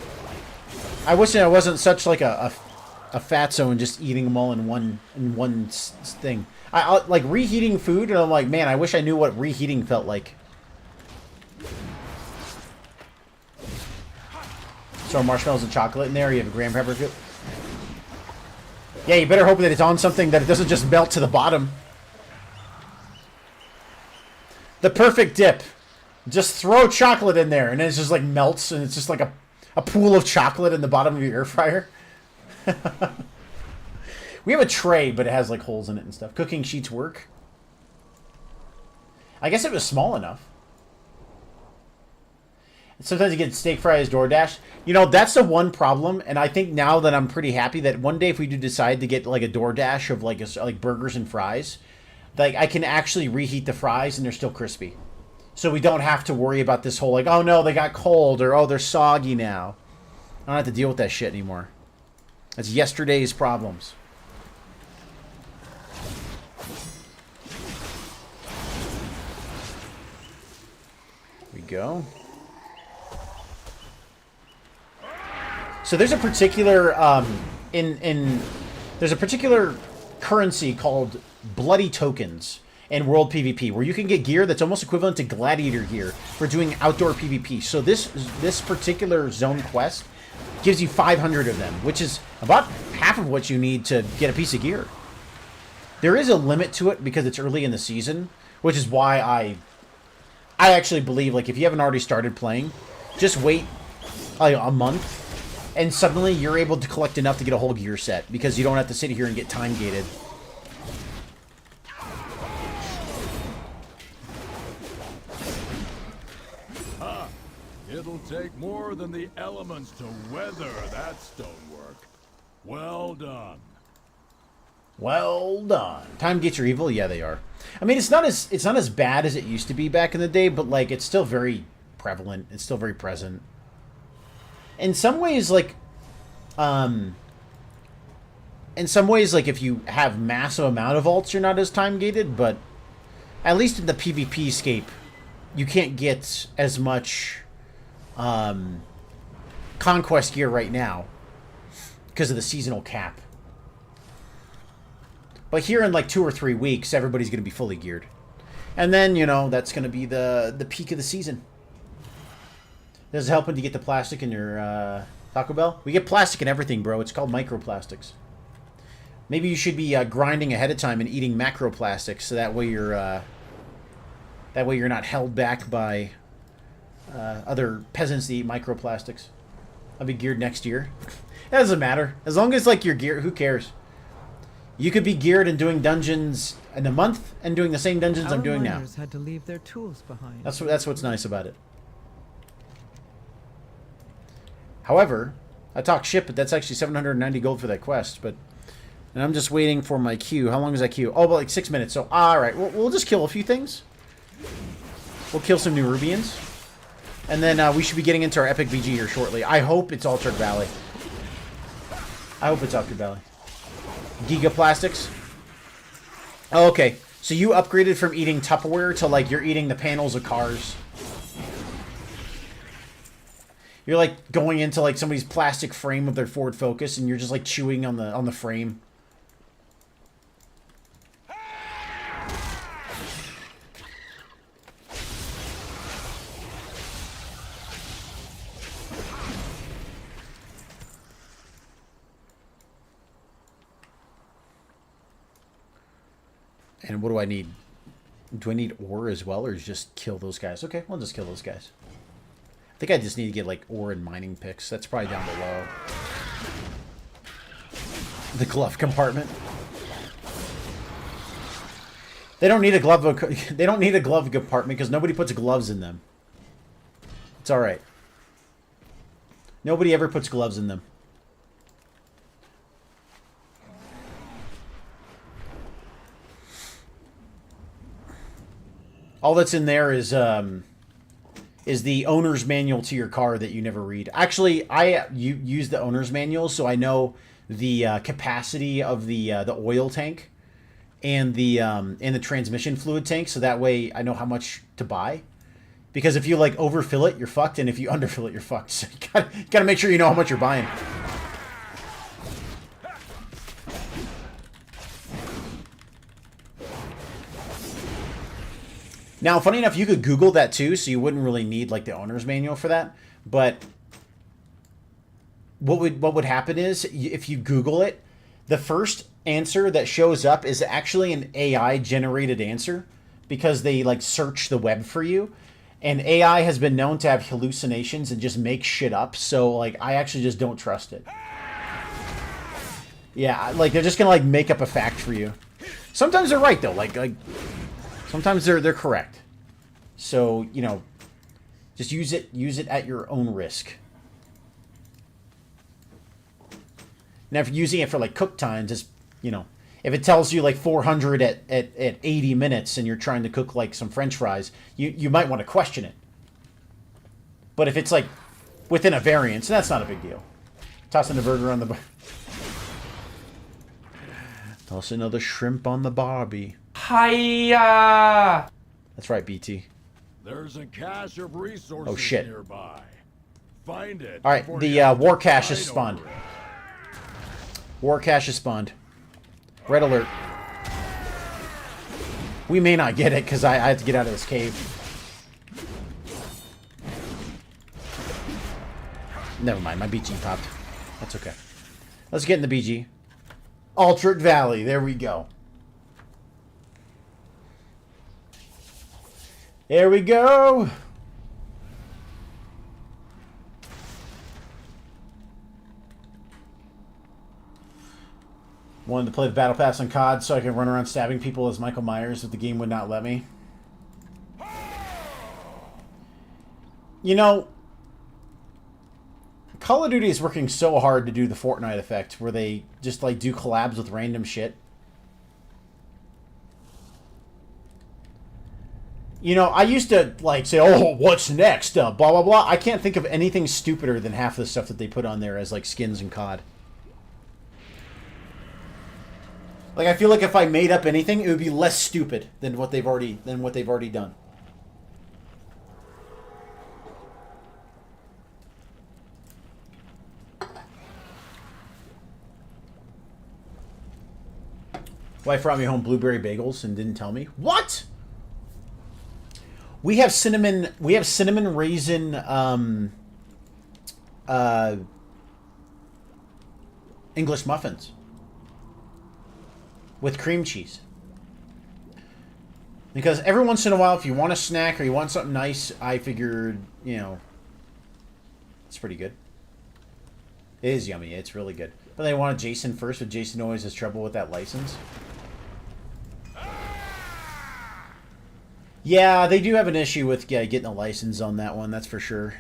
B: such like a fatso and just eating them all in one thing. I like reheating food, and I'm like, man, I wish I knew what reheating felt like. Throw marshmallows and chocolate in there. You have a graham pepper. Yeah, you better hope that it's on something that it doesn't just melt to the bottom. The perfect dip. Just throw chocolate in there, and then it just like melts, and it's just like a pool of chocolate in the bottom of your air fryer. We have a tray, but it has like holes in it and stuff. Cooking sheets work. I guess it was small enough. Sometimes you get steak fries DoorDash. You know, that's the one problem, and I think now that I'm pretty happy that one day if we do decide to get like a DoorDash of like burgers and fries, like I can actually reheat the fries and they're still crispy. So we don't have to worry about this whole like, oh no, they got cold, or oh, they're soggy now. I don't have to deal with that shit anymore. That's yesterday's problems. There we go. So there's a particular there's a particular currency called bloody tokens in World PvP where you can get gear that's almost equivalent to gladiator gear for doing outdoor PvP. So this particular zone quest gives you 500 of them, which is about half of what you need to get a piece of gear. There is a limit to it because it's early in the season, which is why I actually believe like if you haven't already started playing, just wait like a month. And suddenly you're able to collect enough to get a whole gear set because you don't have to sit here and get time gated.
C: It'll take more than the elements to weather that stonework. Well done.
B: Well done. Time gets your evil? Yeah, they are. I mean, it's not as bad as it used to be back in the day, but like it's still very prevalent. It's still very present. In some ways, like if you have massive amount of alts, you're not as time gated, but at least in the PvP scape, you can't get as much conquest gear right now because of the seasonal cap. But here in like 2 or 3 weeks, everybody's going to be fully geared. And then, you know, that's going to be the peak of the season. Does it help when you get the plastic in your Taco Bell? We get plastic in everything, bro. It's called microplastics. Maybe you should be grinding ahead of time and eating macroplastics, so that way you're not held back by other peasants that eat microplastics. I'll be geared next year. It doesn't matter. As long as, like, you're geared, who cares? You could be geared and doing dungeons in a month and doing the same dungeons I'm doing now.
F: Had to leave their tools behind.
B: That's what's nice about it. However, I talk shit, but that's actually 790 gold for that quest. And I'm just waiting for my queue. How long is that queue? Oh, about like 6 minutes. So, all right, we'll just kill a few things. We'll kill some new Rubians. And then we should be getting into our epic BG here shortly. I hope it's Altered Valley. I hope it's Altered Valley. Gigaplastics. Oh, okay. So you upgraded from eating Tupperware to, like, you're eating the panels of cars. You're, like, going into, like, somebody's plastic frame of their Ford Focus, and you're just, like, chewing on the frame. And what do I need? Do I need ore as well, or just kill those guys? Okay, we'll just kill those guys. I think I just need to get, like, ore and mining picks. That's probably down below. The glove compartment. They don't need a glove. They don't need a glove compartment because nobody puts gloves in them. It's all right. Nobody ever puts gloves in them. All that's in there is the owner's manual to your car that you never read. Actually, you use the owner's manual, so I know the capacity of the oil tank and the transmission fluid tank, so that way I know how much to buy. Because if you, like, overfill it, you're fucked, and if you underfill it, you're fucked. So you gotta make sure you know how much you're buying. Now, funny enough, you could Google that too, so you wouldn't really need, like, the owner's manual for that. But what would happen is, if you Google it, the first answer that shows up is actually an AI-generated answer, because they, like, search the web for you. And AI has been known to have hallucinations and just make shit up, so, like, I actually just don't trust it. Yeah, like, they're just gonna, like, make up a fact for you. Sometimes they're right, though. Like sometimes they're correct. So, you know, just use it at your own risk. Now, if you're using it for, like, cook times, just, you know, if it tells you, like, 400 at 80 minutes and you're trying to cook, like, some French fries, you might want to question it. But if it's, like, within a variance, that's not a big deal. Tossing the burger on the... Toss another shrimp on the barbie.
I: Hiya!
B: That's right, BT.
C: There's a cache of resources
B: Oh, shit.
C: nearby. Find it.
B: All right, the war cache has spawned. War cache has spawned. Red alert. We may not get it because I have to get out of this cave. Never mind, my BG popped. That's okay. Let's get in the BG. Altered Valley, there we go. There we go. Wanted to play the Battle Pass on COD so I could run around stabbing people as Michael Myers if the game would not let me. You know, Call of Duty is working so hard to do the Fortnite effect where they just, like, do collabs with random shit. You know, I used to, like, say, oh, what's next? Blah, blah, blah. I can't think of anything stupider than half the stuff that they put on there as, like, skins in COD. Like, I feel like if I made up anything, it would be less stupid than what they've already done. Wife brought me home blueberry bagels and didn't tell me. What? We have cinnamon raisin English muffins with cream cheese. Because every once in a while, if you want a snack or you want something nice, I figured, you know, it's pretty good. It is yummy. It's really good. But they wanted Jason first, but Jason always has trouble with that license. Yeah, they do have an issue with getting a license on that one. That's for sure.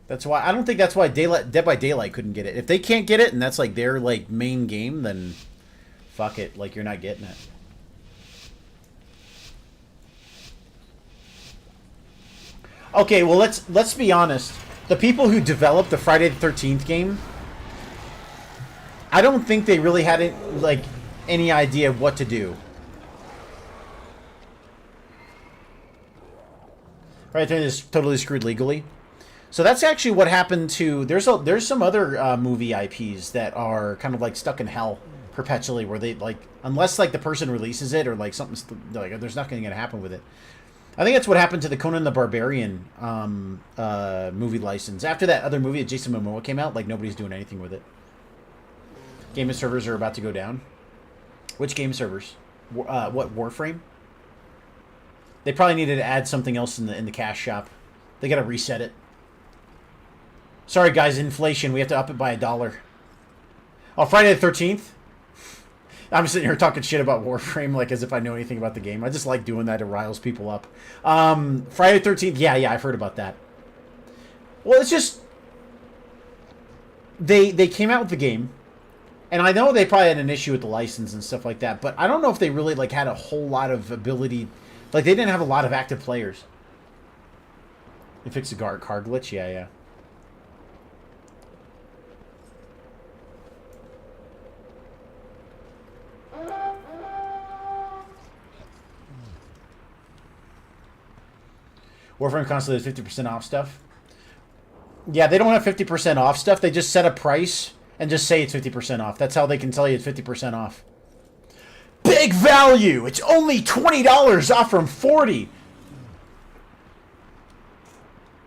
B: That's why I don't think that's why Dead by Daylight couldn't get it. If they can't get it and that's like their like main game, then fuck it. Like you're not getting it. Okay, well let's be honest. The people who developed the Friday the 13th game, I don't think they really had like any idea of what to do. Friday the 13th is totally screwed legally. So that's actually what happened to there's some other movie IPs that are kind of like stuck in hell perpetually, where they like unless like the person releases it or like something's like there's nothing going to happen with it. I think that's what happened to the Conan the Barbarian movie license. After that other movie that Jason Momoa came out, like nobody's doing anything with it. Game servers are about to go down. Which game servers? What, Warframe? They probably needed to add something else in the cash shop. They got to reset it. Sorry guys, inflation. We have to up it by $1. Oh, Friday the 13th? I'm sitting here talking shit about Warframe like as if I know anything about the game. I just like doing that. It riles people up. Friday the 13th. Yeah, I've heard about that. Well, it's just... They came out with the game. And I know they probably had an issue with the license and stuff like that. But I don't know if they really like had a whole lot of ability... Like, they didn't have a lot of active players. They fixed the car glitch? Yeah. Warframe constantly has 50% off stuff. Yeah, they don't have 50% off stuff. They just set a price and just say it's 50% off. That's how they can tell you it's 50% off. Big value! It's only $20 off from $40.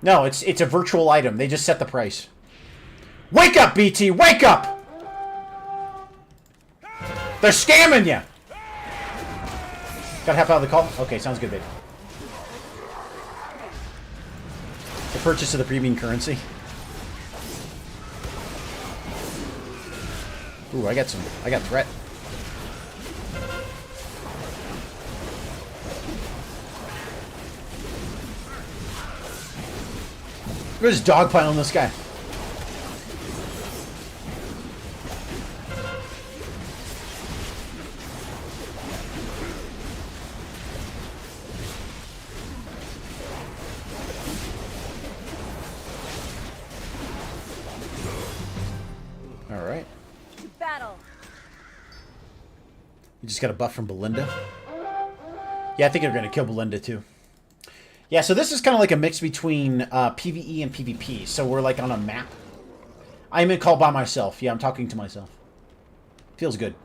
B: No, it's a virtual item. They just set the price. Wake up, BT! Wake up! They're scamming you! Got half out of the call? Okay, sounds good, babe. The purchase of the premium currency. Ooh, I got threat. We're just dogpiling this guy. All right.
E: Battle.
B: You just got a buff from Belinda. Yeah, I think they're going to kill Belinda too. Yeah, so this is kind of like a mix between PvE and PvP. So we're like on a map. I'm in call by myself. Yeah, I'm talking to myself. Feels good.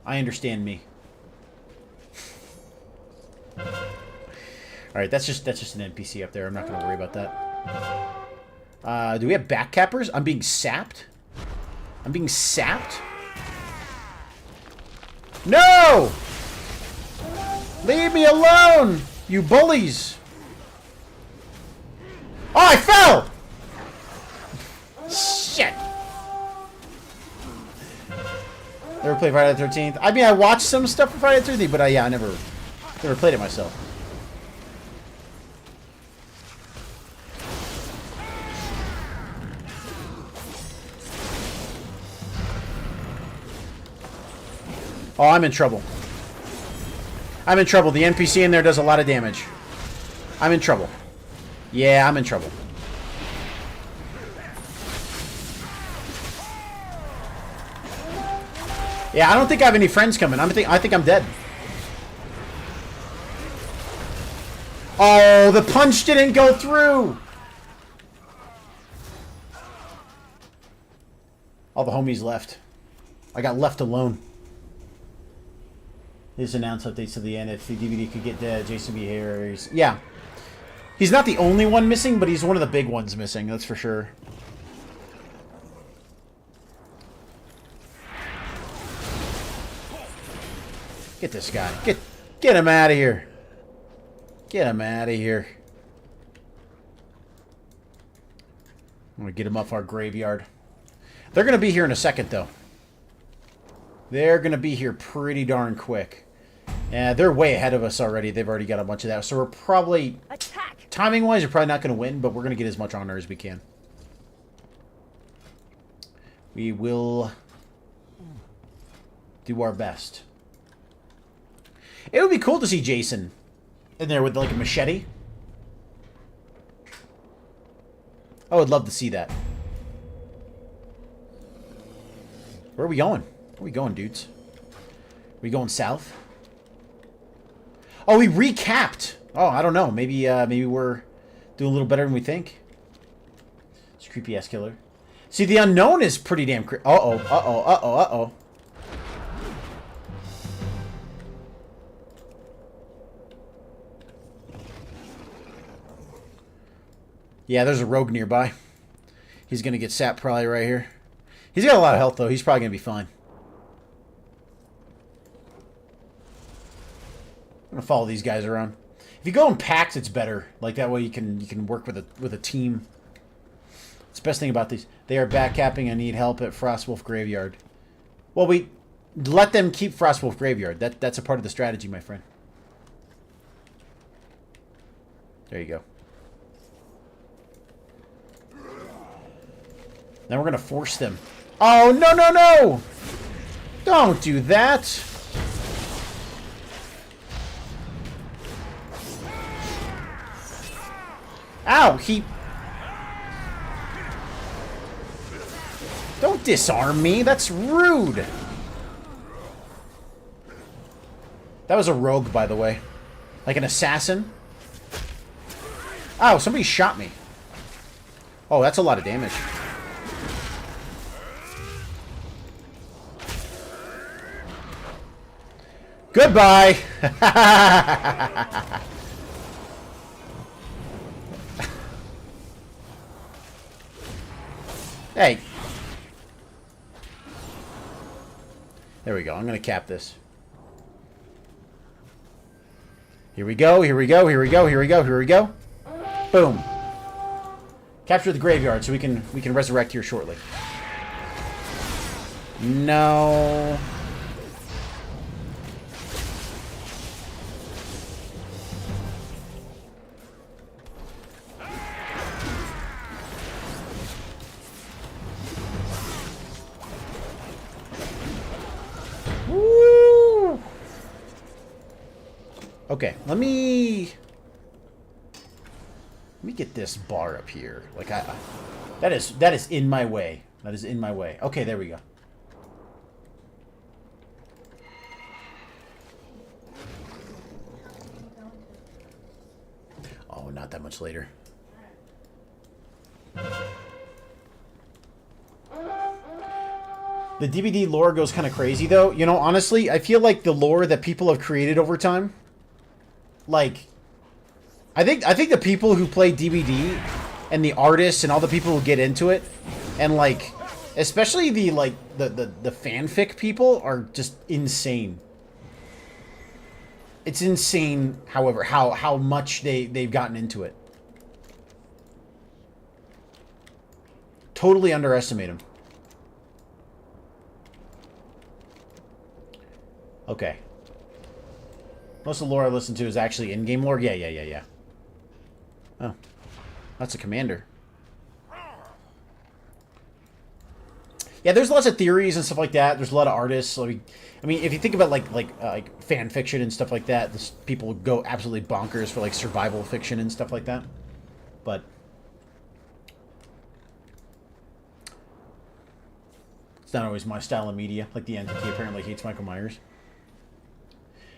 B: I understand me. All right, that's just an NPC up there. I'm not going to worry about that. Do we have backcappers? I'm being sapped. I'm being sapped. No! Leave me alone, you bullies! Oh, I fell! Shit! Never played Friday the 13th. I mean, I watched some stuff for Friday the 13th, but yeah, I never played it myself. Oh, I'm in trouble. I'm in trouble. The NPC in there does a lot of damage. I'm in trouble. Yeah, I'm in trouble. Yeah, I don't think I have any friends coming. I think I'm dead. Oh, the punch didn't go through. All the homies left. I got left alone. His announced updates to the end. If the DVD could get Jason B. Harris. Yeah. He's not the only one missing, but he's one of the big ones missing, that's for sure. Get this guy. Get him out of here. Get him out of here. I'm going to get him off our graveyard. They're going to be here in a second, though. They're going to be here pretty darn quick. They're way ahead of us already. They've already got a bunch of that. So we're probably... Timing-wise, we're probably not going to win, but we're going to get as much honor as we can. We will do our best. It would be cool to see Jason in there with, like, a machete. I would love to see that. Where are we going? Where are we going, dudes? Are we going south? Oh, we recapped. Oh, I don't know. Maybe we're doing a little better than we think. It's a creepy-ass killer. See, the unknown is pretty damn creepy. Uh-oh, uh-oh, uh-oh, uh-oh. Yeah, there's a rogue nearby. He's going to get sapped probably right here. He's got a lot of health, though. He's probably going to be fine. I'm going to follow these guys around. If you go in packs, it's better. Like, that way you can work with a team. It's the best thing about these. They are backcapping and need help at Frostwolf Graveyard. Well, we let them keep Frostwolf Graveyard. That's a part of the strategy, my friend. There you go. Now we're going to force them. Oh, no, no, no! Don't do that! Ow, he... Don't disarm me, that's rude! That was a rogue, by the way. Like an assassin. Oh, somebody shot me. Oh, that's a lot of damage. Goodbye! Hey. There we go. I'm going to cap this. Here we go. Here we go. Here we go. Here we go. Here we go. Boom. Capture the graveyard so we can resurrect here shortly. No. Okay, let me get this bar up here. Like that is in my way. That is in my way. Okay, there we go. Oh, not that much later. The DVD lore goes kind of crazy, though. You know, honestly, I feel like the lore that people have created over time, like, I think the people who play DVD and the artists and all the people who get into it, and like, especially the fanfic people are just insane. It's insane, however, how much they've gotten into it. Totally underestimate them. Okay. Most of the lore I listen to is actually in-game lore. Yeah. Oh. That's a commander. Yeah, there's lots of theories and stuff like that. There's a lot of artists. I mean, if you think about like fan fiction and stuff like that, people go absolutely bonkers for like survival fiction and stuff like that. But it's not always my style of media. Like the entity apparently hates Michael Myers.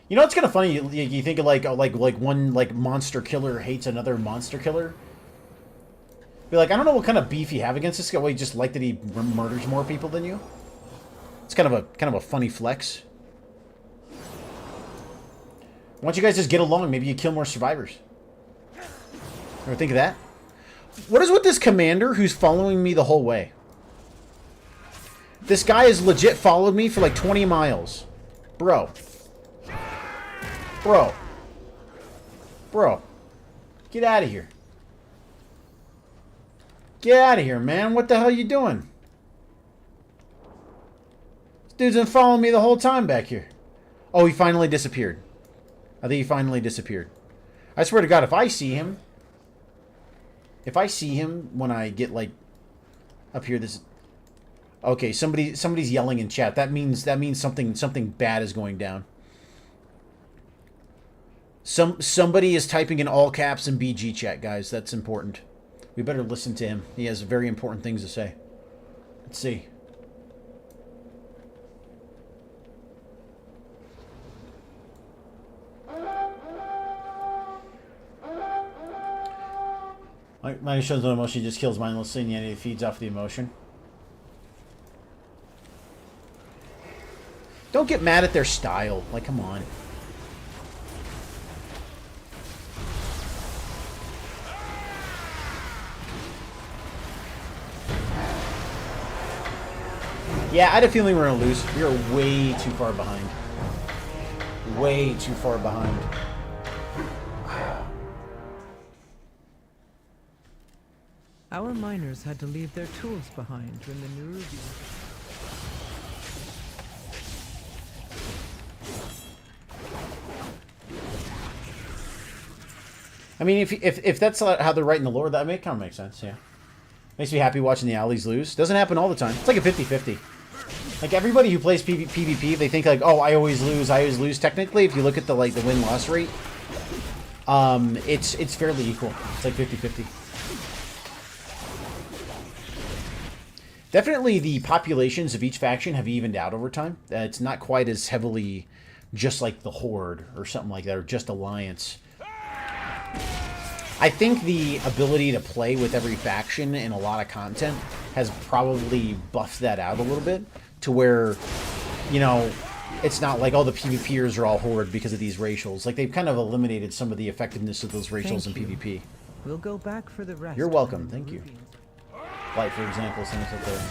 B: You know, it's kind of funny. You think of like one like monster killer hates another monster killer. Be like, I don't know what kind of beef you have against this guy. Well, you just like that he murders more people than you. It's kind of a funny flex. Why don't you guys just get along? Maybe you kill more survivors. Ever think of that? What is with this commander who's following me the whole way? This guy has legit followed me for like 20 miles. Bro. Bro. Bro. Get out of here. Get out of here, man. What the hell are you doing? This dude's been following me the whole time back here. Oh, he finally disappeared. I think he finally disappeared. I swear to God, if I see him when I get, like, up here, this... Okay, somebody's yelling in chat. That means something bad is going down. Somebody is typing in all caps in BG chat, guys. That's important. We better listen to him. He has very important things to say. Let's see. My shows no emotion, just kills mindlessly, and yet it feeds off the emotion. Don't get mad at their style. Like, come on. Yeah, I had a feeling we were going to lose. We are way too far behind. Way too far behind.
F: Our miners had to leave their tools behind when the Nerubians...
B: I mean, if that's how they're writing the lore, that kind of makes sense, yeah. Makes me happy watching the allies lose. Doesn't happen all the time. It's like a 50-50. Like, everybody who plays PvP, they think, like, oh, I always lose. Technically, if you look at the win-loss rate, it's fairly equal. It's like 50-50. Definitely the populations of each faction have evened out over time. It's not quite as heavily just like the Horde or something like that, or just Alliance. I think the ability to play with every faction in a lot of content has probably buffed that out a little bit to where, you know, it's not like, oh, the PvPers are all Horde because of these racials. Like, they've kind of eliminated some of the effectiveness of those racials in PvP.
F: We'll go back for the rest.
B: You're welcome. Thank you. Light, for example, things like that.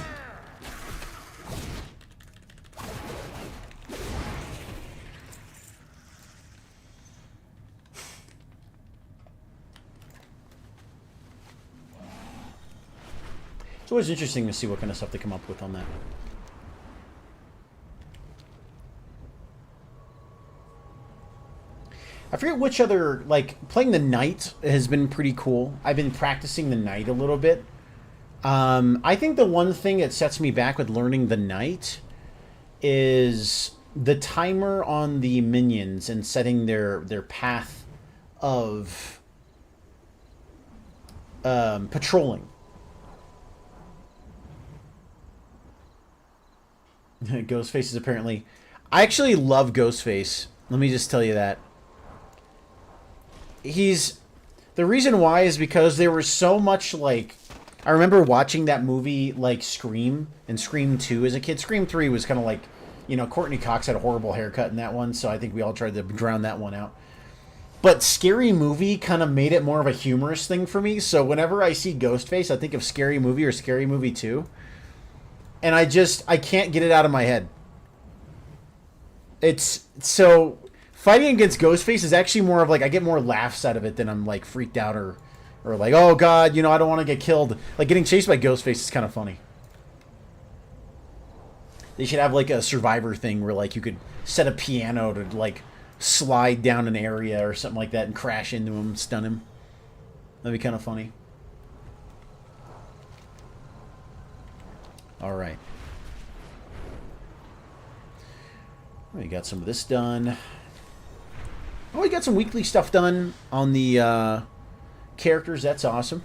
B: It's always interesting to see what kind of stuff they come up with on that. I forget which other, like, playing the Knight has been pretty cool. I've been practicing the Knight a little bit. I think the one thing that sets me back with learning the Knight is the timer on the minions and setting their path of patrolling. Ghostface is apparently... I actually love Ghostface. Let me just tell you that. He's... The reason why is because there was so much, like... I remember watching that movie, like, Scream and Scream 2 as a kid. Scream 3 was kind of like, you know, Courtney Cox had a horrible haircut in that one, so I think we all tried to drown that one out. But Scary Movie kind of made it more of a humorous thing for me, so whenever I see Ghostface, I think of Scary Movie or Scary Movie 2. And I can't get it out of my head. It's, so, fighting against Ghostface is actually more of, like, I get more laughs out of it than I'm, like, freaked out or like, oh god, you know, I don't want to get killed. Like, getting chased by Ghostface is kind of funny. They should have, like, a Survivor thing where, like, you could set a piano to, like, slide down an area or something like that and crash into him and stun him. That'd be kind of funny. Alright. We got some of this done. Oh, we got some weekly stuff done on the characters. That's awesome.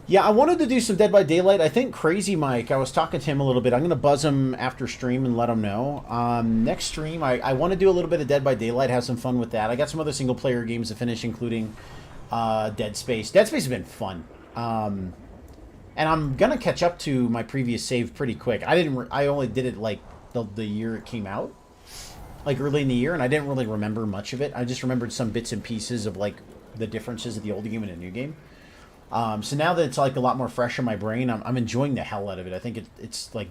B: Yeah, I wanted to do some Dead by Daylight. I think Crazy Mike, I was talking to him a little bit. I'm going to buzz him after stream and let him know. Next stream, I want to do a little bit of Dead by Daylight, have some fun with that. I got some other single-player games to finish, including Dead Space. Dead Space has been fun. And I'm going to catch up to my previous save pretty quick. I only did it, like, the year it came out. Like, early in the year, and I didn't really remember much of it. I just remembered some bits and pieces of, like, the differences of the old game and a new game. So now that it's like a lot more fresh in my brain, I'm enjoying the hell out of it. I think it's like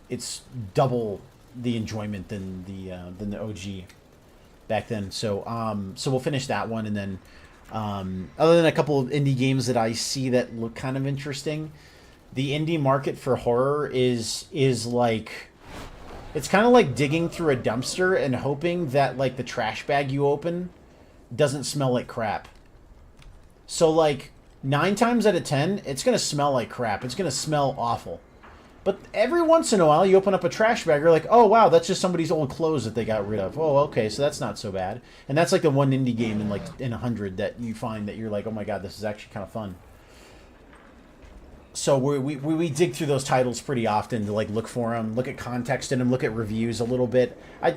B: it's double the enjoyment than the OG back then. So so we'll finish that one, and then other than a couple of indie games that I see that look kind of interesting, the indie market for horror is like, it's kind of like digging through a dumpster and hoping that like the trash bag you open doesn't smell like crap. So like 9 times out of 10, it's gonna smell like crap. It's gonna smell awful. But every once in a while, you open up a trash bag, you're like, oh, wow, that's just somebody's old clothes that they got rid of. Oh, okay, so that's not so bad. And that's like the one indie game in like in 100 that you find that you're like, oh my god, this is actually kind of fun. So we dig through those titles pretty often to like look for them, look at context in them, look at reviews a little bit. I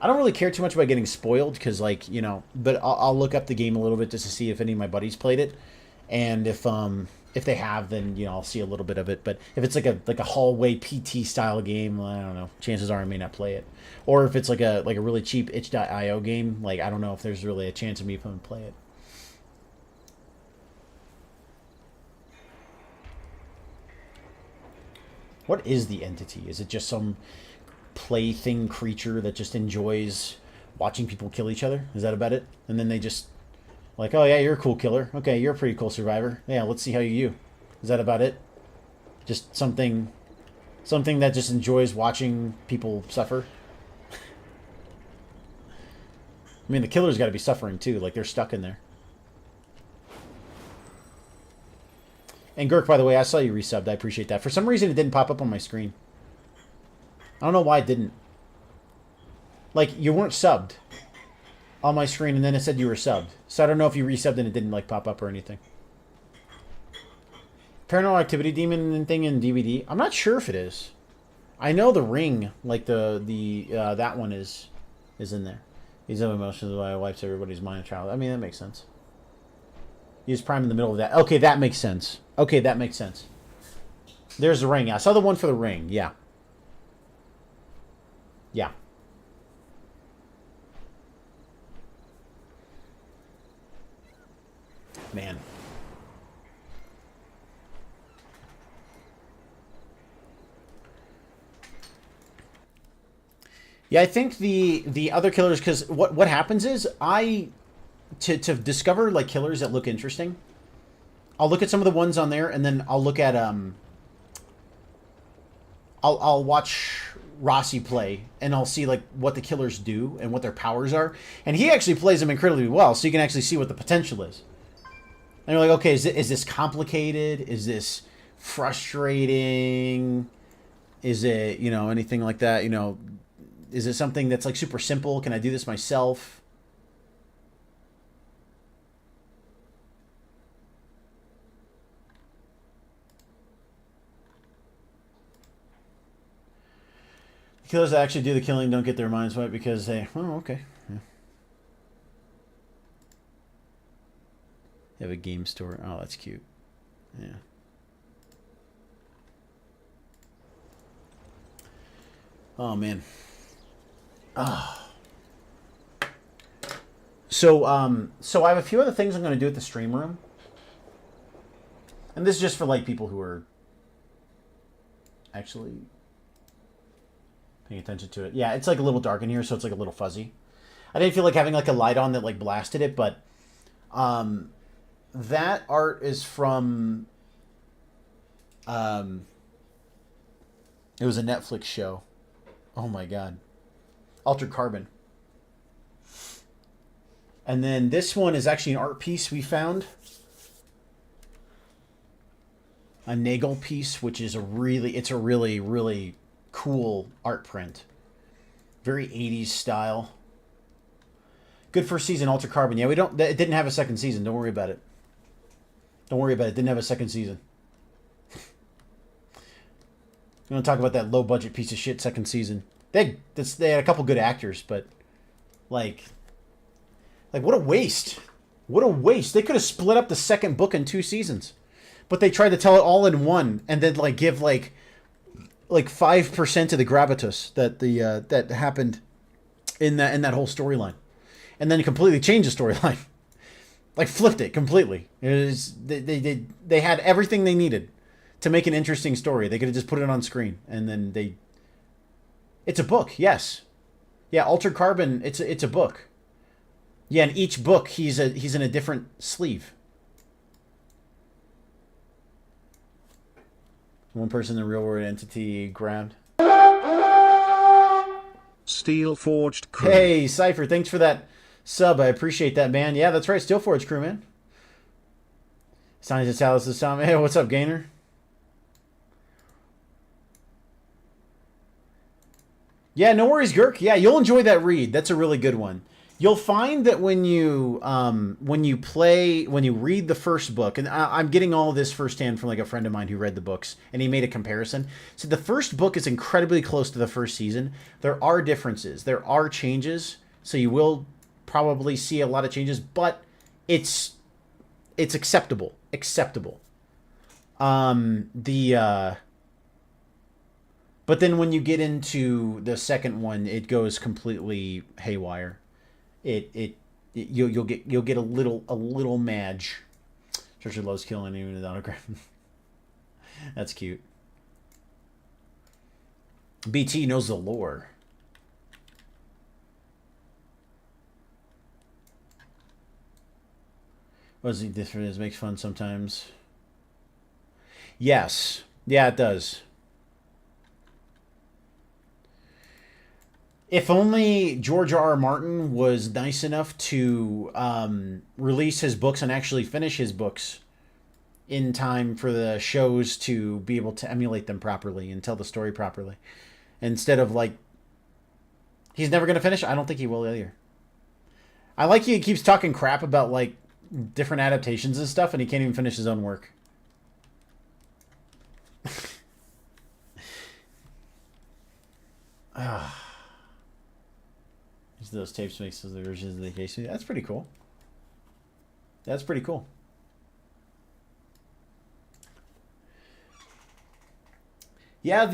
B: don't really care too much about getting spoiled because, like, you know, but I'll look up the game a little bit just to see if any of my buddies played it. And if they have, then, you know, I'll see a little bit of it. But if it's like a hallway PT style game, I don't know. Chances are I may not play it. Or if it's like a really cheap itch.io game, like I don't know if there's really a chance of me going to play it. What is the entity? Is it just some plaything creature that just enjoys watching people kill each other? Is that about it? And then they just like, oh yeah, you're a cool killer. Okay, you're a pretty cool survivor. Yeah, let's see how you do. Is that about it? Just something that just enjoys watching people suffer? I mean, the killer's got to be suffering too. Like, they're stuck in there. And Gurk, by the way, I saw you resubbed. I appreciate that. For some reason, it didn't pop up on my screen. I don't know why it didn't. Like, you weren't subbed on my screen, and then it said you were subbed. So I don't know if you resubbed and it didn't, like, pop up or anything. Paranormal Activity Demon thing in DVD? I'm not sure if it is. I know The Ring, like, that one is in there. These other emotions why wipes everybody's mind and child. I mean, that makes sense. Use Prime in the middle of that. Okay, that makes sense. Okay, that makes sense. There's The Ring. I saw the one for The Ring. Yeah. Yeah. Man. Yeah, I think the other killers, because what happens is to discover like killers that look interesting, I'll look at some of the ones on there, and then I'll look at I'll watch Rossi play, and I'll see like what the killers do and what their powers are, and he actually plays them incredibly well, so you can actually see what the potential is. And you're like, okay, is this complicated? Is this frustrating? Is it, you know, anything like that? You know, is it something that's like super simple? Can I do this myself? The killers that actually do the killing don't get their minds wet because they... Oh, okay. Yeah. They have a game store. Oh, that's cute. Yeah. Oh, man. Oh. So I have a few other things I'm going to do at the stream room. And this is just for, like, people who are actually paying attention to it. Yeah, it's, like, a little dark in here, so it's, like, a little fuzzy. I didn't feel like having, like, a light on that, like, blasted it, but that art is from... it was a Netflix show. Oh, my God. Altered Carbon. And then this one is actually an art piece we found. A Nagel piece, which is it's a really, really cool art print. Very 80s style. Good first season, Altered Carbon. Yeah, it didn't have a second season. Don't worry about it. Don't worry about it. It didn't have a second season. We don't talk about that low budget piece of shit second season. They had a couple good actors, but like what a waste. What a waste. They could have split up the second book in 2 seasons. But they tried to tell it all in one and then like give like 5% of the gravitas that that happened in that whole storyline. And then completely change the storyline. Like flipped it completely. They had everything they needed to make an interesting story. They could have just put it on screen, and then it's a book. Yes, yeah. Altered Carbon. It's a book. Yeah, in each book he's in a different sleeve. One person in the real world entity ground.
K: Steel Forged Crew.
B: Hey, Cypher, thanks for that sub. I appreciate that, man. Yeah, that's right. Steel Forged Crew, man. Signs of Talos this time. Hey, what's up, Gainer? Yeah, no worries, Gurk. Yeah, you'll enjoy that read. That's a really good one. You'll find that when you read the first book, and I'm getting all of this firsthand from like a friend of mine who read the books, and he made a comparison. So the first book is incredibly close to the first season. There are differences. There are changes. So you will probably see a lot of changes, but it's acceptable. Acceptable. But then when you get into the second one, it goes completely haywire. You'll get a little madge. Churchill loves killing even with autograph. That's cute. BT knows the lore. What is it different? It makes fun sometimes. Yes. Yeah, it does. If only George R.R. Martin was nice enough to release his books and actually finish his books in time for the shows to be able to emulate them properly and tell the story properly. Instead of like, he's never going to finish. I don't think he will either. I like he keeps talking crap about like different adaptations and stuff, and he can't even finish his own work. Those tapes makes the versions of the case. That's pretty cool. That's pretty cool. Yeah,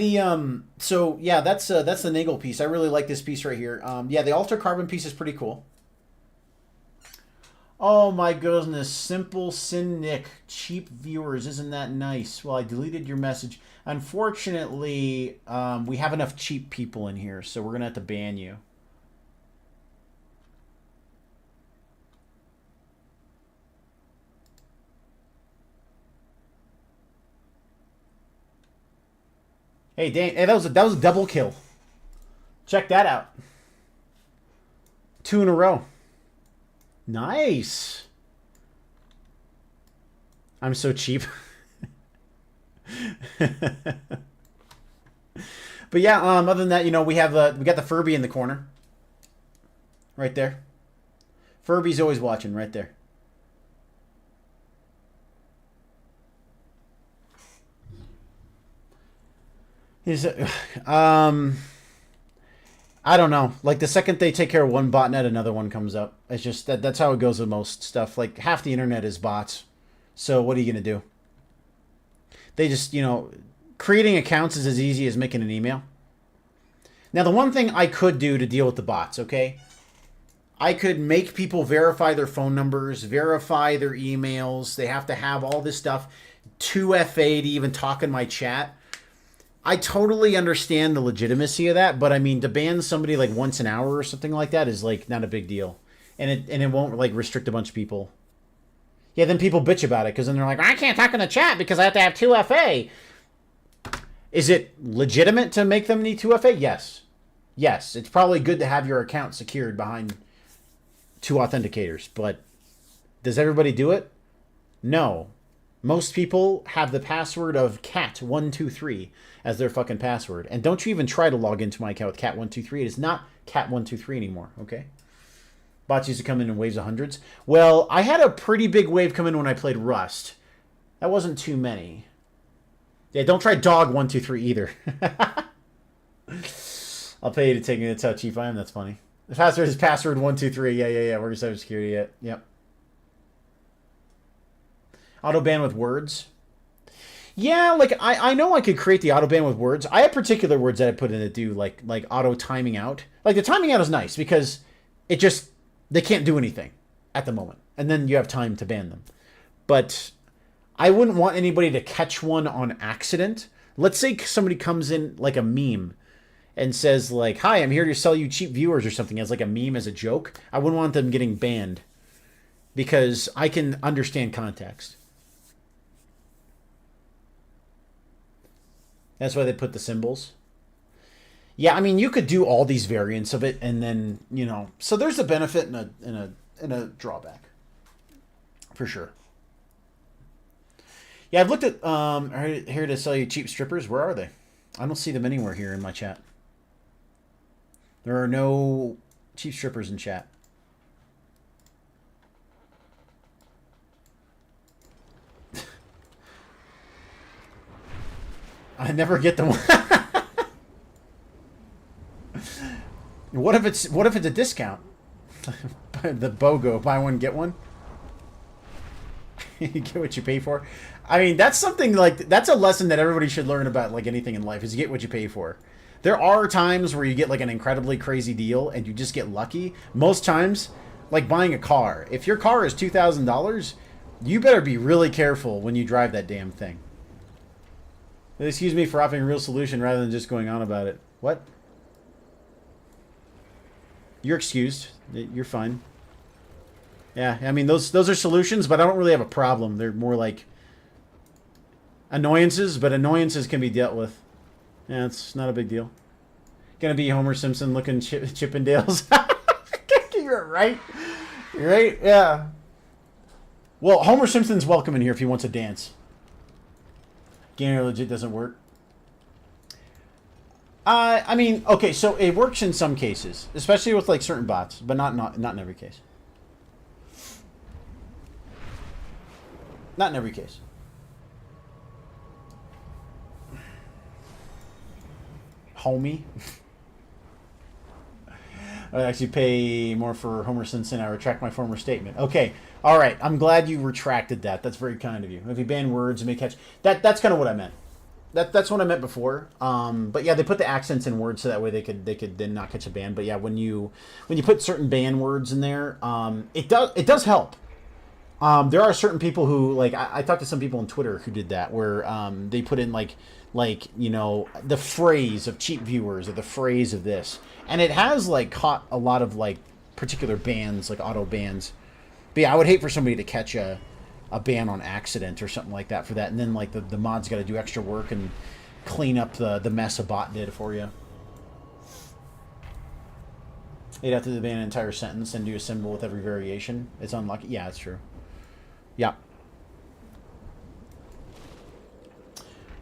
B: so yeah, that's the Nagel piece. I really like this piece right here. Yeah, the Altered Carbon piece is pretty cool. Oh my goodness, Simple Sin Nick, cheap viewers, isn't that nice? Well, I deleted your message. Unfortunately, we have enough cheap people in here, so we're gonna have to ban you. Hey, Dan, hey, that was a double kill. Check that out. 2 in a row. Nice. I'm so cheap. But yeah, other than that, you know, we got the Furby in the corner. Right there. Furby's always watching right there. I don't know. Like the second they take care of one botnet, another one comes up. It's just that's how it goes with most stuff. Like half the internet is bots. So what are you gonna do? They just, you know, creating accounts is as easy as making an email. Now the one thing I could do to deal with the bots, okay? I could make people verify their phone numbers, verify their emails. They have to have all this stuff. 2FA to even talk in my chat. I totally understand the legitimacy of that, but I mean, to ban somebody like once an hour or something like that is like not a big deal, and it won't like restrict a bunch of people. Yeah, then people bitch about it because then they're like, I can't talk in the chat because I have to have 2FA. Is it legitimate to make them need 2FA? Yes, yes. It's probably good to have your account secured behind 2 authenticators, but does everybody do it? No. Most people have the password of cat123 as their fucking password. And don't you even try to log into my account with cat123. It is not cat123 anymore, okay? Bots used to come in waves of hundreds. Well, I had a pretty big wave come in when I played Rust. That wasn't too many. Yeah, don't try dog123 either. I'll pay you to take me. That's how cheap I am. That's funny. The password is password123. Yeah. We're cybersecurity. Yep. Auto ban with words. Yeah, like I know I could create the auto ban with words. I have particular words that I put in that do like auto timing out. Like the timing out is nice because it just they can't do anything at the moment. and then you have time to ban them. But I wouldn't want anybody to catch one on accident. Let's say somebody comes in like a meme and says like, "Hi, I'm here to sell you cheap viewers," or something as like a meme, as a joke. I wouldn't want them getting banned because I can understand context. That's why they put the symbols. Yeah, I mean, you could do all these variants of it, and then, you know, so there's a benefit and a drawback, for sure. Yeah, I've looked at here to sell you cheap strippers. Where are they? I don't see them anywhere here in my chat. There are no cheap strippers in chat. I never get them. What if it's a discount? The BOGO, buy one get one. You get what you pay for. I mean, that's something like, that's a lesson that everybody should learn about, like anything in life, is you get what you pay for. There are times where you get like an incredibly crazy deal and you just get lucky. Most times, like buying a car. If your car is $2,000, you better be really careful when you drive that damn thing. Excuse me for offering a real solution rather than just going on about it. What? You're excused. You're fine. Yeah, I mean, those are solutions, but I don't really have a problem. They're more like annoyances, but annoyances can be dealt with. Yeah, it's not a big deal. Gonna be Homer Simpson looking Chippendales. You're right. You're right, yeah. Well, Homer Simpson's welcome in here if he wants to dance. Gamer legit doesn't work. I mean, okay, so it works in some cases, especially with like certain bots, but not in every case. Not in every case. Homie. I would actually pay more for Homer Simpson. I retract my former statement. Okay. All right. I'm glad you retracted that. That's very kind of you. If you ban words and may catch... That's kind of what I meant. That's what I meant before. But yeah, they put the accents in words so that way they could then not catch a ban. But yeah, when you put certain ban words in there, it does help. There are certain people who, like, I talked to some people on Twitter who did that, where they put in like you know, the phrase of cheap viewers or the phrase of this, and it has like caught a lot of like particular bans, like auto bans. But yeah, I would hate for somebody to catch a ban on accident or something like that for that, and then like the mod's got to do extra work and clean up the mess a bot did for you. You'd have to ban an entire sentence and do a symbol with every variation. It's unlucky. Yeah, it's true. Yeah.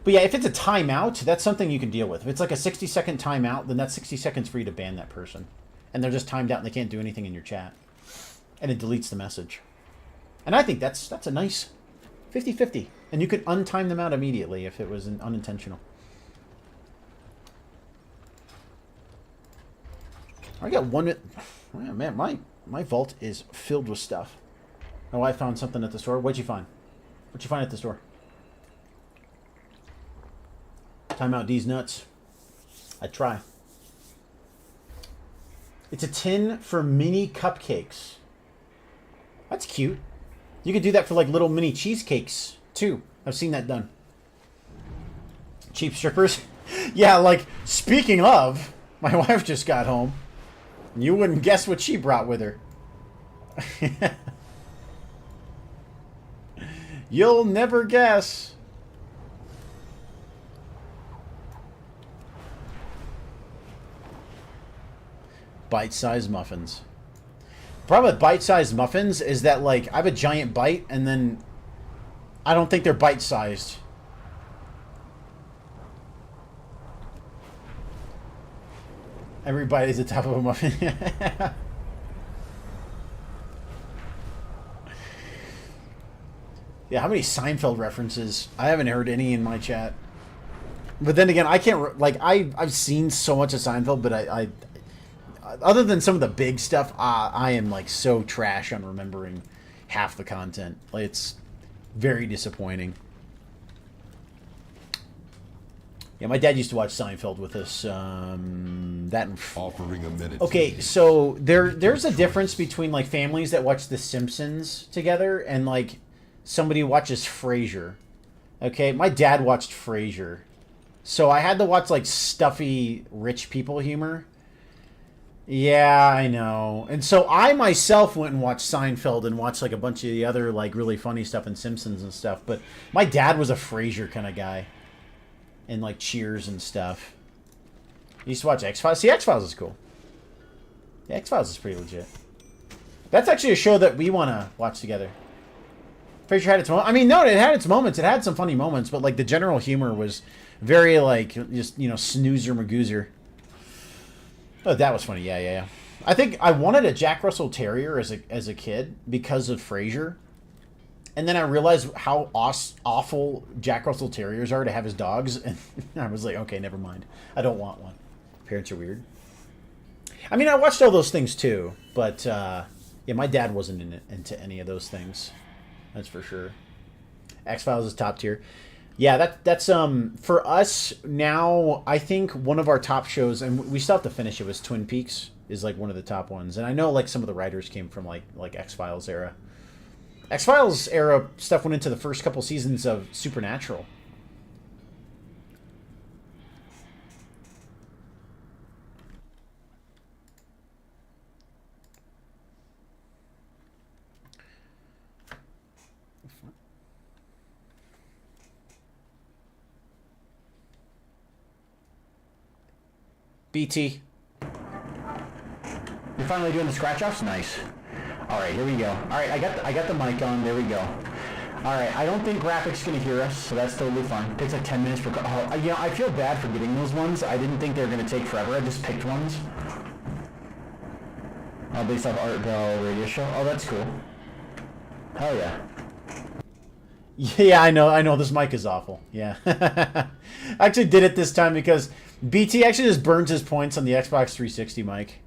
B: But yeah, if it's a timeout, that's something you can deal with. If it's like a 60-second timeout, then that's 60 seconds for you to ban that person. And they're just timed out and they can't do anything in your chat. And it deletes the message. And I think that's a nice 50-50. And you could untime them out immediately if it was unintentional. I got one... Oh, man, my vault is filled with stuff. My wife found something at the store. What'd you find? What'd you find at the store? Timeout D's nuts. I'd try. It's a tin for mini cupcakes. That's cute. You could do that for like little mini cheesecakes too. I've seen that done. Cheap strippers. Yeah, like speaking of, my wife just got home. You wouldn't guess what she brought with her. You'll never guess. Bite-sized muffins. The problem with bite-sized muffins is that, like, I have a giant bite, and then I don't think they're bite-sized. Every bite is the top of a muffin. Yeah, how many Seinfeld references? I haven't heard any in my chat. But then again, I can't... Like, I've seen so much of Seinfeld, but I other than some of the big stuff, I am like so trash on remembering half the content. Like, it's very disappointing. Yeah, my dad used to watch Seinfeld with us. That and
C: offering a minute.
B: Okay, so there's a difference between like families that watch The Simpsons together and like somebody watches Frasier. Okay, my dad watched Frasier, so I had to watch like stuffy rich people humor. Yeah, I know. And so I myself went and watched Seinfeld and watched like a bunch of the other like really funny stuff in Simpsons and stuff. But my dad was a Frasier kind of guy. And like Cheers and stuff. He used to watch X-Files. See, X-Files is cool. Yeah, X-Files is pretty legit. That's actually a show that we want to watch together. Frasier had its moments. I mean, no, it had its moments. It had some funny moments, but like the general humor was very like just, you know, snoozer magoozer. Oh, that was funny. Yeah. I think I wanted a Jack Russell Terrier as a kid because of Frasier. And then I realized how awful Jack Russell Terriers are to have as dogs. And I was like, okay, never mind. I don't want one. Parents are weird. I mean, I watched all those things too. But, yeah, my dad wasn't into any of those things. That's for sure. X-Files is top tier. Yeah, that's for us now, I think one of our top shows, and we still have to finish it, was Twin Peaks is like one of the top ones. And I know like some of the writers came from like X-Files era. X-Files era stuff went into the first couple seasons of Supernatural. BT. You're finally doing the scratch-offs? Nice. Alright, here we go. Alright, I got the mic on. There we go. Alright, I don't think graphics going to hear us, so that's totally fine. It takes like 10 minutes for... Oh, you know, I feel bad for getting those ones. I didn't think they were going to take forever. I just picked ones. Based off Art Bell radio show. Oh, that's cool. Hell yeah. Yeah, I know. This mic is awful. Yeah. I actually did it this time because BT actually just burns his points on the Xbox 360 mic.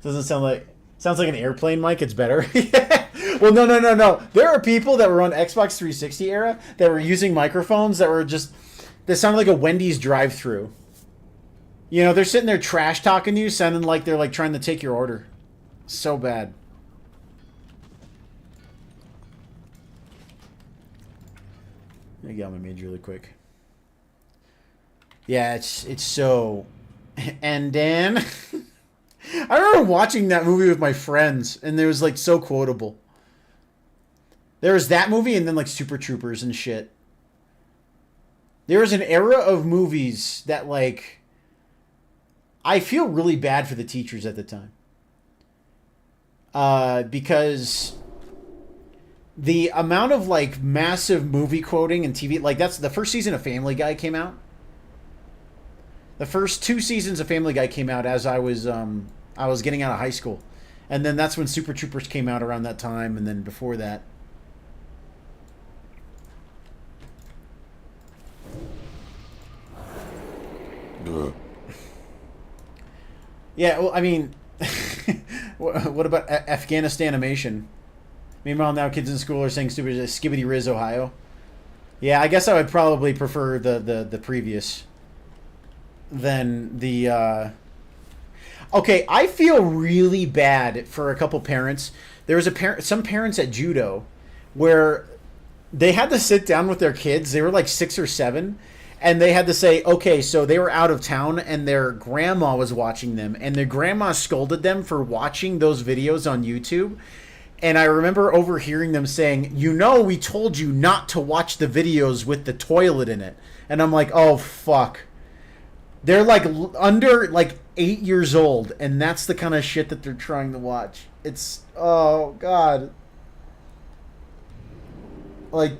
B: Doesn't sound like... Sounds like an airplane mic. It's better. Well, no. There are people that were on Xbox 360 era that were using microphones that were just... That sounded like a Wendy's drive-thru. You know, they're sitting there trash talking to you, sounding like they're like trying to take your order. So bad. Let me get on my mage really quick. Yeah, it's so... And then... I remember watching that movie with my friends, and it was, like, so quotable. There was that movie, and then, like, Super Troopers and shit. There was an era of movies that, like... I feel really bad for the teachers at the time. Because... the amount of, like, massive movie quoting and TV... Like, that's... The first season of Family Guy came out. The first 2 seasons of Family Guy came out as I was getting out of high school. And then that's when Super Troopers came out around that time, and then before that. Yeah, well, I mean, what about Afghanistanimation? Meanwhile, now kids in school are saying stupid Skibbity Riz, Ohio. Yeah, I guess I would probably prefer the previous than the... Okay, I feel really bad for a couple parents. There was some parents at judo where they had to sit down with their kids. They were like 6 or 7, and they had to say, okay, so they were out of town and their grandma was watching them, and their grandma scolded them for watching those videos on YouTube. And I remember overhearing them saying, you know, we told you not to watch the videos with the toilet in it. And I'm like, oh, fuck. They're like under like 8 years old, and that's the kind of shit that they're trying to watch. It's, oh, God. Like,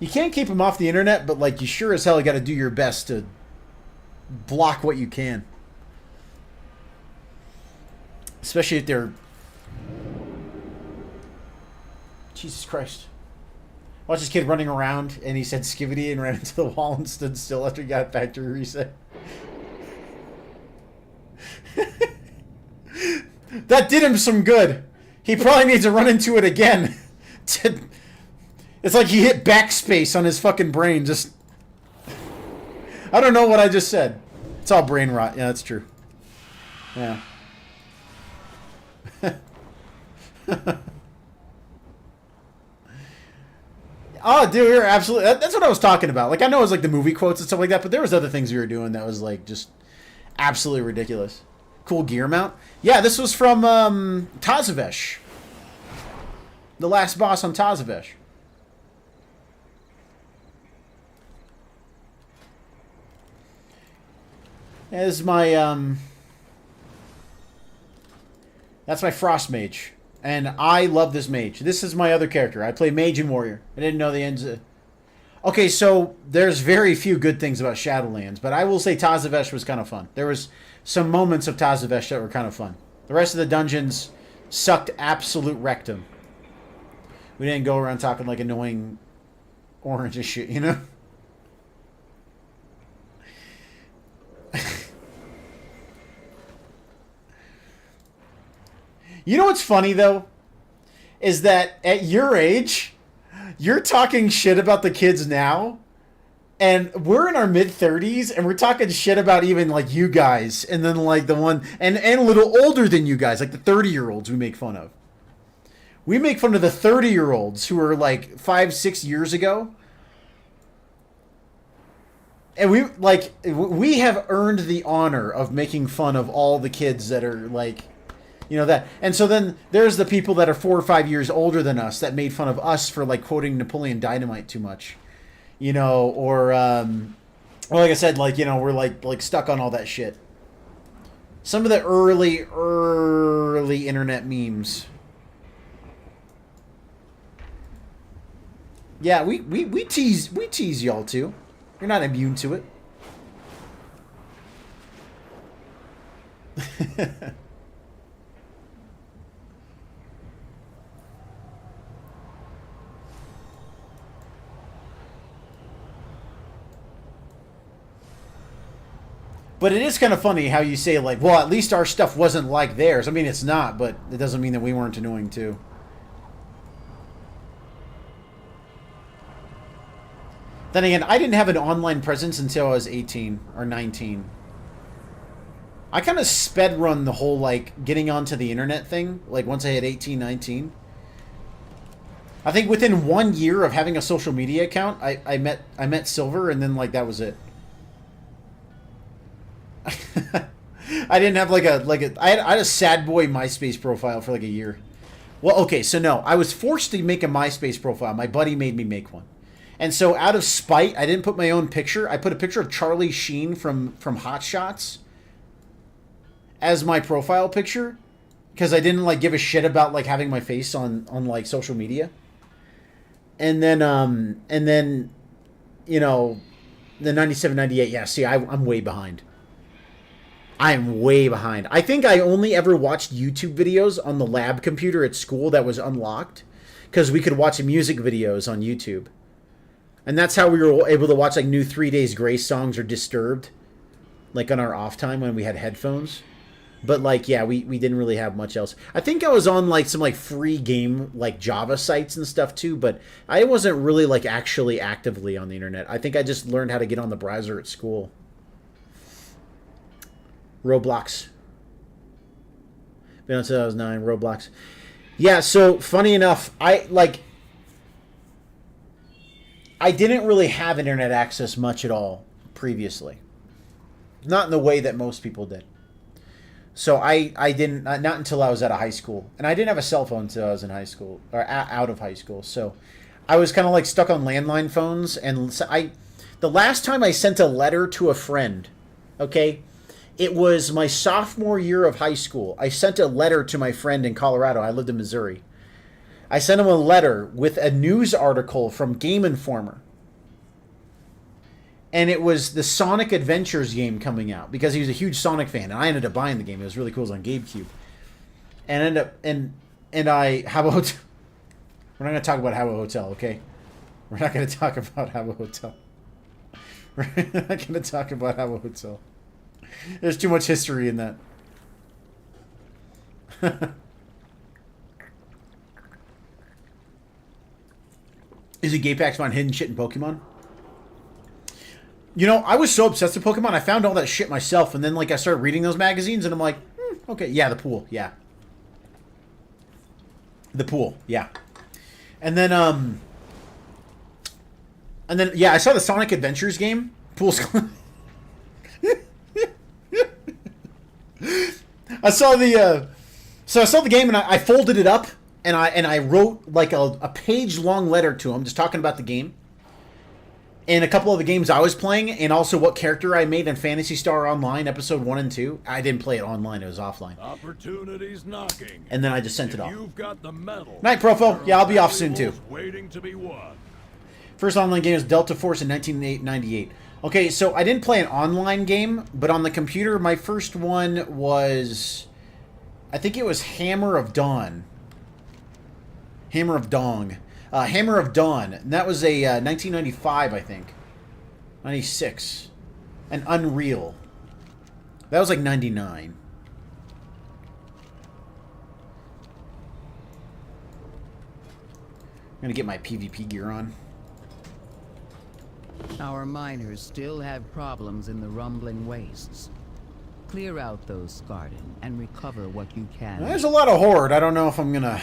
B: you can't keep them off the internet, but like you sure as hell got to do your best to block what you can. Especially if they're... Jesus Christ. Watch this kid running around, and he said skivity and ran into the wall and stood still after he got factory reset. That did him some good. He probably needs to run into it again. It's like he hit backspace on his fucking brain. Just I don't know what I just said. It's all brain rot. Yeah, that's true. Yeah. Oh, dude, you're absolutely... That's what I was talking about. Like, I know it was like the movie quotes and stuff like that, but there was other things we were doing that was like just absolutely ridiculous. Cool gear mount. Yeah, this was from Tazavesh. The last boss on Tazavesh. As my that's my Frost Mage, and I love this mage. This is my other character. I play Mage and Warrior. I didn't know the ends. Okay, so there's very few good things about Shadowlands, but I will say Tazavesh was kind of fun. There was some moments of Tazavesh that were kind of fun. The rest of the dungeons sucked absolute rectum. We didn't go around talking like annoying orange and shit, you know? You know what's funny, though? Is that at your age, you're talking shit about the kids now, and we're in our mid-30s, and we're talking shit about even, like, you guys, and then, like, the one... And a little older than you guys, like the 30-year-olds we make fun of. We make fun of the 30-year-olds who are, like, 5-6 years ago. And we have earned the honor of making fun of all the kids that are, like... You know that, and so then there's the people that are 4 or 5 years older than us that made fun of us for like quoting Napoleon Dynamite too much, you know, or well, like I said, like, you know, we're like stuck on all that shit. Some of the early internet memes. Yeah, we tease y'all too. You're not immune to it. But it is kind of funny how you say, like, well, at least our stuff wasn't like theirs. I mean, it's not, but it doesn't mean that we weren't annoying, too. Then again, I didn't have an online presence until I was 18 or 19. I kind of sped run the whole, like, getting onto the internet thing, like, once I had 18, 19. I think within 1 year of having a social media account, I met Silver, and then, like, that was it. I didn't have I had a sad boy MySpace profile for like a year. Well, okay, so no, I was forced to make a MySpace profile. My buddy made me make one. And so out of spite, I didn't put my own picture. I put a picture of Charlie Sheen from Hot Shots as my profile picture because I didn't like give a shit about like having my face on like social media. And then you know, the 97, 98, yeah, see, I'm way behind. I'm way behind. I think I only ever watched YouTube videos on the lab computer at school that was unlocked because we could watch music videos on YouTube. And that's how we were able to watch like new 3 Days Grace songs or Disturbed, like on our off time when we had headphones. But like, yeah, we didn't really have much else. I think I was on like some like free game like Java sites and stuff too, but I wasn't really like actually actively on the internet. I think I just learned how to get on the browser at school. Roblox. Been on 2009, Roblox. Yeah, so funny enough, I didn't really have internet access much at all previously. Not in the way that most people did. So I didn't, not until I was out of high school. And I didn't have a cell phone until I was in high school, or out of high school. So I was kind of like stuck on landline phones. And the last time I sent a letter to a friend, okay, it was my sophomore year of high school. I sent a letter to my friend in Colorado. I lived in Missouri. I sent him a letter with a news article from Game Informer. And it was the Sonic Adventures game coming out because he was a huge Sonic fan. And I ended up buying the game. It was really cool. It was on GameCube. And how about... We're not going to talk about Habbo Hotel, okay? We're not going to talk about Habbo Hotel. We're not going to talk about Habbo Hotel. There's too much history in that. Is it Gay Packs on hidden shit in Pokemon? You know, I was so obsessed with Pokemon, I found all that shit myself, and then, like, I started reading those magazines, and I'm like, okay, yeah, the pool, yeah. The pool, yeah. And then, yeah, I saw the Sonic Adventures game. Pool's... I saw the, so I saw the game, and I folded it up, and I wrote, like, a page-long letter to him, just talking about the game. And a couple of the games I was playing, and also what character I made in Phantasy Star Online, episode 1 and 2. I didn't play it online, it was offline.
C: Opportunities knocking.
B: And then I just sent it off.
C: You've got the medal.
B: Night, Profo. Yeah, I'll be off soon, too.
C: Waiting to be won.
B: First online game was Delta Force in 1998. Okay, so I didn't play an online game, but on the computer, my first one was... I think it was Hammer of Dawn. Hammer of Dong. Hammer of Dawn. And that was a 1995, I think. 96. And Unreal. That was like 99. I'm gonna get my PvP gear on.
L: Our miners still have problems in the rumbling wastes. Clear out those Skarden and recover what you can.
B: There's a lot of horde. I don't know if I'm gonna...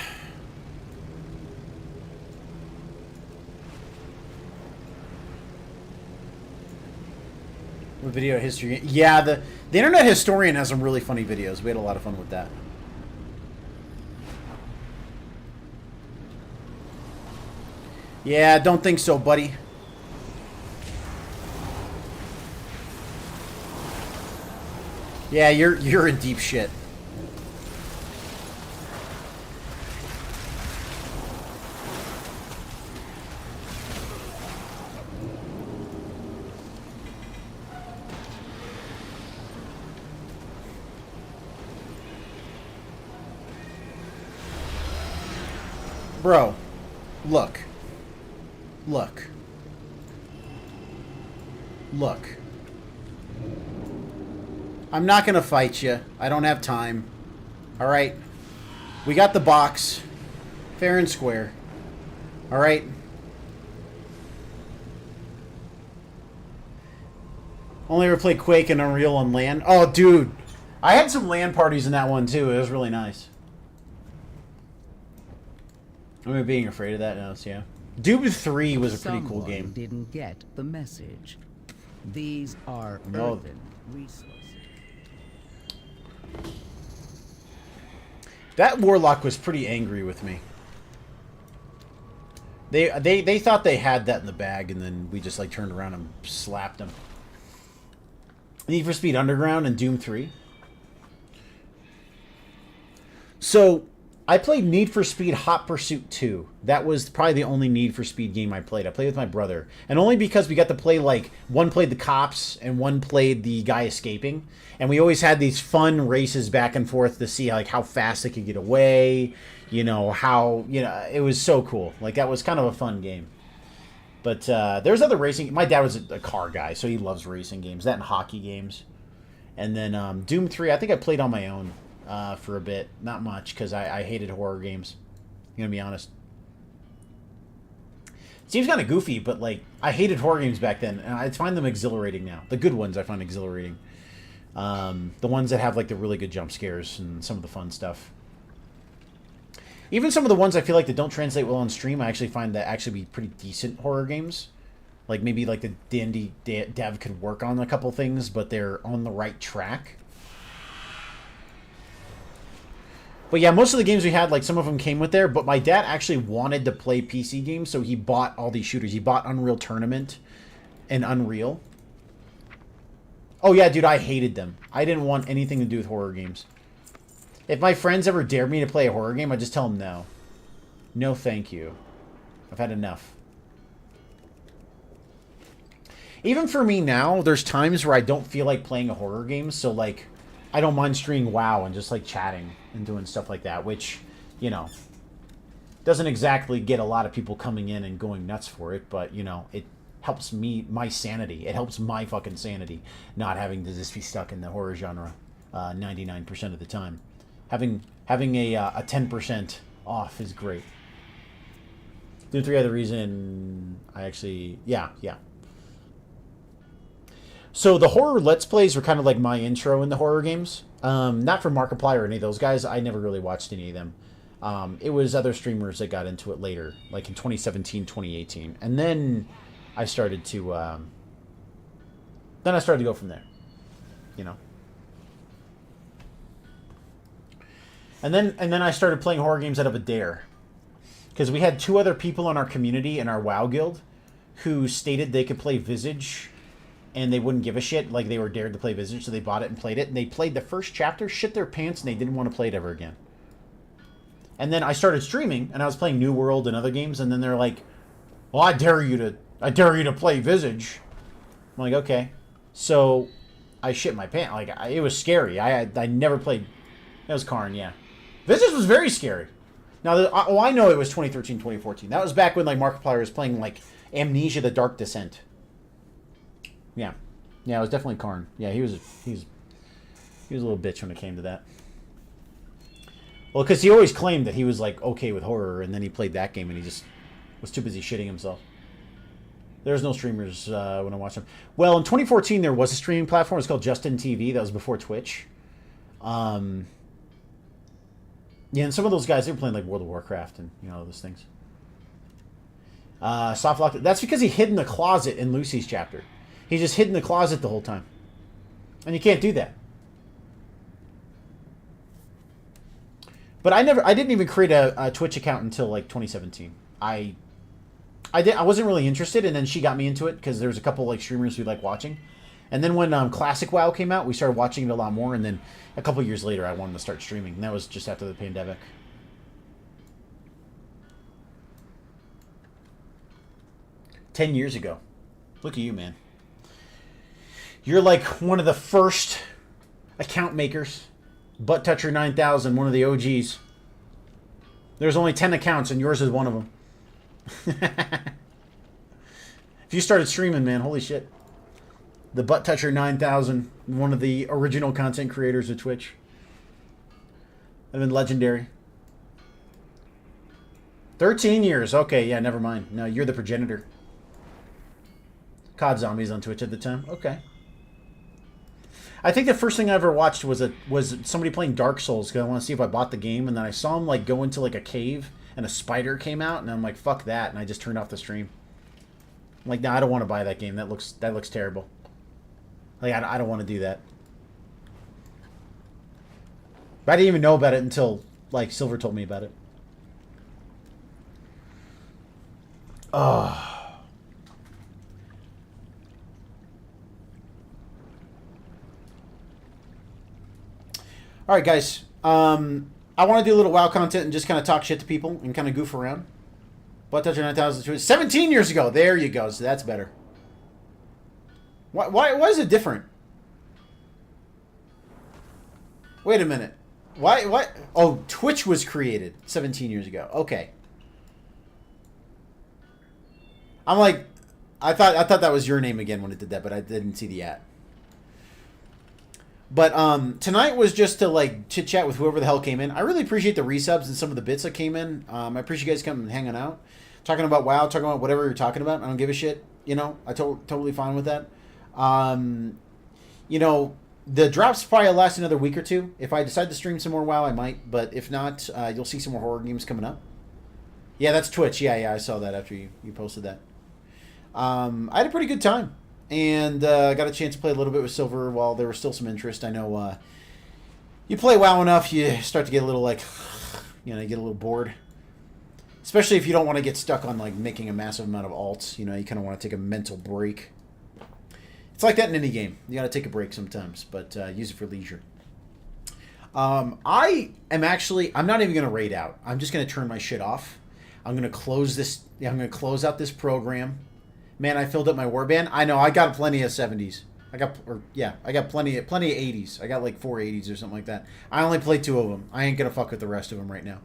B: With video history. Yeah, the Internet Historian has some really funny videos. We had a lot of fun with that. Yeah, don't think so, buddy. Yeah, you're in deep shit. Bro, look. Look. Look. I'm not gonna fight you. I don't have time. Alright? We got the box. Fair and square. Alright? Only ever played Quake and Unreal on LAN. Oh, dude. I had some LAN parties in that one, too. It was really nice. I remember being afraid of that. No, yeah. Doom 3 was a pretty cool game.
L: Didn't get the message. These are
B: No.
L: earthen resources.
B: That Warlock was pretty angry with me. They thought they had that in the bag, and then we just like turned around and slapped them. Need for Speed Underground and Doom 3. So, I played Need for Speed Hot Pursuit 2. That was probably the only Need for Speed game I played. I played with my brother. And only because we got to play, like, one played the cops and one played the guy escaping. And we always had these fun races back and forth to see, like, how fast they could get away. You know, how, you know, it was so cool. Like, that was kind of a fun game. But there's other racing. My dad was a car guy, so he loves racing games. That and hockey games. And then Doom 3, I think I played on my own. For a bit. Not much, because I hated horror games. I'm going to be honest. Seems kind of goofy, but, like, I hated horror games back then, and I find them exhilarating now. The good ones I find exhilarating. The ones that have, like, the really good jump scares and some of the fun stuff. Even some of the ones I feel like that don't translate well on stream, I actually find that actually be pretty decent horror games. Like, maybe, like, the D&D dev could work on a couple things, but they're on the right track. But yeah, most of the games we had, like, some of them came with there, but my dad actually wanted to play PC games, so he bought all these shooters. He bought Unreal Tournament and Unreal. Oh yeah, dude, I hated them. I didn't want anything to do with horror games. If my friends ever dared me to play a horror game, I'd just tell them no. No thank you. I've had enough. Even for me now, there's times where I don't feel like playing a horror game, so, like, I don't mind streaming WoW and just, like, chatting and doing stuff like that, which, you know, doesn't exactly get a lot of people coming in and going nuts for it, but, you know, it helps me, my sanity. It helps my fucking sanity, not having to just be stuck in the horror genre 99% of the time. Having a 10% off is great. Doom 3 other reason I actually, yeah. So the horror Let's Plays were kind of like my intro into horror games. Not from Markiplier or any of those guys. I never really watched any of them. It was other streamers that got into it later, like in 2017, 2018. And then I started to... then I started to go from there. You know? And then I started playing horror games out of a dare. Because we had 2 other people in our community, in our WoW guild, who stated they could play Visage, and they wouldn't give a shit. Like, they were dared to play Visage, so they bought it and played it. And they played the first chapter, shit their pants, and they didn't want to play it ever again. And then I started streaming, and I was playing New World and other games, and then they're like, well, I dare you to play Visage. I'm like, okay. So I shit my pants. Like, it was scary. I never played... That was Karn, yeah. Visage was very scary. Now, I know it was 2013, 2014. That was back when, like, Markiplier was playing, like, Amnesia: The Dark Descent. Yeah. Yeah, it was definitely Karn. Yeah, he was a little bitch when it came to that. Well, because he always claimed that he was, like, okay with horror, and then he played that game, and he just was too busy shitting himself. There's no streamers when I watch them. Well, in 2014, there was a streaming platform. It's called Justin TV. That was before Twitch. Yeah, and some of those guys, they were playing like World of Warcraft and, you know, those things. Soft lock. That's because he hid in the closet in Lucy's chapter. He just hid in the closet the whole time. And you can't do that. But I didn't even create a Twitch account until like 2017. I wasn't really interested, and then she got me into it because there's a couple like streamers we like watching. And then when Classic WoW came out, we started watching it a lot more. And then a couple years later, I wanted to start streaming. And that was just after the pandemic. $10 years ago. Look at you, man. You're like one of the first account makers. Butt Toucher 9000, one of the OGs. There's only 10 accounts, and yours is one of them. If you started streaming, man, holy shit. The Butt Toucher 9000, one of the original content creators of Twitch. I've been legendary. 13 years. Okay, yeah, never mind. No, you're the progenitor. COD Zombies on Twitch at the time. Okay. I think the first thing I ever watched was somebody playing Dark Souls because I want to see if I bought the game, and then I saw him like go into like a cave and a spider came out, and I'm like, fuck that, and I just turned off the stream. I'm like, no, I don't want to buy that game. That looks terrible. Like, I don't want to do that. But I didn't even know about it until, like, Silver told me about it. Oh. All right, guys. I want to do a little WoW content and just kind of talk shit to people and kind of goof around. Butt Toucher 9000, 17 years ago. There you go. So that's better. Why is it different? Wait a minute. Why? Oh, Twitch was created 17 years ago. Okay. I'm like, I thought that was your name again when it did that, but I didn't see the ad. But tonight was just to like chit chat with whoever the hell came in. I really appreciate the resubs and some of the bits that came in. I appreciate you guys coming and hanging out, talking about WoW, talking about whatever you're talking about. I don't give a shit. You know, I totally fine with that. You know, the drops probably last another week or two. If I decide to stream some more WoW, I might. But if not, you'll see some more horror games coming up. Yeah, that's Twitch. Yeah, I saw that after you posted that. I had a pretty good time. And got a chance to play a little bit with Silver while there was still some interest. I know you play WoW enough, you start to get a little, like, you know, you get a little bored. Especially if you don't want to get stuck on, like, making a massive amount of alts. You know, you kind of want to take a mental break. It's like that in any game. You got to take a break sometimes, but use it for leisure. I'm not even going to raid out. I'm just going to turn my shit off. I'm going to close this. I'm going to close out this program. Man, I filled up my warband. I know, I got plenty of 70s. I got plenty of 80s. I got like 4 80s or something like that. I only played 2 of them. I ain't going to fuck with the rest of them right now.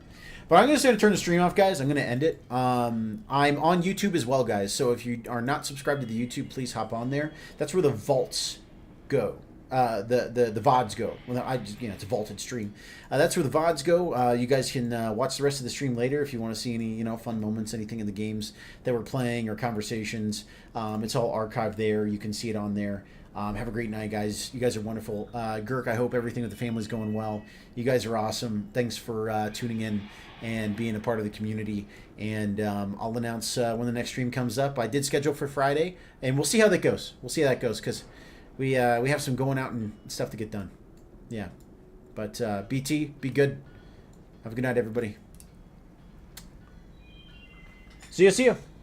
B: But I'm just going to turn the stream off, guys. I'm going to end it. I'm on YouTube as well, guys. So if you are not subscribed to the YouTube, please hop on there. That's where the vaults go. The VODs go. Well, it's a vaulted stream. That's where the VODs go. You guys can watch the rest of the stream later if you want to see any fun moments, anything in the games that we're playing or conversations. It's all archived there. You can see it on there. Have a great night, guys. You guys are wonderful. Girk, I hope everything with the family's going well. You guys are awesome. Thanks for tuning in and being a part of the community. And I'll announce when the next stream comes up. I did schedule for Friday, and we'll see how that goes. We'll see how that goes, because we have some going out and stuff to get done. Yeah. But BT, be good. Have a good night, everybody. See you.